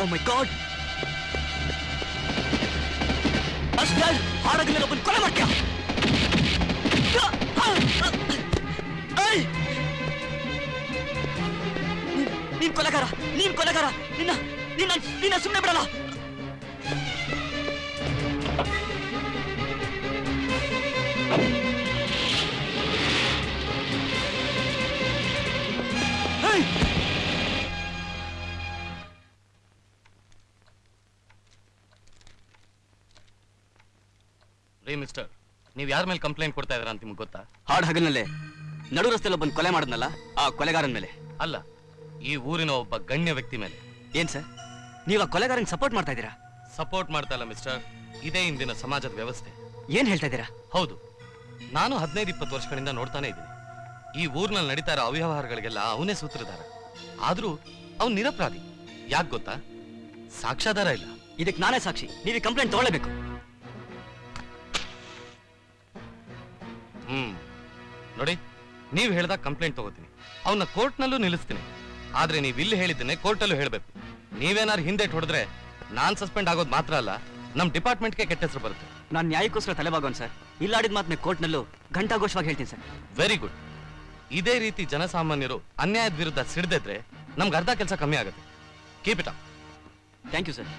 Speaker 11: ಓ ಮೈ ಗಾಡ್, ಅಷ್ಟೇ ಹಾಡಾಗಲಿಲ್ಲ, ಒಬ್ಬನ ಕೊಲೆ ಮಾಡ್ತೀಯ? ನೀನ್ ಕೊಲೆಗಾರ, ನೀನ್ ಕೊಲೆಗಾರ, ನಿನ್ನ ನಿನ್ನ ನಿನ್ನ ಸುಮ್ಮನೆ ಬಿಡಲ್ಲ.
Speaker 4: ರೀ ಮಿಸ್ಟರ್, ನೀವ್ ಯಾರ ಮೇಲೆ ಕಂಪ್ಲೇಂಟ್ ಕೊಡ್ತಾ ಇದ್ರ ಅಂತ ನಿಮ್ಗೆ ಗೊತ್ತಾ?
Speaker 11: ಹಾಡು ಹಗಲಿನಲ್ಲೇ ನಡು ರಸ್ತೆಯಲ್ಲಿ ಒಬ್ಬನ ಕೊಲೆ ಮಾಡಿದ್ನಲ್ಲ, ಆ ಕೊಲೆಗಾರನ ಮೇಲೆ.
Speaker 4: ಅಲ್ಲ, ಈ ಊರಿನ ಒಬ್ಬ ಗಣ್ಯ ವ್ಯಕ್ತಿ ಮೇಲೆ.
Speaker 11: ಏನ್ ಸರ್, ನೀವು ಆ ಕೊಲೆಗಾರನ್ ಸಪೋರ್ಟ್ ಮಾಡ್ತಾ ಇದ್ದೀರಾ?
Speaker 4: ಸಪೋರ್ಟ್ ಮಾಡ್ತಾ ಇಲ್ಲ ಮಿಸ್ಟರ್, ಇದೇ ಇಂದಿನ ಸಮಾಜದ ವ್ಯವಸ್ಥೆ.
Speaker 11: ಏನ್ ಹೇಳ್ತಾ ಇದ್ದೀರಾ?
Speaker 4: ಹೌದು, ನಾನು 15-20 ವರ್ಷಗಳಿಂದ ನೋಡ್ತಾನೆ ಇದ್ದೀನಿ. ಈ ಊರಿನಲ್ಲಿ ನಡೀತಾ ಇರೋ ಅವ್ಯವಹಾರಗಳಿಗೆಲ್ಲ ಅವನೇ ಸೂತ್ರಧಾರ. ಆದ್ರೂ ಅವ್ನು ನಿರಪರಾಧಿ. ಯಾಕೆ ಗೊತ್ತಾ? ಸಾಕ್ಷ್ಯಾಧಾರ ಇಲ್ಲ.
Speaker 11: ಇದಕ್ಕೆ ನಾನೇ ಸಾಕ್ಷಿ. ನೀವು ಕಂಪ್ಲೇಂಟ್ ತಗೊಳ್ಳೇಬೇಕು.
Speaker 4: ನೋಡಿ, ನೀವು ಹೇಳ್ದಾಗ ಕಂಪ್ಲೇಂಟ್ ತಗೋತೀನಿ, ಅವನ್ನ ಕೋರ್ಟ್ನಲ್ಲೂ ನಿಲ್ಲಿಸ್ತೀನಿ. ಆದ್ರೆ ನೀವು ಇಲ್ಲಿ ಹೇಳಿದ್ದನ್ನೇ ಕೋರ್ಟಲ್ಲೂ ಹೇಳ್ಬೇಕು. ನೀವೇನಾರು ಹಿಂದೆ ಹೊಡೆದ್ರೆ ನಾನ್ ಸಸ್ಪೆಂಡ್ ಆಗೋದು ಮಾತ್ರ ಅಲ್ಲ, ನಮ್ ಡಿಪಾರ್ಟ್ಮೆಂಟ್ಗೆ ಕೆಟ್ಟ ಹೆಸರು ಬರುತ್ತೆ.
Speaker 11: ನಾನು ನ್ಯಾಯಕ್ಕೋಸ್ಕರ ತಲೆಬಾಗೋನ್ ಸರ್. ಇಲ್ಲಾಡಿದ ಮಾತನ್ನ ಕೋರ್ಟ್ನಲ್ಲೂ ಘಂಟಾಘೋಷವಾಗಿ ಹೇಳ್ತೀನಿ ಸರ್.
Speaker 4: Very good. ಇದೇ ರೀತಿ ಜನಸಾಮಾನ್ಯರು ಅನ್ಯಾಯದ ವಿರುದ್ಧ ಸಿಡ್ದಿದ್ರೆ ನಮ್ಗೆ ಅರ್ಧ ಕೆಲಸ ಕಮ್ಮಿ ಆಗುತ್ತೆ. Keep it up.
Speaker 11: Thank you sir.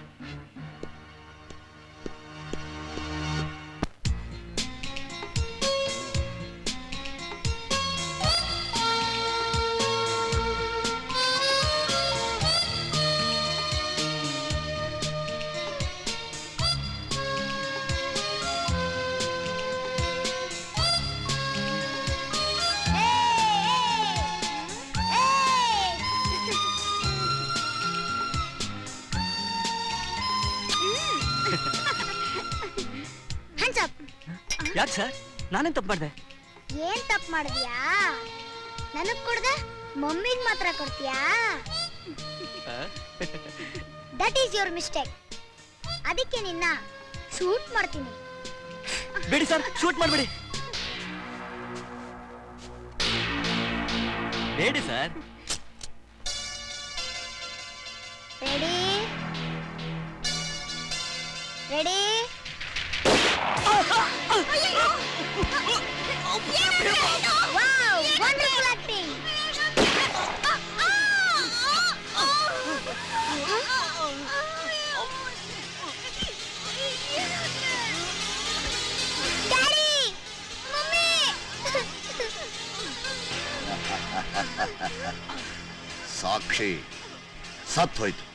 Speaker 11: ಯಾಕೆ ಸರ್, ನಾನೇನ್ ತಪ್ಪು ಮಾಡಿದೆ?
Speaker 13: ಏನ್ ತಪ್ಪು ಮಾಡಿದ್ಯಾ? ನನಗ್ ಕೊಡ್ದೆ ಮಮ್ಮಿಗ್ ಮಾತ್ರ ಕೊಡ್ತೀಯಾ? That is your mistake. ಅದಕ್ಕೆ ನಿನ್ನ ಶೂಟ್ ಮಾಡ್ತೀನಿ.
Speaker 11: ಬೇಡಿ ಸರ್, ಶೂಟ್ ಮಾಡಬೇಡಿ. ಬೇಡಿ sir.
Speaker 13: Ready ready. Wow, wonderful acting. Daddy, Mummy.
Speaker 3: ಸಾಕ್ಷಿ ಸತ್ ಹೋಯ್ತು.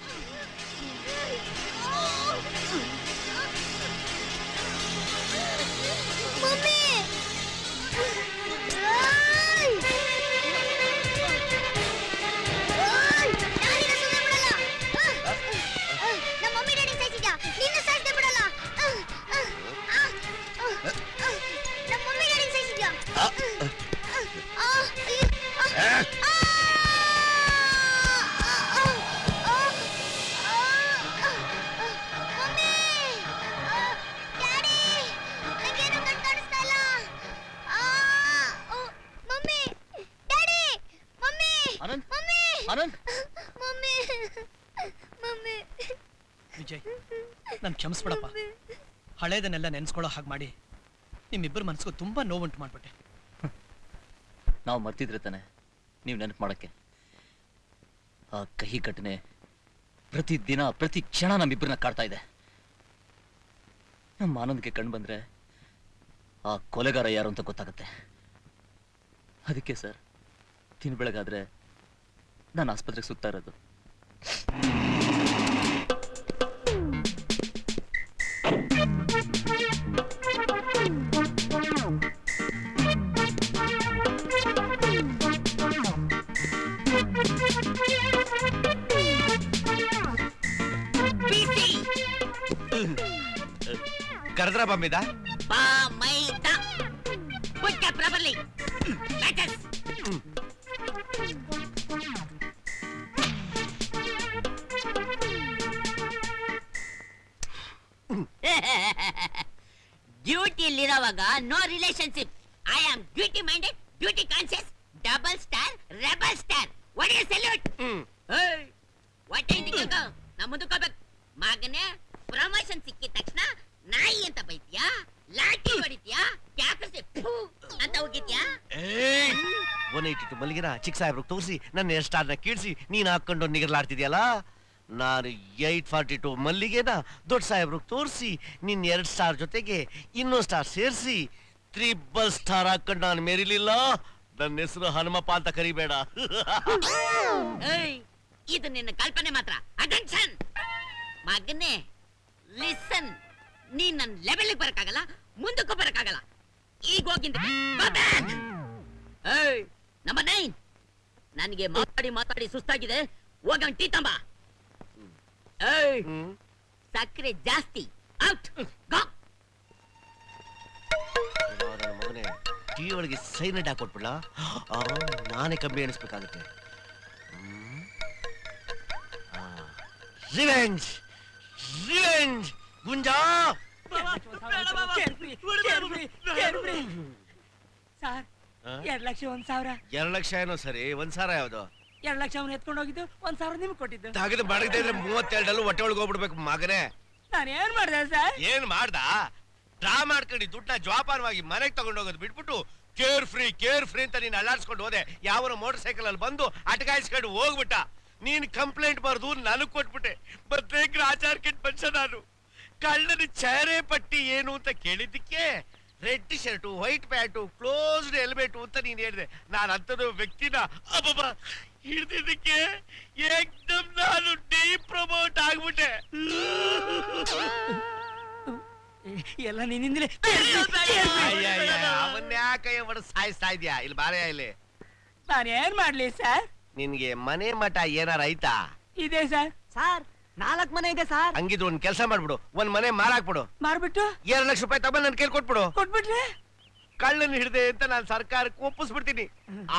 Speaker 5: ವಿಜಯ್, ನನ್ ಕ್ಷಮಿಸ್ಬಿಡಪ್ಪ. ಹಳೇದನ್ನೆಲ್ಲ ನೆನ್ಸ್ಕೊಳ್ಳೋ ಹಾಗೆ ಮಾಡಿ ನಿಮ್ಮಿಬ್ಬರ ಮನಸ್ಸಿಗೂ ತುಂಬಾ ನೋವುಂಟು ಮಾಡ್ಬಿಟ್ಟೆ.
Speaker 2: ನಾವು ಮರ್ತಿದ್ರೆ ತಾನೆ ನೀವು ನೆನಪು ಮಾಡಕ್ಕೆ. ಆ ಕಹಿ ಘಟನೆ ಪ್ರತಿ ದಿನ ಪ್ರತಿ ಕ್ಷಣ ನಮ್ಮಿಬ್ಬರನ್ನ ಕಾಡ್ತಾ ಇದೆ. ನಮ್ಮ ಆನಂದಕ್ಕೆ ಕಣ್ ಬಂದ್ರೆ ಆ ಕೊಲೆಗಾರ ಯಾರು ಅಂತ ಗೊತ್ತಾಗುತ್ತೆ. ಅದಕ್ಕೆ ಸರ್, ದಿನ ಬೆಳಗಾದ್ರೆ ನಾನು ಆಸ್ಪತ್ರೆಗೆ ಸುತ್ತಾ ಇರೋದು.
Speaker 14: ಕರೆದ್ರ ಬಂಬಿದ
Speaker 7: ಬಾ ಮೈದ ಪುಟ್ಟ ಪ್ರಾಪರ್ಲಿ ಮ್ಯಾಟರ್ಸ್. ಡ್ಯೂಟಿಲಿರೋವಾಗ no relationship. I am duty minded, duty conscious, double star, rebel star. What is salute? What I ನಾ ಮುಂದಕ್ಕೋಗ್ಬೇಕು. ಮಗನೇ ಪ್ರಮೋಷನ್ ಸಿಕ್ಕಿದ ತಕ್ಷಣ ನಾಯಿ ಅಂತ ಬೈತ್ಯಾ, ಲಾಠಿ ಹೊಡಿತ್ಯಾ, ಕ್ಯಾಕರ್ಸಿ ಅಂತ ಹೋಗಿದ್ಯಾ?
Speaker 14: 182 ಮಲ್ಲಿಗೆನ ಚಿಕ್ಕ ಸಾಹೇಬ್ರಿಗೆ ತೋರಿಸಿ ನನ್ನ 2 ಸ್ಟಾರ್ನ ಕೀಳ್ಸಿ ನೀನ್ ಹಾಕೊಂಡು ನಿಗರ್ಲಾಡ್ತಿದ್ಯಲ್ಲ. ನಾನು 842 ಮಲ್ಲಿಗೆನ ದೊಡ್ಡ ಸಾಹೇಬ್ರಿಗೆ ತೋರಿಸಿ ನಿನ್ 2 ಸ್ಟಾರ್ ಜೊತೆಗೆ ಇನ್ನೊಂದು ಸ್ಟಾರ್ ಸೇರಿಸಿ 3 ಸ್ಟಾರ್ ಹಾಕೊಂಡು ನಾನು ಮೆರಿಲಿಲ್ಲ. ನನ್ನ ಹೆಸರು ಹನುಮಪ್ಪ ಅಂತ ಕರಿಬೇಡ.
Speaker 7: ಇದು ನಿನ್ನ ಕಲ್ಪನೆ ಮಾತ್ರ. ಅಟೆನ್ಷನ್ ಮಗನೇ, ಲಿಸನ್. ನೀನ್ ನನ್ನ ಲೆವೆಲ್ಗೆ ಬರಕ್ಕಾಗಲ್ಲ, ಮುಂದಕ್ಕೂ ಬರಕ್ಕಾಗಲ್ಲ. ಈಗ ಹೋಗಿಂದ ನಂಬರ್ 9, ನನಗೆ ಮಾತಾಡಿ ಸುಸ್ತಾಗಿದೆ. ಹೋಗ ಟೀ ತಂಬ. ಸಕ್ಕರೆ ಜಾಸ್ತಿ. Out go.
Speaker 14: ಮಗನೇ, ಟೀ ಒಳಗೆ ಸೈನೈಡ್ ಹಾಕೊಟ್ಬಿಡ್ಲ, ನಾನೇ ಕಮ್ಮಿ ಎಣಿಸ್ಬೇಕಾಗುತ್ತೆ. ರಿವೆಂಜ್ ರಿವೆಂಜ್ ಗುಂಜಾ.
Speaker 5: ಸರ್ 2 ಲಕ್ಷ 1,000.
Speaker 14: 2 ಲಕ್ಷ ಏನೋ ಸರಿ, 1,000 ಯಾವ್ದು?
Speaker 5: 2 ಲಕ್ಷ ಅವನು ಎತ್ಕೊಂಡು ಹೋಗಿದ್ದು, 1,000 ನಿಮ್ಗೆ ಕೊಟ್ಟಿದ್ದು.
Speaker 14: ತಾಗಿದ ಬಡಗದೆ ಇದ್ರೆ 32 ಹೊಟ್ಟೆ ಒಳಗೆ ಹೋಗ್ಬಿಡ್ಬೇಕು ಮಗನೇ.
Speaker 5: ನಾನು ಏನ್ ಮಾಡಿದೆ ಸರ್?
Speaker 14: ಏನ್ ಮಾಡ್ದ? ಡ್ರಾ ಮಾಡ್ಕೊಂಡು ದುಡ್ಡನ್ನ ಜೋಪಾನವಾಗಿ ಮನೆಗೆ ತಗೊಂಡೋಗೋದು ಬಿಟ್ಬಿಟ್ಟು ಕೇರ್ ಫ್ರೀ ಅಂತ ನೀನ್ ಅಲ್ಲಾಡ್ಸ್ಕೊಂಡು ಹೋದೆ. ಯಾವನ ಮೋಟರ್ ಸೈಕಲ್ ಅಲ್ಲಿ ಬಂದು ಅಟಕಾಯಿಸ್ಕೊಂಡು ಹೋಗ್ಬಿಟ್ಟ. ನೀನ್ ಕಂಪ್ಲೇಂಟ್ ಬರ್ದು ನನಗ್ ಕೊಟ್ಬಿಟ್ಟೆ. ಮತ್ತೆ ಆಚಾರ ಕೆಟ್ಟ ಮನುಷ್ಯ ನಾನು. ಕಳ್ಳನ ಚೇರೆ ಪಟ್ಟಿ ಏನು ಅಂತ ಕೇಳಿದ್ದಕ್ಕೆ red shirt, white pant, closed helmet ಅಂತ ನೀನ್ ಹೇಳಿದೆ. ನಾನು ಅಂಥದ್ದು ವ್ಯಕ್ತಿನ ಅಬ್ಬಬ್ಬ ಹಿಡ್ದಿದ್ದಕ್ಕೆ ಏಕ್ದಮ್ ನಾನು ಡೀಪ್ ಪ್ರಮೋಟ್ ಆಗ್ಬಿಟ್ಟೆ.
Speaker 5: ಎಲ್ಲ ನಿನ್ನಿಂದಲೇ.
Speaker 14: ಅವನ್ಯಾಕಯ್ಯ ಹೊಡೆದು ಸಾಯಿಸ್ತಾ ಇದ್ಯಾ? ಇಲ್ಲಿ ಬಾರಯ್ಯ ಇಲ್ಲಿ.
Speaker 5: ನಾನು ಏನ್ ಮಾಡ್ಲಿ ಸರ್?
Speaker 14: ನಿನ್ಗೆ ಮನೆ ಮಠ ಏನಾರ ಐತಾ?
Speaker 5: ಇದೆ ಸರ್. ಸರ್ 4 ಮನೆ ಇದೆ ಸರ್.
Speaker 14: ಹಂಗಿದ್ರು ಒಂದ್ ಕೆಲಸ ಮಾಡ್ಬಿಡು, ಒಂದ್ ಮನೆ ಮಾರಾಕ್ಬಿಡು.
Speaker 5: ಮಾರ್ಬಿಟ್ಟು
Speaker 14: 2 ಲಕ್ಷ ರೂಪಾಯಿ ತಗೊಂಡ್ ನನ್ ಕೇಳಿ ಕೊಟ್ಬಿಡು.
Speaker 5: ಕೊಟ್ಬಿಟ್ರೆ
Speaker 14: ಕಳ್ಳನ್ ಹಿಡ್ದೆ ಅಂತ ನಾನು ಸರ್ಕಾರಕ್ಕೆ ಒಪ್ಪಿಸ್ಬಿಡ್ತೀನಿ.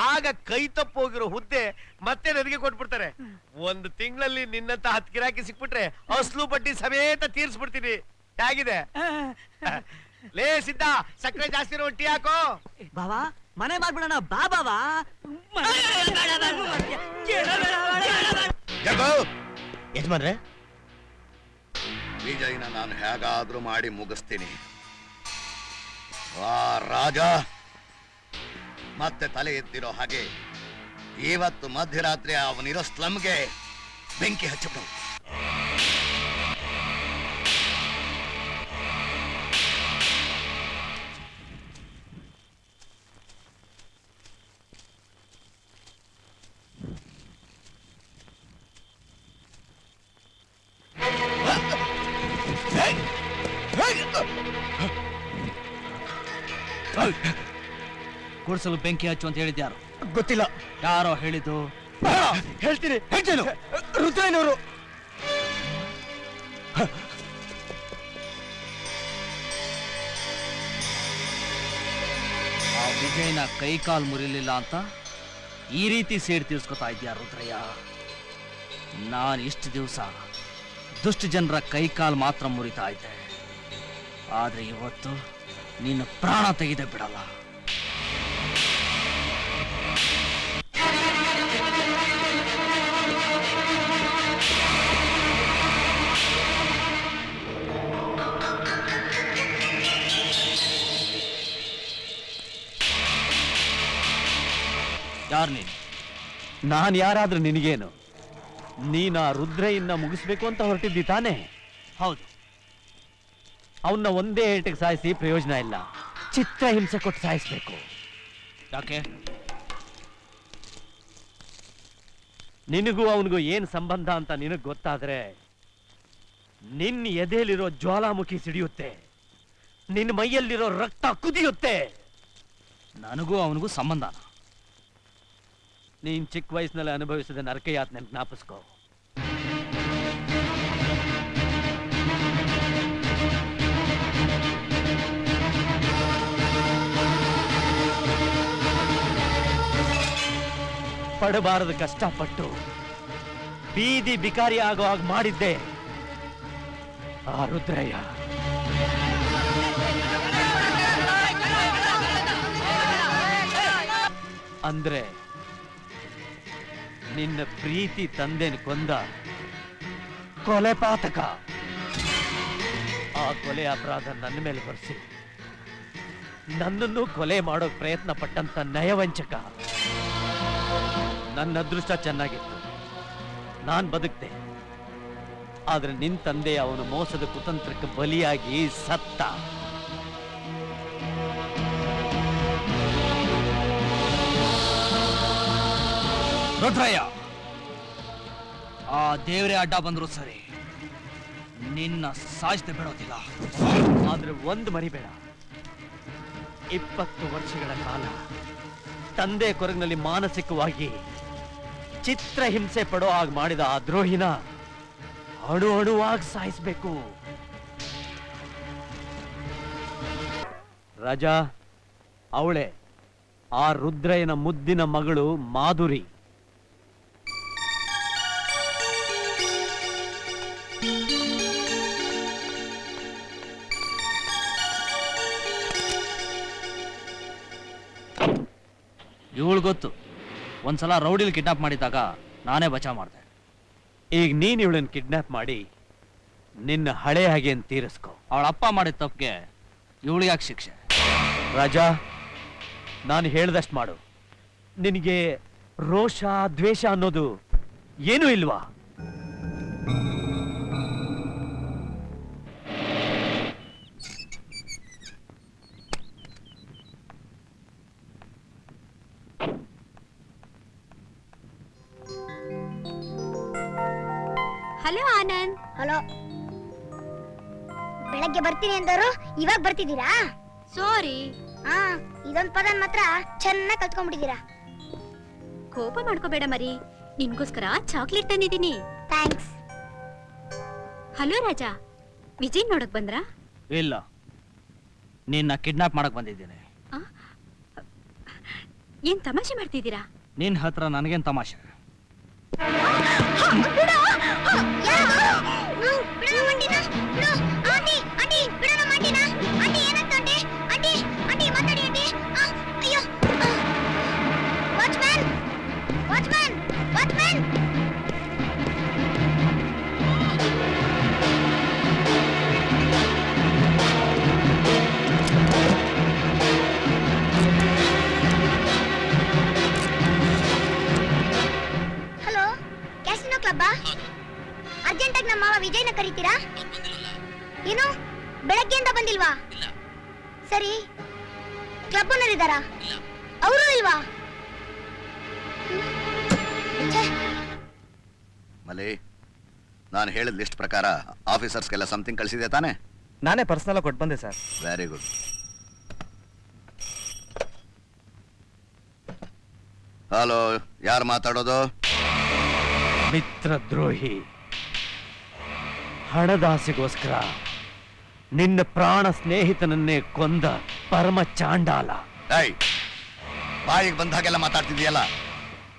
Speaker 14: ಆಗ ಕೈ ತಪ್ಪೋಗಿರೋ ಹುದ್ದೆ ಮತ್ತೆ ನನಗೆ ಕೊಟ್ಬಿಡ್ತಾರೆ. 1 ತಿಂಗಳಲ್ಲಿ ನಿನ್ನಂತ 10 ಗಿರಾಕಿ ಸಿಕ್ಬಿಟ್ರೆ ಅಸ್ಲು ಬಡ್ಡಿ ಸಮೇತ ತೀರ್ಸ್ಬಿಡ್ತೀನಿ. ಹೇಗಿದೆ? ಲೇ ಸಿದ್ಧ, ಸಕ್ಕರೆ ಜಾಸ್ತಿ ಇರೋ ಟೀ ಹಾಕೋ.
Speaker 5: ಬಾವಾ ಮನೆ ಮಾಡ್ಬಿಡೋಣ. ಬಾ ಬಾವಾ.
Speaker 3: ಯಜಮಾನ್ರೆ, ವಿಜಯ್ನ ನಾನು ಹೇಗಾದ್ರೂ ಮಾಡಿ ಮುಗಿಸ್ತೀನಿ. ಆ ರಾಜ ಮತ್ತೆ ತಲೆ ಎತ್ತಿರೋ ಹಾಗೆ ಇವತ್ತು ಮಧ್ಯರಾತ್ರಿ ಅವನಿರೋ ಸ್ಲಮ್ಗೆ ಬೆಂಕಿ ಹಚ್ಚಿಬಿಡು.
Speaker 10: ಗುಡಿಸಲು ಬೆಂಕಿ ಹಚ್ಚು ಅಂತ ಹೇಳಿದ್ಯಾರು?
Speaker 3: ಗೊತ್ತಿಲ್ಲ.
Speaker 10: ಯಾರೋ ಹೇಳಿದ್ದು?
Speaker 3: ಹೇಳ್ತೀನಿ. ರುದ್ರಯ್ಯನವರು.
Speaker 10: ಆ ವಿಜಯನ ಕೈ ಕಾಲು ಮುರಿಲಿಲ್ಲ ಅಂತ ಈ ರೀತಿ ಸೇಡ್ ತೀರ್ಸ್ಕೊತಾ ಇದ್ಯಾ ರುದ್ರಯ್ಯ? ನಾನು ಇಷ್ಟು ದಿವಸ ದುಷ್ಟ ಜನರ ಕೈ ಕಾಲು ಮಾತ್ರ ಮುರಿತಾ ಇದ್ದೆ, ಆದ್ರೆ ಇವತ್ತು ನಿನ್ನ ಪ್ರಾಣ ತೆಗೆದೇ ಬಿಡಲ್ಲ. ಯಾರು ನೀನು?
Speaker 12: ನಾನು ಯಾರಾದ್ರೂ ನಿನಗೇನು? ನೀನ ರುದ್ರಯ್ಯನ್ನ ಮುಗಿಸ್ಬೇಕು ಅಂತ ಹೊರಟಿದ್ದಿ ತಾನೇ?
Speaker 10: ಹೌದು.
Speaker 12: ಅವನ್ನ ಒಂದೇ ಏಟಿಗೆ ಸಾಯಿಸಿ ಪ್ರಯೋಜನ ಇಲ್ಲ, ಚಿತ್ರ ಹಿಂಸೆ ಕೊಟ್ಟು ಸಾಯಿಸ್ಬೇಕು.
Speaker 10: ಯಾಕೆ? ನಿನಗೂ ಅವನಿಗೂ ಏನ್ ಸಂಬಂಧ ಅಂತ ನಿನಗ್ ಗೊತ್ತಾದ್ರೆ ನಿನ್ನ ಎದೆಯಲ್ಲಿರೋ ಜ್ವಾಲಾಮುಖಿ ಸಿಡಿಯುತ್ತೆ, ನಿನ್ನ ಮೈಯಲ್ಲಿರೋ ರಕ್ತ ಕುದಿಯುತ್ತೆ. ನನಗೂ ಅವನಿಗೂ ಸಂಬಂಧನ? ನೀನ್ ಚಿಕ್ಕ ವಯಸ್ಸಿನಲ್ಲಿ ಅನುಭವಿಸಿದ ನರಕ ಯಾತನೆ ಜ್ಞಾಪಿಸ್ಕೋ. ಪಡಬಾರದ ಕಷ್ಟಪಟ್ಟು ಬೀದಿ ಬಿಕಾರಿ ಆಗೋ ಹಾಗೆ ಮಾಡಿದ್ದೆ ಆ ರುದ್ರಯ್ಯ. ಅಂದ್ರೆ ನಿನ್ನ ಪ್ರೀತಿ ತಂದೆನ ಕೊಂದ ಕೊಲೆ ಪಾತಕ. ಆ ಕೊಲೆ ಅಪರಾಧ ನನ್ನ ಮೇಲೆ ಬರೆಸಿ ನನ್ನನ್ನು ಕೊಲೆ ಮಾಡೋಕ್ ಪ್ರಯತ್ನ ಪಟ್ಟಂತ ನಯವಂಚಕ. ನನ್ನ ಅದೃಷ್ಟ ಚೆನ್ನಾಗಿತ್ತು, ನಾನ್ ಬದುಕ್ತೆ. ಆದ್ರೆ ನಿನ್ ತಂದೆ ಅವನು ಮೋಸದ ಕುತಂತ್ರಕ್ಕೆ ಬಲಿಯಾಗಿ ಸತ್ತ. ರುದ್ರಯ್ಯ, ಆ ದೇವರೇ ಅಡ್ಡ ಬಂದ್ರು ಸರಿ, ನಿನ್ನ ಸಾಯಿಸದೆ ಬಿಡೋದಿಲ್ಲ. ಆದ್ರೆ ಒಂದು ಮರಿಬೇಡ, 20 ವರ್ಷಗಳ ಕಾಲ ತಂದೆ ಕೊರಗಿನಲ್ಲಿ ಮಾನಸಿಕವಾಗಿ ಚಿತ್ರಹಿಂಸೆ ಪಡೋ ಹಾಗೆ ಮಾಡಿದ ಆ ದ್ರೋಹಿನ ಅಣು ಅಣುವಾಗಿ ಸಾಯಿಸ್ಬೇಕು. ರಾಜಾ, ಅವಳೆ ಆ ರುದ್ರಯ್ಯನ ಮುದ್ದಿನ ಮಗಳು ಮಾಧುರಿ. ಇವಳು ಗೊತ್ತು, ಒಂದ್ಸಲ ರೌಡಿಲ್ ಕಿಡ್ನಾಪ್ ಮಾಡಿದಾಗ ನಾನೇ ಬಚಾವ್ ಮಾಡಿದೆ. ಈಗ ನೀನ್ ಇವಳನ್ನ ಕಿಡ್ನಾಪ್ ಮಾಡಿ ನಿನ್ನ ಹಳೆ ಹಾಗೆ ತೀರಿಸ್ಕೊ. ಅವಳ ಅಪ್ಪ ಮಾಡಿದ ತಪ್ಪಿಗೆ ಇವಳು ಯಾಕೆ ಶಿಕ್ಷೆ? ರಾಜಾ, ನಾನು ಹೇಳ್ದಷ್ಟು ಮಾಡು. ನಿನಗೆ ರೋಷ ದ್ವೇಷ ಅನ್ನೋದು ಏನೂ ಇಲ್ವಾ?
Speaker 9: ಹಲೋ ಆನಂದ್.
Speaker 13: ಹಲೋ, ಬೆಳಗ್ಗೆ ಬರ್ತೀನಿ ಅಂದರು, ಇವಾಗ ಬರ್ತಿದ್ದೀರಾ?
Speaker 9: ಸಾರಿ.
Speaker 13: ಹಾ, ಇದೊಂದ್ ಪದನ್ ಮಾತ್ರ ಚೆನ್ನಾಗಿ ಕಲ್ತ್ಕೊಂಡ್ಬಿಟ್ಟಿದ್ದೀರಾ.
Speaker 9: ಕೋಪ ಮಾಡ್ಕೋಬೇಡ ಮರಿ, ನಿನ್ಗೋಸ್ಕರ ಚಾಕ್ಲೇಟ್ ತಂದಿದ್ದೀನಿ.
Speaker 13: ಥ್ಯಾಂಕ್ಸ್.
Speaker 9: ಹಲೋ ರಾಜಾ, ವಿಜಯ್ ನೋಡಕ್ ಬಂದ್ರಾ?
Speaker 10: ಇಲ್ಲ, ನಿನ್ನ ಕಿಡ್ನಾಪ್ ಮಾಡಕ್ ಬಂದಿದ್ದೀನಿ.
Speaker 9: ಏನ್ ತಮಾಷೆ ಮಾಡ್ತಿದ್ದೀರಾ?
Speaker 10: ನಿನ್ ಹತ್ರ ನನಗೇನ್ ತಮಾಷೆ?
Speaker 13: ಹಲೋ, ಕ್ಯಾಸಿನೋ ಕ್ಲಬ್ಬಾ? ಅರ್ಜೆಂಟಾಗಿ ನಮ್ಮ ಮಾವ ವಿಜಯ್ನ ಕರೀತೀರಾ? ಏನು, ಬೆಳಗ್ಗೆಯಿಂದ ಬಂದಿಲ್ವಾ? ಸರಿ, ಕ್ಲಬ್ನಲ್ಲಿದ್ದಾರಾ? ಅವರು ಇಲ್ವಾ?
Speaker 3: ಮಲಿ, ನಾನು ಹೇಳಿದ ಲಿಸ್ಟ್ ಪ್ರಕಾರ ಆಫೀಸರ್ಸ್ಗೆಲ್ಲ ಸಮಥಿಂಗ್ ಕಳಿಸಿದೆ ತಾನೆ?
Speaker 12: ನಾನೇ ಪರ್ಸನಲ್ ಕೊಟ್ಟು ಬಂದೆ ಸರ್.
Speaker 3: Very good. ಹಲೋ, ಯಾರು ಮಾತಾಡೋದು?
Speaker 10: ಮಿತ್ರದ್ರೋಹಿ, ಹಣದಾಸೆಗೋಸ್ಕರ ನಿನ್ನ ಪ್ರಾಣ ಸ್ನೇಹಿತನನ್ನೇ ಕೊಂದ ಪರಮ ಚಾಂಡಾಲ.
Speaker 3: ಬಾಯಿಗೆ ಬಂದಾಗೆಲ್ಲ ಮಾತಾಡ್ತಿದ್ಯಲ್ಲ,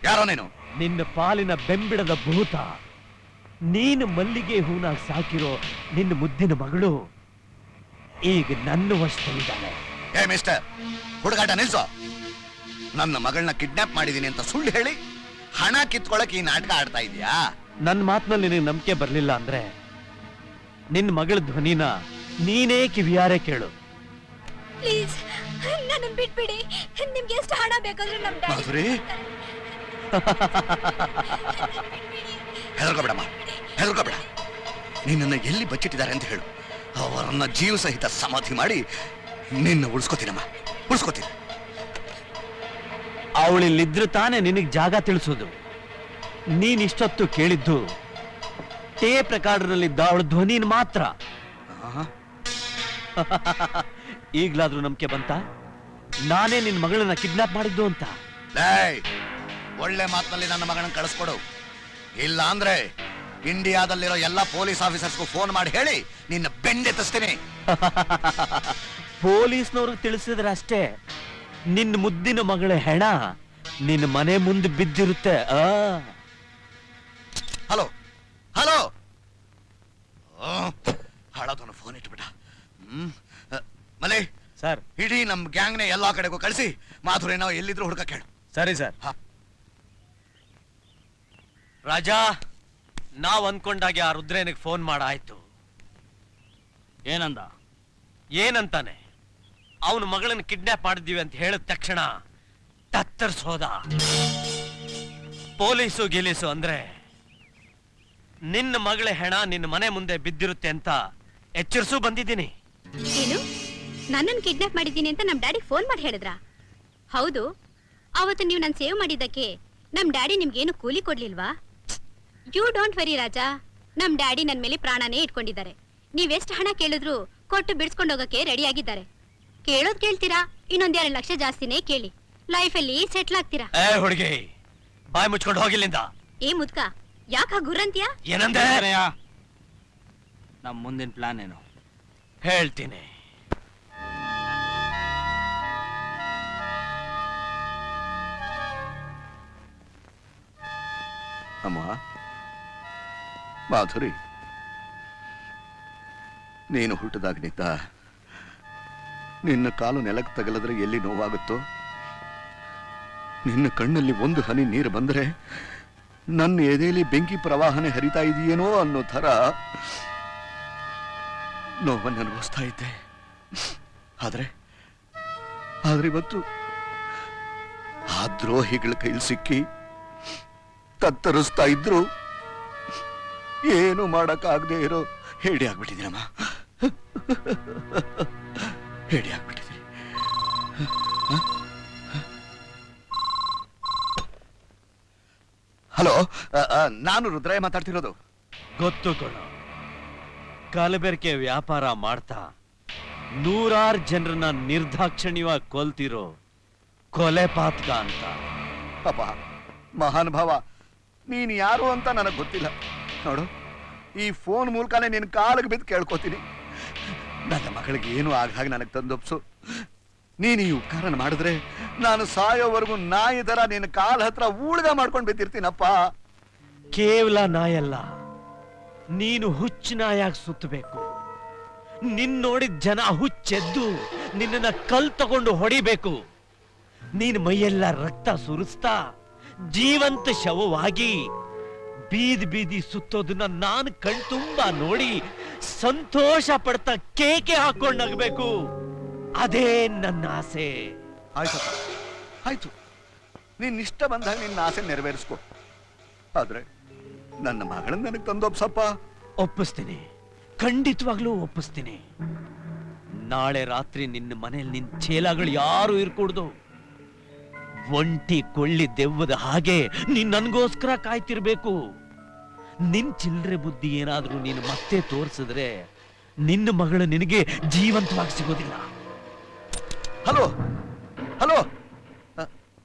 Speaker 3: ಯಾರೋ ನೀನು?
Speaker 10: ನಿನ್ನ ಪಾಲಿನ ಬೆಂಬಿಡದ ಭೂತ. ನೀನು ಮಲ್ಲಿಗೆ ಹೂನಾಗಿ ಸಾಕಿರೋ ನಿನ್ನ ಮುದ್ದಿನ ಮಗಳು ಈಗ ನನ್ನ ವಶದಲ್ಲಿದ್ದಾಳೆ.
Speaker 3: ಏ ಮಿಸ್ಟರ್, ಹುಡುಗಾಟ ನಿಲ್ಸೋ. ನನ್ನ ಮಗಳನ್ನ ಕಿಡ್ನಾಪ್ ಮಾಡಿದೀನಿ ಅಂತ ಸುಳ್ಳು ಹೇಳಿ ಹಣ ಕಿತ್ಕೊಳಕ್ ಈ ನಾಟಕ ಆಡ್ತಾ ಇದೀಯಾ?
Speaker 10: ನನ್ನ ಮಾತಿನಲ್ಲಿ ನಿನಗೆ ನಂಬಿಕೆ ಬರ್ಲಿಲ್ಲ ಅಂದ್ರೆ ನಿನ್ನ ಮಗಳ ಧ್ವನಿನ ನೀನೇ ಕಿವಿಯಾರೆ ಕೇಳು.
Speaker 9: ಪ್ಲೀಸ್, ನನ್ನ ಬಿಟ್ಬಿಡಿ. ನಿಮ್ಗೆ ಎಷ್ಟು ಹಣ ಬೇಕಾದ್ರೂ ನಮ್
Speaker 3: ಮಾಧುರಿ, ಹೆದರ್ಕೋಬೇಡಮ್ಮ, ಹೆದರ್ಕೋಬೇಡ. ನಿನ್ನನ್ನು ಎಲ್ಲಿ ಬಚ್ಚಿಟ್ಟಿದ್ದಾರೆ ಅಂತ ಹೇಳು, ಅವರನ್ನ ಜೀವ ಸಹಿತ ಸಮಾಧಿ ಮಾಡಿ ನಿನ್ನ ಉಳಿಸ್ಕೋತೀನಮ್ಮ, ಉಳಿಸ್ಕೋತೀನಿ.
Speaker 10: ಅವಳಿಲ್ಲಿದ್ರು ತಾನೇ ನಿನಗೆ ಜಾಗ ತಿಳಿಸೋದು. ನೀನಿಷ್ಟೊತ್ತು ಕೇಳಿದ್ದು ಟೇಪ್ ರೆಕಾರ್ಡರ್ನಲ್ಲಿದ್ದ ಅವಳ ಧ್ವನಿನ ಮಾತ್ರ. ಈಗ್ಲಾದ್ರೂ ನಂಬಿಕೆ ಬಂತ ನಾನೇ ನಿನ್ ಮಗಳನ್ನ ಕಿಡ್ನಾಪ್ ಮಾಡಿದ್ದು ಅಂತ?
Speaker 3: ಒಳ್ಳೆ ಮಾತಿನಲ್ಲಿ ನನ್ನ ಮಗನ ಕಳಿಸ್ಕೊಡು, ಇಲ್ಲ ಅಂದ್ರೆ ಇಂಡಿಯಾದಲ್ಲಿರೋ ಎಲ್ಲಾ ಪೊಲೀಸ್ ಆಫೀಸರ್ಸ್ಗೂ ಫೋನ್ ಮಾಡಿ ಹೇಳಿ ನಿನ್ನ ಬೆಂಡೆತ್ತಿಸ್ತೀನಿ.
Speaker 10: ಪೊಲೀಸ್ನವ್ರಿಗೆ ತಿಳಿಸಿದ್ರೆ ಅಷ್ಟೇ, ನಿನ್ನ ಮುದ್ದಿನ ಮಗಳ ಹೆಣ ನಿನ್ನ ಮನೆ ಮುಂದೆ ಬಿದ್ದಿರುತ್ತೆ.
Speaker 3: ಹಲೋ ಹಲೋ, ಹಾಳಾದವನು ಫೋನ್ ಇಟ್ಬಿಟ್ಟ. ಮಲೆ
Speaker 12: ಸರ್,
Speaker 3: ಇಡೀ ನಮ್ ಗ್ಯಾಂಗ್ನೆ ಎಲ್ಲಾ ಕಡೆಗೂ ಕಳಿಸಿ ಮಾಧುರಿನ ಎಲ್ಲಿದ್ರು ಹುಡುಕ ಕೇಳು.
Speaker 12: ಸರಿ ಸರ್.
Speaker 10: ರಾಜಾ, ನಾವ್ ಅನ್ಕೊಂಡಾಗೆ ಆ ರುದ್ರೇನಿಗೆ ಫೋನ್ ಮಾಡಾಯ್ತು. ಏನಂತಾನೆ? ಅವನ ಮಗಳನ್ನ ಕಿಡ್ನಾಪ್ ಮಾಡಿದ್ದೀವಿ ಅಂತ ಹೇಳಿದ ತಕ್ಷಣ ತತ್ತರಿಸೋದ. ಪೊಲೀಸು ಗಿಲೀಸು ಅಂದ್ರೆ ನಿನ್ನ ಮಗಳ ಹೆಣ ನಿನ್ನ ಮನೆ ಮುಂದೆ ಬಿದ್ದಿರುತ್ತೆ ಅಂತ ಎಚ್ಚರಿಸು ಬಂದಿದ್ದೀನಿ.
Speaker 9: ಏನು, ನನ್ನನ್ನು ಕಿಡ್ನಾಪ್ ಮಾಡಿದ್ದೀನಿ ಅಂತ ನಮ್ ಡ್ಯಾಡಿ ಫೋನ್ ಮಾಡಿ ಹೇಳಿದ್ರಾ? ಹೌದು, ಅವತ್ತು ನೀವು ನಾನು ಸೇವ್ ಮಾಡಿದ್ದಕ್ಕೆ ನಮ್ ಡ್ಯಾಡಿ ನಿಮ್ಗೇನು ಕೂಲಿ ಕೊಡ್ಲಿಲ್ವಾ? ಯು ಡೋಂಟ್ ವೆರಿ ರಾಜಾ, ನಮ್ ಡ್ಯಾಡಿ ನನ್ನ ಮೇಲೆ ಪ್ರಾಣನೇ ಇಟ್ಕೊಂಡಿದ್ದಾರೆ. ನೀವೆಷ್ಟು ಹಣ ಕೇಳಿದ್ರು ಕೊಟ್ಟು ಬಿಡಿಸ್ಕೊಂಡು ಹೋಗಕ್ಕೆ ರೆಡಿ ಆಗಿದ್ದಾರೆ. ಕೇಳೋದ್ ಕೇಳ್ತೀರಾ, ಇನ್ನೊಂದ್ 2 ಲಕ್ಷ ಜಾಸ್ತಿನೇ ಕೇಳಿ, ಲೈಫಲ್ಲಿ ಸೆಟ್ಲ್ ಆಗ್ತೀರಾ.
Speaker 10: ಹುಡುಗಿ, ಬಾಯ್ ಮುಚ್ಕೊಂಡು ಹೋಗಿಲ್ಲಿಂದ.
Speaker 9: ಏ ಮುದ್ಕ, ಯಾಕ ಗುರಂತೀಯ?
Speaker 10: ಏನಂದ್ರೆ
Speaker 11: ನಮ್ಮ ಮುಂದಿನ ಪ್ಲಾನ್ ಏನು
Speaker 10: ಹೇಳ್ತೀನಿ.
Speaker 3: ಅಮ್ಮ ಮಾಧುರಿ, ನೀನು ಹುಟ್ಟಿದಾಗನಿದ್ದ ನಿನ್ನ ಕಾಲು ನೆಲಕ್ಕೆ ತಗಲಿದ್ರೆ ಎಲ್ಲಿ ನೋವಾಗುತ್ತೋ, ನಿನ್ನ ಕಣ್ಣಲ್ಲಿ ಒಂದು ಹನಿ ನೀರು ಬಂದರೆ ನನ್ನ ಎದೆಯಲ್ಲಿ ಬೆಂಕಿ ಪ್ರವಾಹನೆ ಹರಿತಾ ಇದೆಯೇನೋ ಅನ್ನೋ ಥರ ನೋವನ್ನು ಅನುಭವಿಸ್ತಾ ಇದ್ದೆ. ಆದ್ರೆ ಇವತ್ತು ಆ ದ್ರೋಹಿಗಳ ಕೈಲಿ ಸಿಕ್ಕಿ ತತ್ತರಿಸ್ತಾ ಇದ್ರು ಏನು ಮಾಡಕ್ಕಾಗದೆ ಇರೋ ಹೇಡಿ ಆಗ್ಬಿಟ್ಟಿದ್ದೀನಮ್ಮ, ಹೇಡಿ ಆಗ್ಬಿಟ್ಟಿದ್ದೀನಿ. ಹಲೋ, ನಾನು ರುದ್ರಯ್ಯ ಮಾತಾಡ್ತಿರೋದು.
Speaker 10: ಗೊತ್ತು ಕೊಡು, ಕಲಬೆರಕೆ ವ್ಯಾಪಾರ ಮಾಡ್ತಾ 100 ಜನರನ್ನ ನಿರ್ದಾಕ್ಷಿಣ್ಯವಾಗಿ ಕೊಲ್ತಿರೋ ಕೊಲೆ ಪಾತಕ ಅಂತ.
Speaker 3: ಪಾಪ ಮಹಾನ್ ಭಾವ, ನೀನು ಯಾರು ಅಂತ ನನಗೆ ಗೊತ್ತಿಲ್ಲ. ನೋಡು, ಈ ಫೋನ್ ಮೂಲಕನೇ ನಿನ್ನ ಕಾಲಿಗೆ ಬಿದ್ದು ಕೇಳ್ಕೊತೀನಿ, ನನ್ನ ಮಗಳಿಗೆ ಏನು ಹಾಗೆ ನನಗೆ ತಂದೊಪ್ಸು. ನೀನು ಈ ಉಪಕಾರನ ಮಾಡಿದ್ರೆ ನಾನು ಸಾಯೋವರೆಗೂ ನಾಯಿ ತರ ನಿನ್ನ ಕಾಲ ಹತ್ರ ಊಳ್ಗ ಮಾಡ್ಕೊಂಡು ಬಿದ್ದಿರ್ತೀನಪ್ಪ.
Speaker 10: ಕೇವಲ ನಾಯಲ್ಲ, ನೀನು ಹುಚ್ಚು ನಾಯಾಗಿ ಸುತ್ತಬೇಕು. ನಿನ್ ನೋಡಿದ ಜನ ಹುಚ್ಚೆದ್ದು ನಿನ್ನ ಕಲ್ ತಗೊಂಡು ಹೊಡಿಬೇಕು. ನೀನ್ ಮೈಯೆಲ್ಲ ರಕ್ತ ಸುರಿಸ್ತಾ ಜೀವಂತ ಶವವಾಗಿ ಬೀದಿ ಬೀದಿ ಸುತ್ತೋದನ್ನ ನಾನು ಕಣ್ತುಂಬ ನೋಡಿ ಸಂತೋಷ ಪಡ್ತಾ ಕೇಕೆ ಹಾಕೊಂಡು ನಗಬೇಕು. ಅದೇ ನನ್ನ ಆಸೆ.
Speaker 3: ಆಯ್ತಪ್ಪ, ಆಯ್ತು, ನಿನ್ನ ಇಷ್ಟ ಬಂದಾಗ ನಿನ್ನ ಆಸೆ ನೆರವೇರಿಸ್ಕೊ. ಆದ್ರೆ ನನ್ನ ಮಗಳನ್ನ ನನಗೆ ತಂದೊಪ್ಸಪ್ಪ.
Speaker 10: ಒಪ್ಪಿಸ್ತೀನಿ, ಖಂಡಿತವಾಗ್ಲೂ ಒಪ್ಪಿಸ್ತೀನಿ. ನಾಳೆ ರಾತ್ರಿ ನಿನ್ನ ಮನೆಯಲ್ಲಿ ನಿನ್ನ ಚೇಲಾಗಳು ಯಾರು ಇರ್ಕೂಡ್ದು. ಒಂಟಿ ಕೊಳ್ಳಿ ದೆವ್ವದ ಹಾಗೆ ನೀನ್ ನನ್ಗೋಸ್ಕರ ಕಾಯ್ತಿರ್ಬೇಕು. ನಿನ್ ಚಿಲ್ರೆ ಬುದ್ಧಿ ಏನಾದ್ರೂ ನೀನು ಮತ್ತೆ ತೋರಿಸಿದ್ರೆ ನಿನ್ನ ಮಗಳು ನಿನಗೆ ಜೀವಂತವಾಗಿ ಸಿಗೋದಿಲ್ಲ.
Speaker 3: ಹಲೋ ಹಲೋ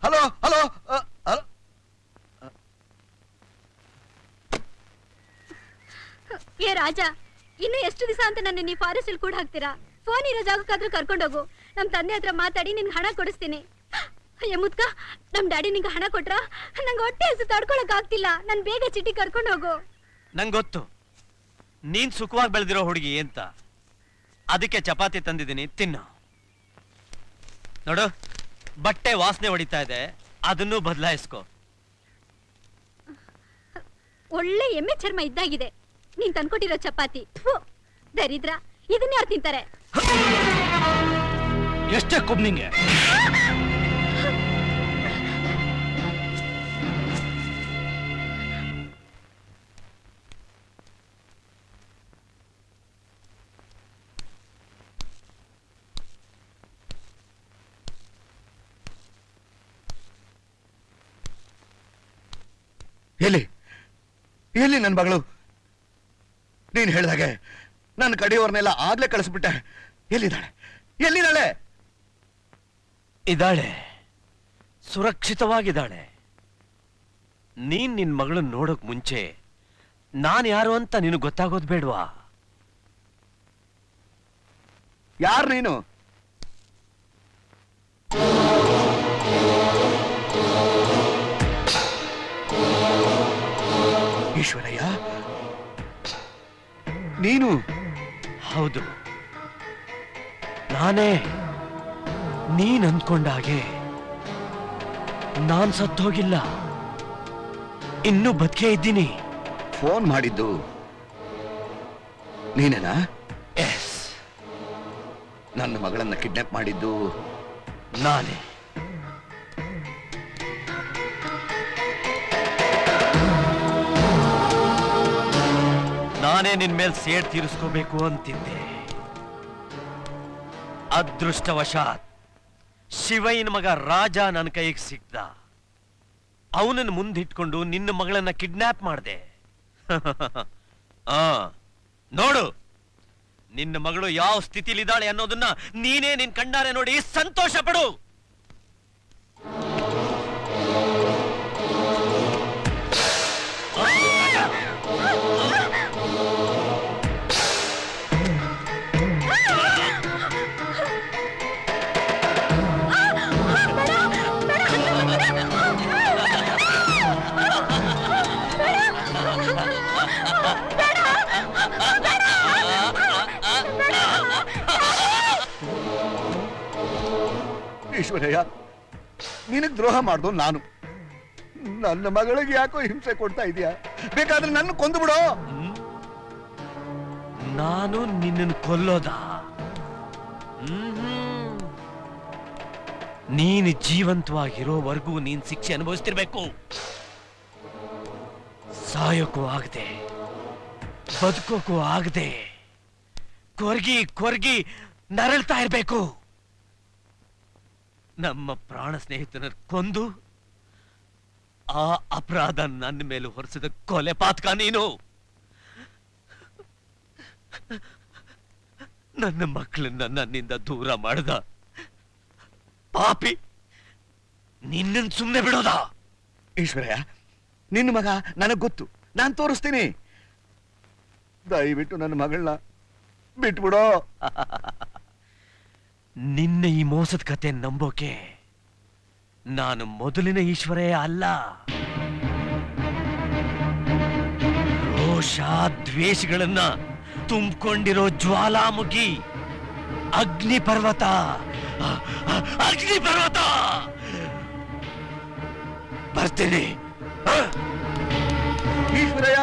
Speaker 3: ಹಲೋ ಹಲೋ,
Speaker 9: ಏ ರಾಜ, ಇನ್ನು ಎಷ್ಟು ದಿವಸ ಅಂತ ನನ್ನ ನೀವು ಫಾರೆಸ್ಟ್ ಕೂಡ ಹಾಕ್ತೀರಾ? ಫೋನ್ ಇರೋ ಜಾಗಕ್ಕಾದ್ರೂ ಕರ್ಕೊಂಡೋಗು. ನಮ್ ತಂದೆ ಹತ್ರ ಮಾತಾಡಿ ನಿನ್ಗೆ ಹಣ ಕೊಡಿಸ್ತೀನಿ. ಅಯ್ಯ ಮುದ್ಕ, ನಮ್ ಡ್ಯಾಡಿ ನಿಂಗೆ ಹಣ ಕೊಟ್ರ ನಂಗೆ ಹೊಟ್ಟೆ ಹಸು ತಡ್ಕೊಳಕ್ ಆಗ್ತಿಲ್ಲ. ನನ್ ಬೇಗ ಚಿಟಿ ಕರ್ಕೊಂಡು ಹೋಗು.
Speaker 10: ನಂಗೆ ಗೊತ್ತು ನೀನ್ ಸುಖವಾಗಿ ಬೆಳೆದಿರೋ ಹುಡುಗಿ ಅಂತ, ಅದಕ್ಕೆ ಚಪಾತಿ ತಂದಿದ್ದೀನಿ, ತಿನ್ನು. ನೋಡು, ಬಟ್ಟೆ ವಾಸನೆ ಹೊಡಿತಾ ಇದೆ, ಅದನ್ನು ಬದಲಾಯಿಸ್ಕೋ.
Speaker 9: ಒಳ್ಳೆ ಎಮ್ಮೆ ಚರ್ಮ ಇದ್ದಾಗಿದೆ ನೀನ್ ತಂದ್ಕೊಟ್ಟಿರೋ ಚಪಾತಿ. ದರಿದ್ರ, ಇದನ್ನ ಯಾರು ತಿಂತಾರೆ?
Speaker 10: ಎಷ್ಟೇ ಕೊಬ್ ನಿಂಗೆ?
Speaker 3: ಎಲ್ಲಿ ಎಲ್ಲಿ ನನ್ನ ಮಗಳು? ನೀನ್ ಹೇಳ್ದಾಗೆ ನನ್ನ ಕಡೆಯವ್ರನ್ನೆಲ್ಲ ಆಗ್ಲೇ ಕಳಿಸ್ಬಿಟ್ಟೆ. ಎಲ್ಲಿದ್ದಾಳೆ? ಎಲ್ಲಿದ್ದಾಳೆ?
Speaker 14: ಇದ್ದಾಳೆ, ಸುರಕ್ಷಿತವಾಗಿದ್ದಾಳೆ. ನೀನ್ ನಿನ್ ಮಗಳನ್ನ ನೋಡೋಕ್ ಮುಂಚೆ ನಾನ್ ಯಾರು ಅಂತ ನಿನಗೆ ಗೊತ್ತಾಗೋದ್ ಬೇಡ್ವಾ?
Speaker 3: ಯಾರು ನೀನು? ಈಶ್ವರಯ್ಯ, ನೀನು?
Speaker 14: ಹೌದು, ನಾನೇ. ನೀನ್ ಅಂದ್ಕೊಂಡ ಹಾಗೆ ನಾನ್ ಸತ್ತೋಗಿಲ್ಲ, ಇನ್ನೂ ಬದುಕೇ ಇದ್ದೀನಿ.
Speaker 3: ಫೋನ್ ಮಾಡಿದ್ದು ನೀನೇನಾ?
Speaker 14: ಎಸ್,
Speaker 3: ನನ್ನ ಮಗಳನ್ನ ಕಿಡ್ನಾಪ್ ಮಾಡಿದ್ದು
Speaker 14: ನಾನೇ. ನಾನೇ ನಿನ್ ಮೇಲೆ ಸೇಡ್ ತೀರಿಸ್ಕೋಬೇಕು ಅಂತಿದ್ದೆ. ಅದೃಷ್ಟವಶಾತ್ ಶಿವಯ್ಯನ ಮಗ ರಾಜ ನನ್ನ ಕೈಗೆ ಸಿಕ್ತ. ಅವನನ್ನು ಮುಂದಿಟ್ಕೊಂಡು ನಿನ್ನ ಮಗಳನ್ನ ಕಿಡ್ನಾಪ್ ಮಾಡಿದೆ. ನೋಡು, ನಿನ್ನ ಮಗಳು ಯಾವ ಸ್ಥಿತಿಲಿದ್ದಾಳೆ ಅನ್ನೋದನ್ನ ನೀನೇ ನಿನ್ ಕಣ್ಣಾರೆ ನೋಡಿ ಸಂತೋಷ ಪಡು.
Speaker 3: ಈಶ್ವರಯ್ಯ, ನಿನಗ್ ದ್ರೋಹ ಮಾಡ್ದು ನಾನು. ನನ್ನ ಮಗಳಿಗೆ ಯಾಕೋ ಹಿಂಸೆ ಕೊಡ್ತಾ ಇದೀಯಾ? ಬೇಕಾದ್ರೆ ನನ್ನ ಕೊಂದು ಬಿಡೋ.
Speaker 14: ನಾನು ನಿನ್ನನ್ನು ಕೊಲ್ಲೋದ? ನೀನು ಜೀವಂತವಾಗಿರೋವರೆಗೂ ನೀನ್ ಶಿಕ್ಷೆ ಅನುಭವಿಸ್ತಿರ್ಬೇಕು. ಸಾಯೋಕ್ಕೂ ಆಗದೆ, ಬದುಕೋಕ್ಕೂ ಆಗದೆ, ಕೊರ್ಗಿ ಕೊರ್ಗಿ ನರಳ್ತಾ ಇರ್ಬೇಕು. ನಮ್ಮ ಪ್ರಾಣ ಸ್ನೇಹಿತನ ಕೊಂದು ಆ ಅಪರಾಧ ನನ್ನ ಮೇಲೆ ಹೊರಿಸಿದ ಕೊಲೆ ಪಾತಕ ನೀನು. ನನ್ನ ಮಕ್ಕಳನ್ನ ನನ್ನಿಂದ ದೂರ ಮಾಡದ ಪಾಪಿ, ನಿನ್ನನ್ನು ಸುಮ್ಮನೆ ಬಿಡೋದ?
Speaker 3: ಈಶ್ವರಯ್ಯ, ನಿನ್ನ ಮಗ ನನಗ್ ಗೊತ್ತು, ನಾನ್ ತೋರಿಸ್ತೀನಿ. ದಯವಿಟ್ಟು ನನ್ನ ಮಗಳನ್ನ ಬಿಟ್ಬಿಡೋ.
Speaker 14: ನಿನ್ನ ಈ ಮೋಸದ ಕತೆ ನಂಬೋಕೆ ನಾನು ಮೊದಲಿನ ಈಶ್ವರಯ್ಯ ಅಲ್ಲ. ರೋಷ ದ್ವೇಷಗಳನ್ನ ತುಂಬಿಕೊಂಡಿರೋ ಜ್ವಾಲಾಮುಖಿ, ಅಗ್ನಿ ಪರ್ವತ, ಅಗ್ನಿ ಪರ್ವತ. ಬರ್ತೀನಿ.
Speaker 3: ಈಶ್ವರಯ್ಯ,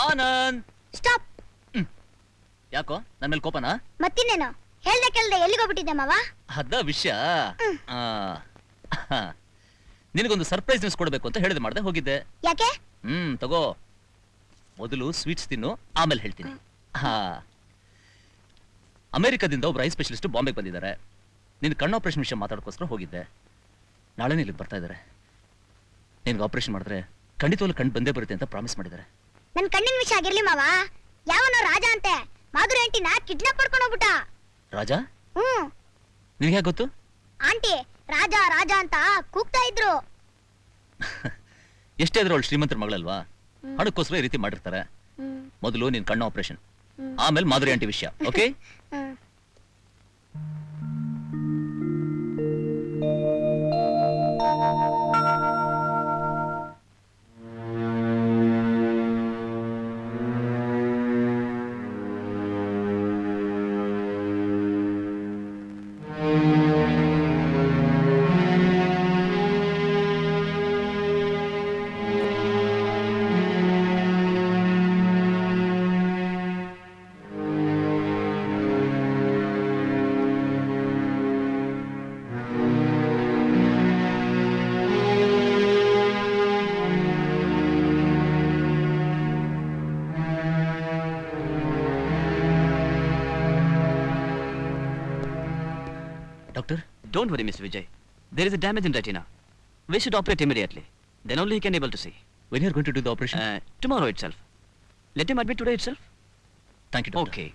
Speaker 10: ಆನಂದ್,
Speaker 13: ಸ್ಟಾಪ್.
Speaker 10: ಯಾಕೋ ನನ್ನ ಮೇಲೆ ಕೋಪನಾ?
Speaker 13: ಮತ್ತಿನ್ನೇನು? ಹೇಳ್ದೆ ಕೇಳ್ದೆ ಎಲ್ಲಿಗೋಗ್ಬಿಟ್ಟಿದ್ದೆ ಮಾವ?
Speaker 10: ಅದ ವಿಷಯ. ನಿನಗೊಂದು ಸರ್ಪ್ರೈಸ್ ನ್ಯೂಸ್ ಕೊಡ್ಬೇಕು ಅಂತ ಹೇಳಿದೆ, ಮಾಡ್ದೆ, ಹೋಗಿದ್ದೆ.
Speaker 13: ಯಾಕೆ?
Speaker 10: ತಗೋ, ಮೊದಲು ಸ್ವೀಟ್ಸ್ ತಿನ್ನು, ಆಮೇಲೆ ಹೇಳ್ತೀನಿ. ಅಮೆರಿಕದಿಂದ ಒಬ್ರು ಐ ಸ್ಪೆಷಲಿಸ್ಟ್ ಬಾಂಬೆಗೆ ಬಂದಿದ್ದಾರೆ. ನಿನ್ನ ಕಣ್ಣು ಆಪರೇಷನ್ ವಿಷಯ ಮಾತಾಡೋಕ್ಕೋಸ್ಕರ ಹೋಗಿದ್ದೆ. ನಾಳೆನೇ ಇಲ್ಲಿಗೆ ಬರ್ತಾ ಇದ್ದಾರೆ. ನಿನ್ಗೆ ಆಪರೇಷನ್ ಮಾಡಿದ್ರೆ ಖಂಡಿತವಾಗ್ಲೂ ಕಣ್ಣು ಬಂದೇ ಬರುತ್ತೆ ಅಂತ ಪ್ರಾಮಿಸ್ ಮಾಡಿದ್ದಾರೆ.
Speaker 13: ನನ್ ಕಣ್ಣಿನ ವಿಷಯ ಆಗಿರ್ಲಿ ಮಾವ. ಯಾವನೋ ರಾಜ ಅಂತೆ ಮಾಧುರಿ ಆಂಟಿನ ಕಿಡ್ನಾಪ್ ಮಾಡ್ಕೊಂಡು ಹೋಗ್ಬಿಟ್ಟ.
Speaker 10: ರಾಜ? ನಿನ್ಗೆ ಹೇಗೆ ಗೊತ್ತು?
Speaker 13: ಆಂಟಿ ರಾಜ ರಾಜ ಅಂತ ಕೂಗ್ತಾ ಇದ್ರು.
Speaker 10: ಎಷ್ಟೇ ಆದ್ರೂ ಅವಳು ಶ್ರೀಮಂತರ ಮಗಳಲ್ವಾ, ಹಣಕ್ಕೋಸ್ಕರ ಈ ರೀತಿ ಮಾಡಿರ್ತಾರೆ. ಮೊದಲು ನಿನ್ ಕಣ್ಣು ಆಪರೇಷನ್, ಆಮೇಲೆ ಮಾಧುರಿ ಆಂಟಿ ವಿಷಯ. Okay?
Speaker 2: Don't worry, Mr. Vijay. There is a damage in retina. We should operate immediately. Then only he can able to see.
Speaker 10: When you are going to do the operation?
Speaker 2: Tomorrow itself. Let him admit today itself.
Speaker 10: Thank you, doctor.
Speaker 2: Okay.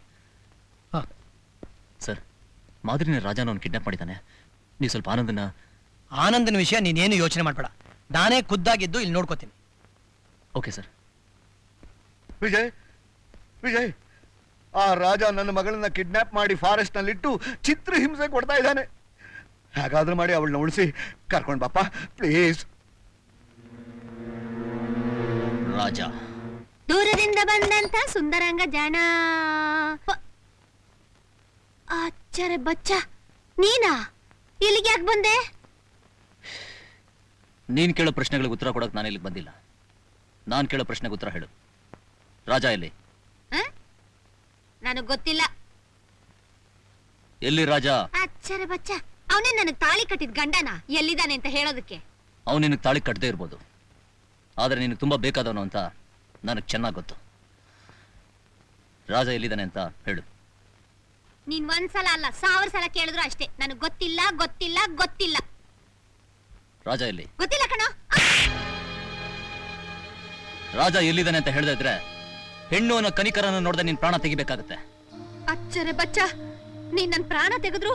Speaker 10: Sir, ಮಾಧುರಿನ ರಾಜನ ಅವನು kidnap ಮಾಡಿದ್ದಾನೆ. ನೀವು ಸ್ವಲ್ಪ ಆನಂದನ...
Speaker 5: ಆನಂದನ ವಿಷಯ ನೀನೇನು ಯೋಚನೆ ಮಾಡ್ಬೇಡ, ನಾನೇ ಖುದ್ದಾಗಿದ್ದು ಇಲ್ಲಿ ನೋಡ್ಕೋತೀನಿ.
Speaker 10: Okay sir.
Speaker 3: ವಿಜಯ್, ವಿಜಯ್, ಆ ರಾಜ ನನ್ನ ಮಗಳನ್ನ ಕಿಡ್ನಾಪ್ ಮಾಡಿ ಫಾರೆಸ್ಟ್ ನಲ್ಲಿಟ್ಟು ಚಿತ್ರ ಹಿಂಸೆ ಕೊಡ್ತಾ ಇದ್ದಾನೆ. ಹಾಗಾದ್ರೂ ಮಾಡಿ ಅವಳನ್ನ ಉಳಿಸಿ ಕರ್ಕೊಂಡ್ ಬಾಪ ಪ್ಲೀಸ್.
Speaker 10: ರಾಜ
Speaker 9: ದೂರದಿಂದ ಬಂದಂತ ಸುಂದರಂಗ ಜಾಣ. ಆಚಾರ್ಯ ಬಚ್ಚ, ನೀನಾ ಇಲ್ಲಿಗೆ ಯಾಕೆ ಬಂದೆ?
Speaker 10: ನೀನ್ ಕೇಳೋ ಪ್ರಶ್ನೆಗಳಿಗೆ ಉತ್ತರ ಕೊಡಕ್ ನಾನು ಇಲ್ಲಿಗೆ ಬಂದಿಲ್ಲ. ನಾನ್ ಕೇಳೋ ಪ್ರಶ್ನೆಗೆ ಉತ್ತರ ಹೇಳು. ರಾಜ ಎಲ್ಲಿ?
Speaker 9: ನನಗ್ ಗೊತ್ತಿಲ್ಲ.
Speaker 10: ಎಲ್ಲಿ ರಾಜ?
Speaker 9: ಆಚಾರ್ಯ ಬಚ್ಚ, ಅವನೇ ನನಗ್ ತಾಳಿ ಕಟ್ಟಿದ್ ಗಂಡನ ಎಲ್ಲಿದ್ದಾನೆ ಅಂತ ಹೇಳೋದಕ್ಕೆ.
Speaker 10: ಅವನು ನಿನಗೆ ತಾಳಿ ಕಟ್ಟದೇ ಇರ್ಬೋದು, ಆದ್ರೆ ನಿನಗೆ ತುಂಬಾ ಬೇಕಾದವನು ಅಂತ ನನಗೆ ಚೆನ್ನಾಗಿ ಗೊತ್ತು. ರಾಜ ಎಲ್ಲಿದ್ದಾನೆ ಅಂತ ಹೇಳು.
Speaker 9: ನೀನ್ ಒಂದ್ಸಲ ಅಲ್ಲ 1000 ಸಲ ಕೇಳಿದ್ರು ಅಷ್ಟೇ, ನನಗ್ ಗೊತ್ತಿಲ್ಲ ಗೊತ್ತಿಲ್ಲ ಗೊತ್ತಿಲ್ಲ.
Speaker 10: ರಾಜ ಎಲ್ಲಿ?
Speaker 9: ಗೊತ್ತಿಲ್ಲ ಕಣ.
Speaker 10: ರಾಜ ಎಲ್ಲಿದ್ದಾನೆ ಅಂತ ಹೇಳ್ತಾ ಇದ್ರೆ ಹೆಣ್ಣು ಅನ್ನೋ ಕನಿಕರನ್ನು ನೋಡ್ದೆ ನಿನ್ ಪ್ರಾಣ ತೆಗಿಬೇಕಾಗತ್ತೆ.
Speaker 9: ಅಚ್ಚರೆ ಬಚ್ಚ, ನೀನ್ ನನ್ ಪ್ರಾಣ ತೆಗೆದ್ರು,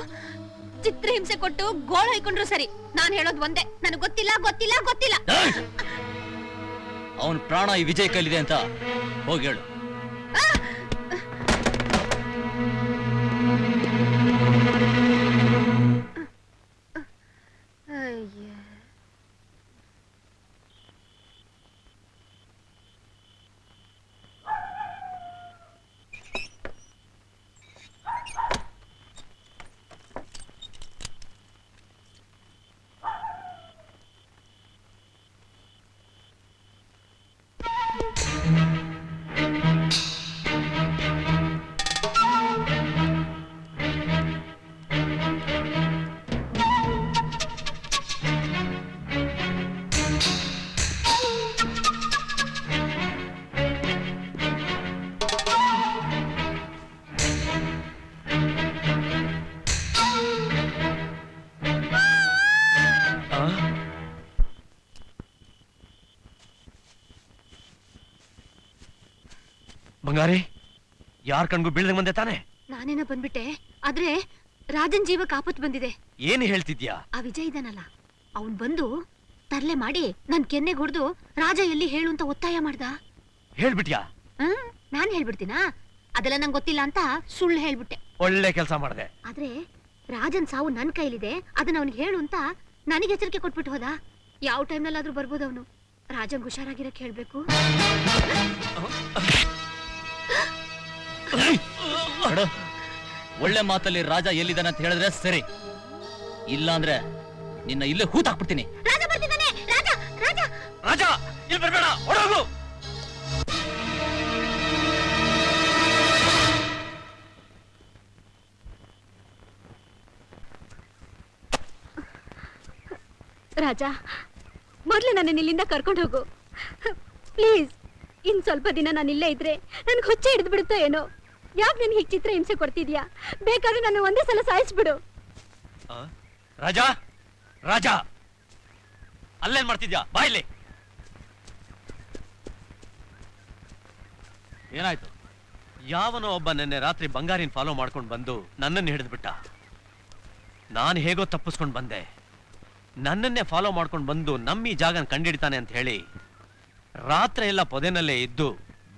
Speaker 9: ಚಿತ್ರ ಹಿಂಸೆ ಕೊಟ್ಟು ಗೋಳ ಹೊಯ್ಕೊಂಡ್ರು ಸರಿ, ನಾನ್ ಹೇಳೋದ್ ಒಂದೇ, ನನಗ್ ಗೊತ್ತಿಲ್ಲ ಗೊತ್ತಿಲ್ಲ ಗೊತ್ತಿಲ್ಲ.
Speaker 10: ಅವನ್ ಪ್ರಾಣ ಈ ವಿಜಯ್ ಕೈಲಿದೆ ಅಂತ ಹೋಗಿ ಹೇಳು.
Speaker 14: ಬಂಗಾರಿ, ಯಾರ್ ಕಣ್ಗೂ ಬೀಳ್ದಂಗ್ ಬಂದೆ ತಾನೆ?
Speaker 9: ನಾನೇನೋ ಬಂದ್ಬಿಟ್ಟೆ, ಆದ್ರೆ ರಾಜನ್ ಜೀವಕ್ಕೆ ಆಪತ್ತು ಬಂದಿದೆ.
Speaker 14: ಏನು ಹೇಳ್ತಿದ್ಯಾ?
Speaker 9: ಆ ವಿಜಯ್ ಇದಾನಲ್ಲ, ಅವನ್ ಬಂದು ತರ್ಲೆ ಮಾಡಿ ನನ್ ಕೆನ್ನೆಗೆ ಹೊಡೆದು ರಾಜ ಎಲ್ಲಿ ಹೇಳು ಅಂತ ಒತ್ತಾಯ ಮಾಡ್ದ.
Speaker 14: ಹೇಳ್ಬಿಟ್ಯಾ?
Speaker 9: ನಾನ್ ಹೇಳ್ಬಿಡ್ತೀನಾ? ಅದೆಲ್ಲ ನಂಗೆ ಗೊತ್ತಿಲ್ಲ ಅಂತ ಸುಳ್ಳು ಹೇಳ್ಬಿಟ್ಟೆ.
Speaker 14: ಒಳ್ಳೆ ಕೆಲಸ ಮಾಡಿದೆ.
Speaker 9: ಆದ್ರೆ ರಾಜನ್ ಸಾವು ನನ್ ಕೈಲಿದೆ, ಅದನ್ನ ಅವನಿಗೆ ಹೇಳು ಅಂತ ನನಗೆ ಎಚ್ಚರಿಕೆ ಕೊಟ್ಬಿಟ್ಟು ಹೋದ. ಯಾವ ಟೈಮ್ನಲ್ಲಾದ್ರೂ ಬರ್ಬೋದು ಅವನು. ರಾಜಂಗ್ ಹುಷಾರಾಗಿರಕ್ ಹೇಳ್ಬೇಕು.
Speaker 10: ಒಳ್ಳೆ ಮಾತಲ್ಲಿ ರಾಜ ಎಲ್ಲಿದ್ದಾನೆ ಅಂತ ಹೇಳಿದ್ರೆ ಸರಿ, ಇಲ್ಲ ಅಂದ್ರೆ ನಿನ್ನ ಇಲ್ಲೇ ಹೂತಾಕ್ಬಿಡ್ತೀನಿ.
Speaker 9: ರಾಜ ಬರ್ತಿದ್ದಾನೆ. ರಾಜ ರಾಜ
Speaker 14: ರಾಜ ಇಲ್ಲಿ ಬರ್ಬೇಡ, ಹೊರಗು.
Speaker 9: ರಾಜ, ಮೊದ್ಲು ನನ್ನ ಇಲ್ಲಿಂದ ಕರ್ಕೊಂಡು ಹೋಗು ಪ್ಲೀಸ್. ಇನ್ ಸ್ವಲ್ಪ ದಿನ ನಾನು ಇಲ್ಲೇ ಇದ್ರೆ ನನ್ಗೆ ಹುಚ್ಚೆ ಹಿಡಿದು ಬಿಡುತ್ತೋ ಏನೋ. ಯಾಕೆ ನೀನು ಹೀಗೆ ಚಿತ್ರ ಹಿಂಸೆ ಕೊಡ್ತಿದ್ಯಾ? ಬೇಕಾದ್ರೆ ನಾನು ಒಂದೇ ಸಲ ಸಾಯಿಸ್ಬಿಡು.
Speaker 14: ರಾಜ, ರಾಜ ಅಲ್ಲೇನ್ ಮಾಡ್ತಿದ್ಯಾ? ಬಾ ಇಲ್ಲಿ.
Speaker 10: ಏನಾಯ್ತು?
Speaker 14: ಯಾವನೋ ಒಬ್ಬ ನಿನ್ನೆ ರಾತ್ರಿ ಬಂಗಾರಿನ ಫಾಲೋ ಮಾಡ್ಕೊಂಡು ಬಂದು ನನ್ನನ್ನು ಹಿಡಿದ್ಬಿಟ್ಟ. ನಾನು ಹೇಗೋ ತಪ್ಪಿಸ್ಕೊಂಡು ಬಂದೆ. ನನ್ನನ್ನೇ ಫಾಲೋ ಮಾಡ್ಕೊಂಡು ಬಂದು ನಮ್ಮ ಈ ಜಾಗನ ಕಂಡಿಡ್ತಾನೆ ಅಂತ ಹೇಳಿ ರಾತ್ರಿ ಎಲ್ಲ ಪೊದೆನಲ್ಲೇ ಇದ್ದು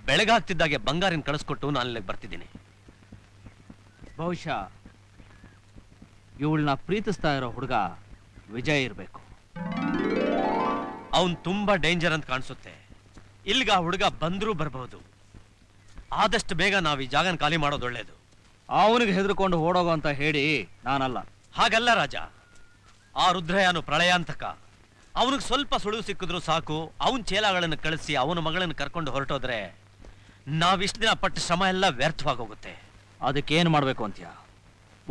Speaker 14: ಬೆಳಗಾಗ್ತಿದ್ದಾಗೆ ಬಂಗಾರಿನ ಕಳಿಸ್ಕೊಟ್ಟು ನಾನು ಇಲ್ಲಿಗೆ ಬರ್ತಿದ್ದೀನಿ.
Speaker 10: ಬಹುಶಃ ಇವಳನ್ನ ಪ್ರೀತಿಸ್ತಾ ಇರೋ ಹುಡುಗ ವಿಜಯ್ ಇರ್ಬೇಕು.
Speaker 14: ಅವನ್ ತುಂಬಾ ಡೇಂಜರ್ ಅಂತ ಕಾಣಿಸುತ್ತೆ. ಇಲ್ಲಿಗ ಆ ಹುಡುಗ ಬಂದ್ರೂ ಬರಬಹುದು. ಆದಷ್ಟು ಬೇಗ ನಾವು ಈ ಜಾಗನ ಖಾಲಿ ಮಾಡೋದು ಒಳ್ಳೇದು.
Speaker 10: ಅವನಿಗೆ ಹೆದರ್ಕೊಂಡು ಓಡೋಗೋ ಅಂತ ಹೇಳಿ ನಾನಲ್ಲ.
Speaker 14: ಹಾಗಲ್ಲ ರಾಜ, ಆ ರುದ್ರಯಾನು ಪ್ರಳಯಾಂತಕ. ಅವನಿಗೆ ಸ್ವಲ್ಪ ಸುಳಿವು ಸಿಕ್ಕಿದ್ರು ಸಾಕು, ಅವನ ಚೇಲಾಗಳನ್ನು ಕಳಿಸಿ ಅವನ ಮಗಳನ್ನು ಕರ್ಕೊಂಡು ಹೊರಟೋದ್ರೆ ನಾವಿಷ್ಟು ದಿನ ಪಟ್ಟ ಶ್ರಮ ಎಲ್ಲ ವ್ಯರ್ಥವಾಗೋಗುತ್ತೆ.
Speaker 10: ಅದಕ್ಕೇನು ಮಾಡ್ಬೇಕು ಅಂತೀಯ?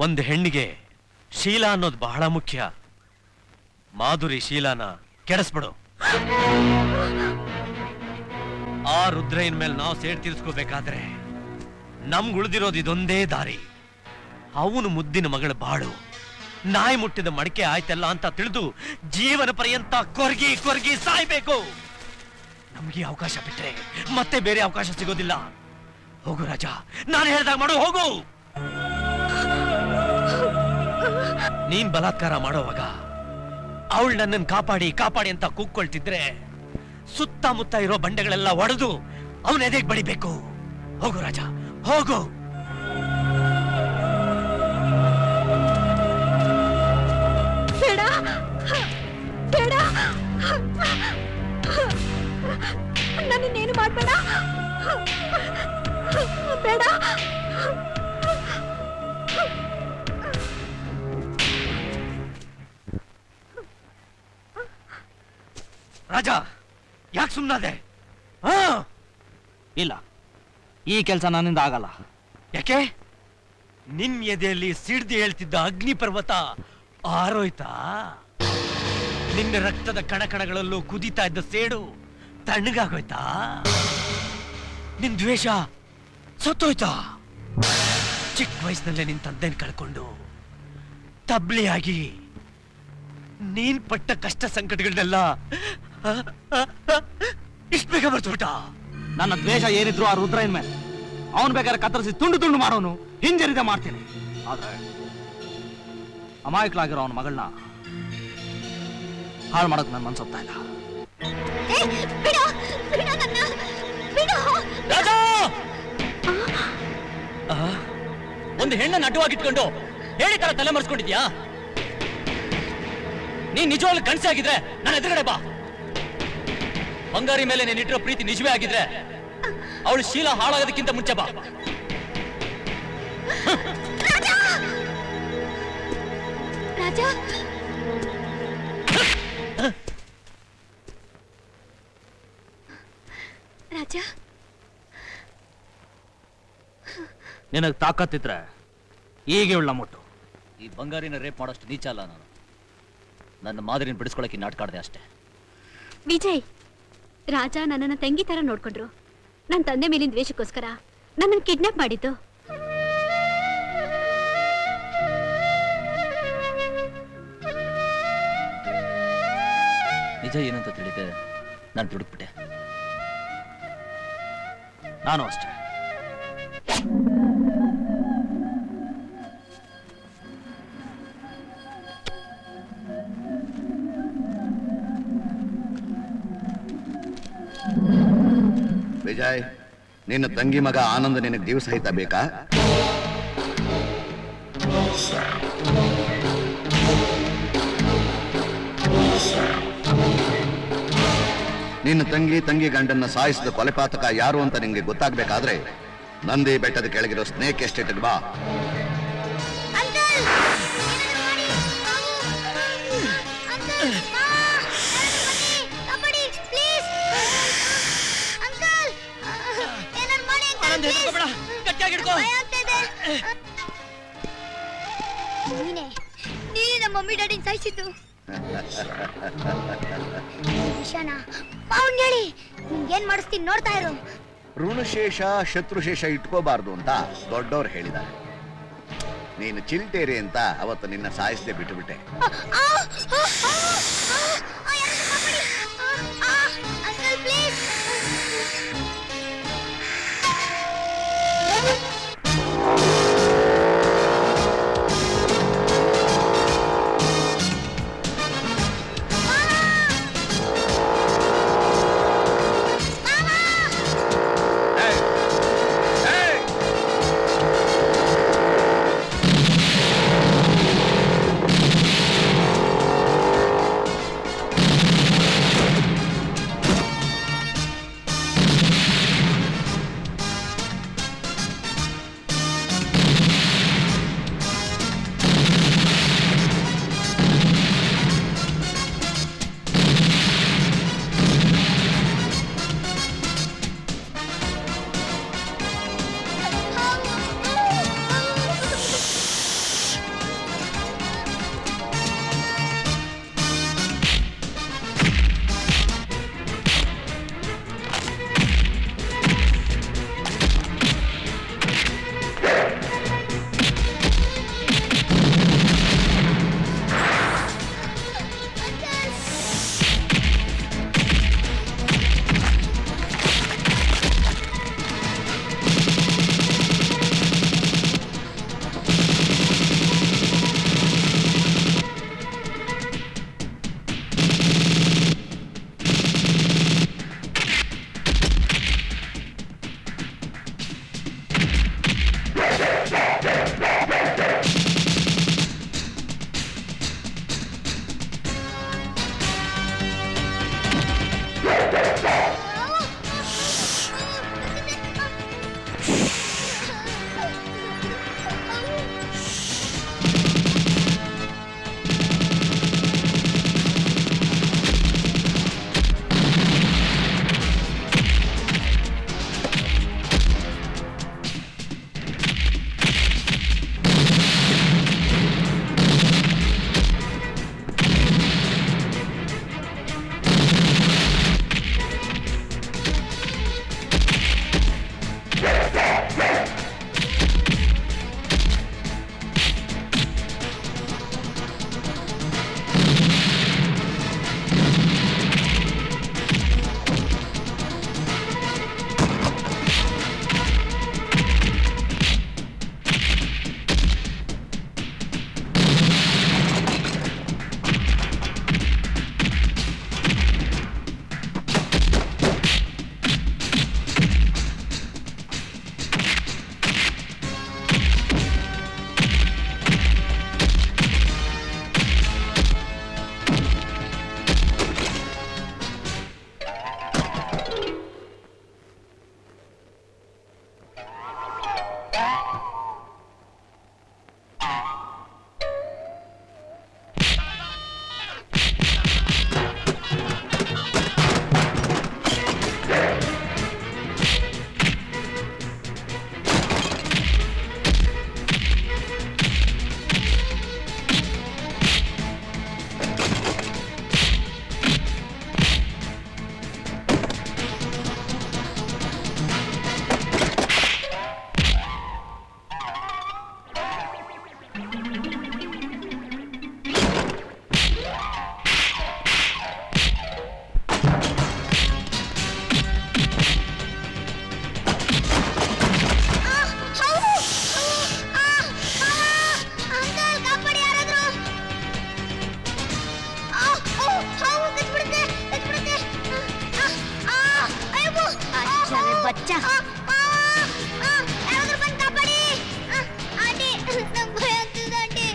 Speaker 14: ಒಂದು ಹೆಣ್ಣಿಗೆ ಶೀಲ ಅನ್ನೋದು ಬಹಳ ಮುಖ್ಯ. ಮಾಧುರಿ ಶೀಲಾನ ಕೆಡಿಸ್ಬಿಡು. ಆ ರುದ್ರಯ್ಯನ ಮೇಲೆ ನಾವು ಸೇಡ್ ತೀರಿಸ್ಕೋಬೇಕಾದ್ರೆ ನಮ್ಗೆ ಉಳಿದಿರೋದು ಇದೊಂದೇ ದಾರಿ. ಅವನು ಮುದ್ದಿನ ಮಗಳ ಬಾಳು
Speaker 5: ನಾಯಿ ಮುಟ್ಟಿದ ಮಡಿಕೆ ಆಯ್ತಲ್ಲ ಅಂತ ತಿಳಿದು ಜೀವನ ಪರ್ಯಂತ ಕೊರ್ಗಿ ಕೊರ್ಗಿ ಸಾಯ್ಬೇಕು. ನಮ್ಗೆ ಅವಕಾಶ ಬಿಟ್ರೆ ಮತ್ತೆ ಬೇರೆ ಅವಕಾಶ ಸಿಗೋದಿಲ್ಲ. ಹೋಗು ರಾಜ, ನಾನು ಹೇಳ್ದಾಗ ಮಾಡು, ಹೋಗು. ನೀನ್ ಬಲಾತ್ಕಾರ ಮಾಡೋವಾಗ ಅವಳು ನನ್ನನ್ನು ಕಾಪಾಡಿ ಕಾಪಾಡಿ ಅಂತ ಕೂಗ್ಕೊಳ್ತಿದ್ರೆ ಸುತ್ತಮುತ್ತ ಇರೋ ಬಂಡೆಗಳೆಲ್ಲ ಒಡೆದು ಅವನ ಎದೆಗೆ ಬಡಿಬೇಕು. ಹೋಗು ರಾಜ, ಹೋಗು.
Speaker 9: ಬೇಡ ಬೇಡ, ನನ್ನನ್ನೇನು ಮಾಡ್ಬೇಡ, ಬೇಡ.
Speaker 5: ರಾಜ, ಯಾಕೆ ಸುಮ್ಮನಾದೆ?
Speaker 10: ಇಲ್ಲ, ಈ ಕೆಲಸ ನನ್ನಿಂದ ಆಗಲ್ಲ.
Speaker 5: ಯಾಕೆ? ನಿನ್ ಎದೆಯಲ್ಲಿ ಸಿಡ್ದು ಹೇಳ್ತಿದ್ದ ಅಗ್ನಿ ಪರ್ವತ ಆರೋಯ್ತಾ? ನಿನ್ನ ರಕ್ತದ ಕಣಕಣಗಳಲ್ಲೂ ಕುದೀತಾ ಇದ್ದ ಸೇಡು ತಣ್ಣಗಾಗೋಯ್ತಾ? ನಿನ್ ದ್ವೇಷ ಸತ್ತೋಯ್ತಾ? ಚಿಕ್ಕ ವಯಸ್ಸಿನಲ್ಲೇ ನಿನ್ ತಂದೆನ ಕಳ್ಕೊಂಡು ತಬ್ಲಿಯಾಗಿ ನೀನ್ ಪಟ್ಟ ಕಷ್ಟ ಸಂಕಟಗಳನ್ನೆಲ್ಲ ಇಷ್ಟು ಬೇಗ ಮರ್ತ್ಬಿಟ್ಟ?
Speaker 10: ನನ್ನ ದ್ವೇಷ ಏನಿದ್ರು ಆ ರುದ್ರಯ್ಯನ ಮೇಲೆ. ಅವನು ಬೇಕಾದ್ರೆ ಕತ್ತರಿಸಿ ತುಂಡು ತುಂಡು ಮಾಡೋನು, ಹಿಂಜರಿದೆ ಮಾಡ್ತೀನಿ. ಆದ್ರೆ ಅಮಾಯಕಲಾಗಿರೋ ಅವನ ಮಗಳನ್ನ ಹಾಳು ಮಾಡಕ್ ನನ್ ಮನ್ಸೊಪ್ತಾ ಇಲ್ಲ.
Speaker 11: ಒಂದು ಹೆಣ್ಣನ್ನು ಅಡ್ಡವಾಗಿಟ್ಕೊಂಡು ಹೇಳಿ ತರ ತಲೆ ಮರೆಸ್ಕೊಂಡಿದ್ಯಾ? ನೀನ್ ನಿಜವಾಗ್ಲೂ ಕನಸೆ ಆಗಿದ್ರೆ ನನ್ನ ಎದುರುಗಡೆ ಬಾ. ಬಂಗಾರಿ ಮೇಲೆ ನೀನಿಟ್ಟಿರೋ ಪ್ರೀತಿ ನಿಜವೇ ಆಗಿದ್ರೆ ಅವಳು ಶೀಲ ಹಾಳಾಗೋದಕ್ಕಿಂತ ಮುಂಚೆ ಬಾ.
Speaker 9: ರಾಜ, ರಾಜ,
Speaker 10: ನಿನಗ್ ತಾಕತ್ತಿದ್ರೆ ಈಗ ಇವಳ ಮುಟ್ಟು.
Speaker 2: ಈ ಬಂಗಾರಿನ ರೇಪ್ ಮಾಡೋಷ್ಟು ನೀಚ ಅಲ್ಲ ನಾನು. ನನ್ನ ಮಾದರಿನ ಬಿಡಿಸ್ಕೊಳಕ್ಕೆ ನಾಟಕ ಆಡ್ದೆ ಅಷ್ಟೇ.
Speaker 9: ವಿಜಯ್, ರಾಜ ನನ್ನನ್ನ ತಂಗಿ ತರ ನೋಡ್ಕೊಂಡ್ರು. ನನ್ನ ತಂದೆ ಮೇಲಿನ ದ್ವೇಷಕ್ಕೋಸ್ಕರ ನನ್ನನ್ನು ಕಿಡ್ನಾಪ್ ಮಾಡಿದ್ದು.
Speaker 2: ನಿಜ ಏನಂತ ತಿಳಿದೆ ನಾನು ದುಡುಕ್ಬಿಟ್ಟೆ.
Speaker 10: ನಾನು ಅಷ್ಟೇ.
Speaker 3: ವಿಜಯ್, ನಿನ್ನ ತಂಗಿ ಮಗ ಆನಂದ್ ನಿನಗೆ ಜೀವ ಸಹಿತ ಬೇಕಾ? ನಿನ್ನ ತಂಗಿ ಗಂಡನ್ನ ಸಾಯಿಸಿದ ಕೊಲೆಪಾತಕ ಯಾರು ಅಂತ ನಿಂಗೆ ಗೊತ್ತಾಗ್ಬೇಕಾದ್ರೆ ನಂದಿ ಬೆಟ್ಟದ ಕೆಳಗಿರೋ ಸ್ನೇಕ್ ಎಸ್ಟೇಟ್ ಬಾ.
Speaker 13: ನೀನೇ ನಮ್ಮ ಮಮ್ಮಿ ಡ್ಯಾಡಿನ ಸಾಯಿಸಿದ್ದು. ಹೇಳಿ ನಿನ್ಗೇನ್ ಮಾಡಿಸ್ತೀನಿ ನೋಡ್ತಾ ಇರು.
Speaker 3: ಋಣಶೇಷ ಶತ್ರುಶೇಷ ಇಟ್ಕೋಬಾರ್ದು ಅಂತ ದೊಡ್ಡವ್ರು ಹೇಳಿದ್ದಾರೆ. ನೀನು ಚಿಲ್ಟೇರಿ ಅಂತ ಅವತ್ತು ನಿನ್ನ ಸಾಯಿಸದೆ ಬಿಟ್ಟುಬಿಟ್ಟೆ.
Speaker 9: ಬಚ್ಚಾ ಯಾರಾದ್ರೂ ಬಂದು ಕಾಪಾಡಿ ಆಂಟಿ ನಂಗೆ ಭಯ ಆಗ್ತಿದೆ ಆಂಟಿ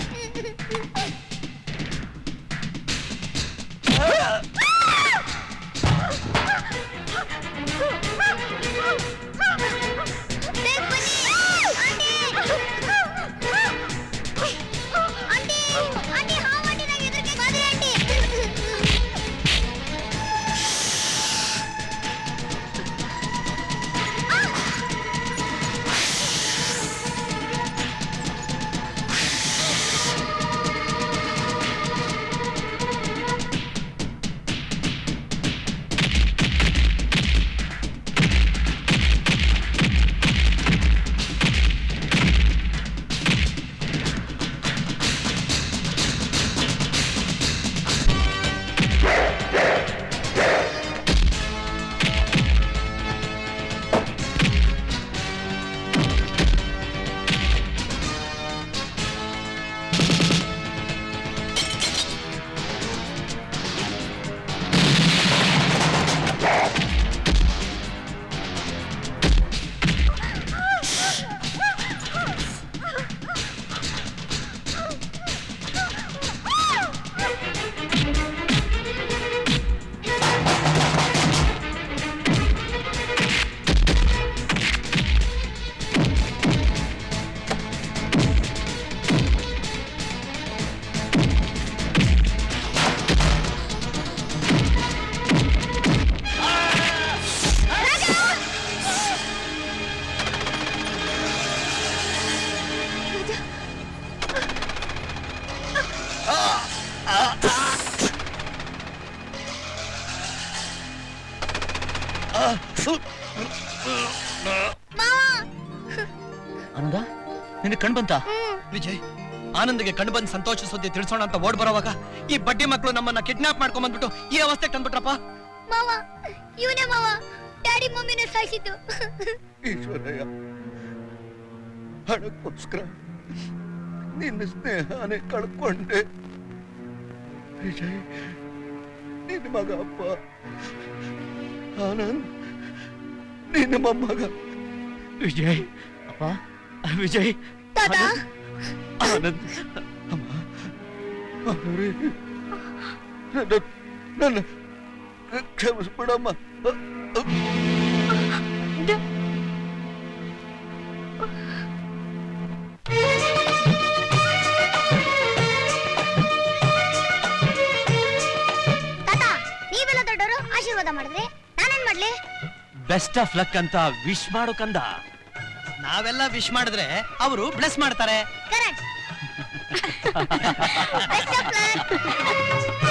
Speaker 11: ಆನಂದ ನಿನಗೆ ಕಣ್ ಬಂತ?
Speaker 5: ವಿಜಯ್, ಆನಂದ್ಗೆ ಕಣ್ಣು ಬಂದು ಸಂತೋಷ ಸುದ್ದಿ ತಿಳಿಸೋಣ ಅಂತ ಓಡ್ ಬರೋವಾಗ ಈ ಬಡ್ಡಿ ಮಕ್ಕಳು ನಮ್ಮನ್ನ ಕಿಡ್ನಾಪ್ ಮಾಡ್ಕೊಂಡ್ ಬಂದ್ಬಿಟ್ಟು ಈ ಅವಸ್ಥೆಗೆ ತಂದ್ಬಿಟ್ರಪ್ಪ.
Speaker 13: ಮಾವ ಇವನೇ ಮಾವ ಡ್ಯಾಡಿ ಮಮ್ಮಿನ ಸಾಯಿಸಿದ್ದು.
Speaker 3: ಈಶ್ವರಯ್ಯ, ಹಣಕ್ಕೋಸ್ಕರ ನಿನ್ನ ಸ್ನೇಹನೇ ಕಳ್ಕೊಂಡೆ. ವಿಜಯ್, ನಿನ್ನ ಮಗ ಅಪ್ಪ, ಆನಂದ್ ನಿನ್ನ ಮೊಮ್ಮಗ.
Speaker 11: ವಿಜಯ್ ಅಪ್ಪ, ವಿಜಯ್,
Speaker 13: ತಾತ
Speaker 11: ಆನಂದ್,
Speaker 3: ನನ್ನ ಕ್ಷಮಿಸ್ಬಿಡಮ್ಮ.
Speaker 13: ತಾತ ನೀವೆಲ್ಲ ದೊಡ್ಡವರು ಆಶೀರ್ವಾದ ಮಾಡಿದ್ರಿ ನಾನೇನ್ ಮಾಡ್ಲಿ?
Speaker 11: ಬೆಸ್ಟ್ ಆಫ್ ಲಕ್ ಅಂತ ವಿಶ್ ಮಾಡು ಕಂದ.
Speaker 5: ನಾವೆಲ್ಲ ವಿಶ್ ಮಾಡಿದ್ರೆ ಅವರು ಬ್ಲೆಸ್ ಮಾಡ್ತಾರೆ.
Speaker 13: ಕರೆಕ್ಟ್. Best of luck.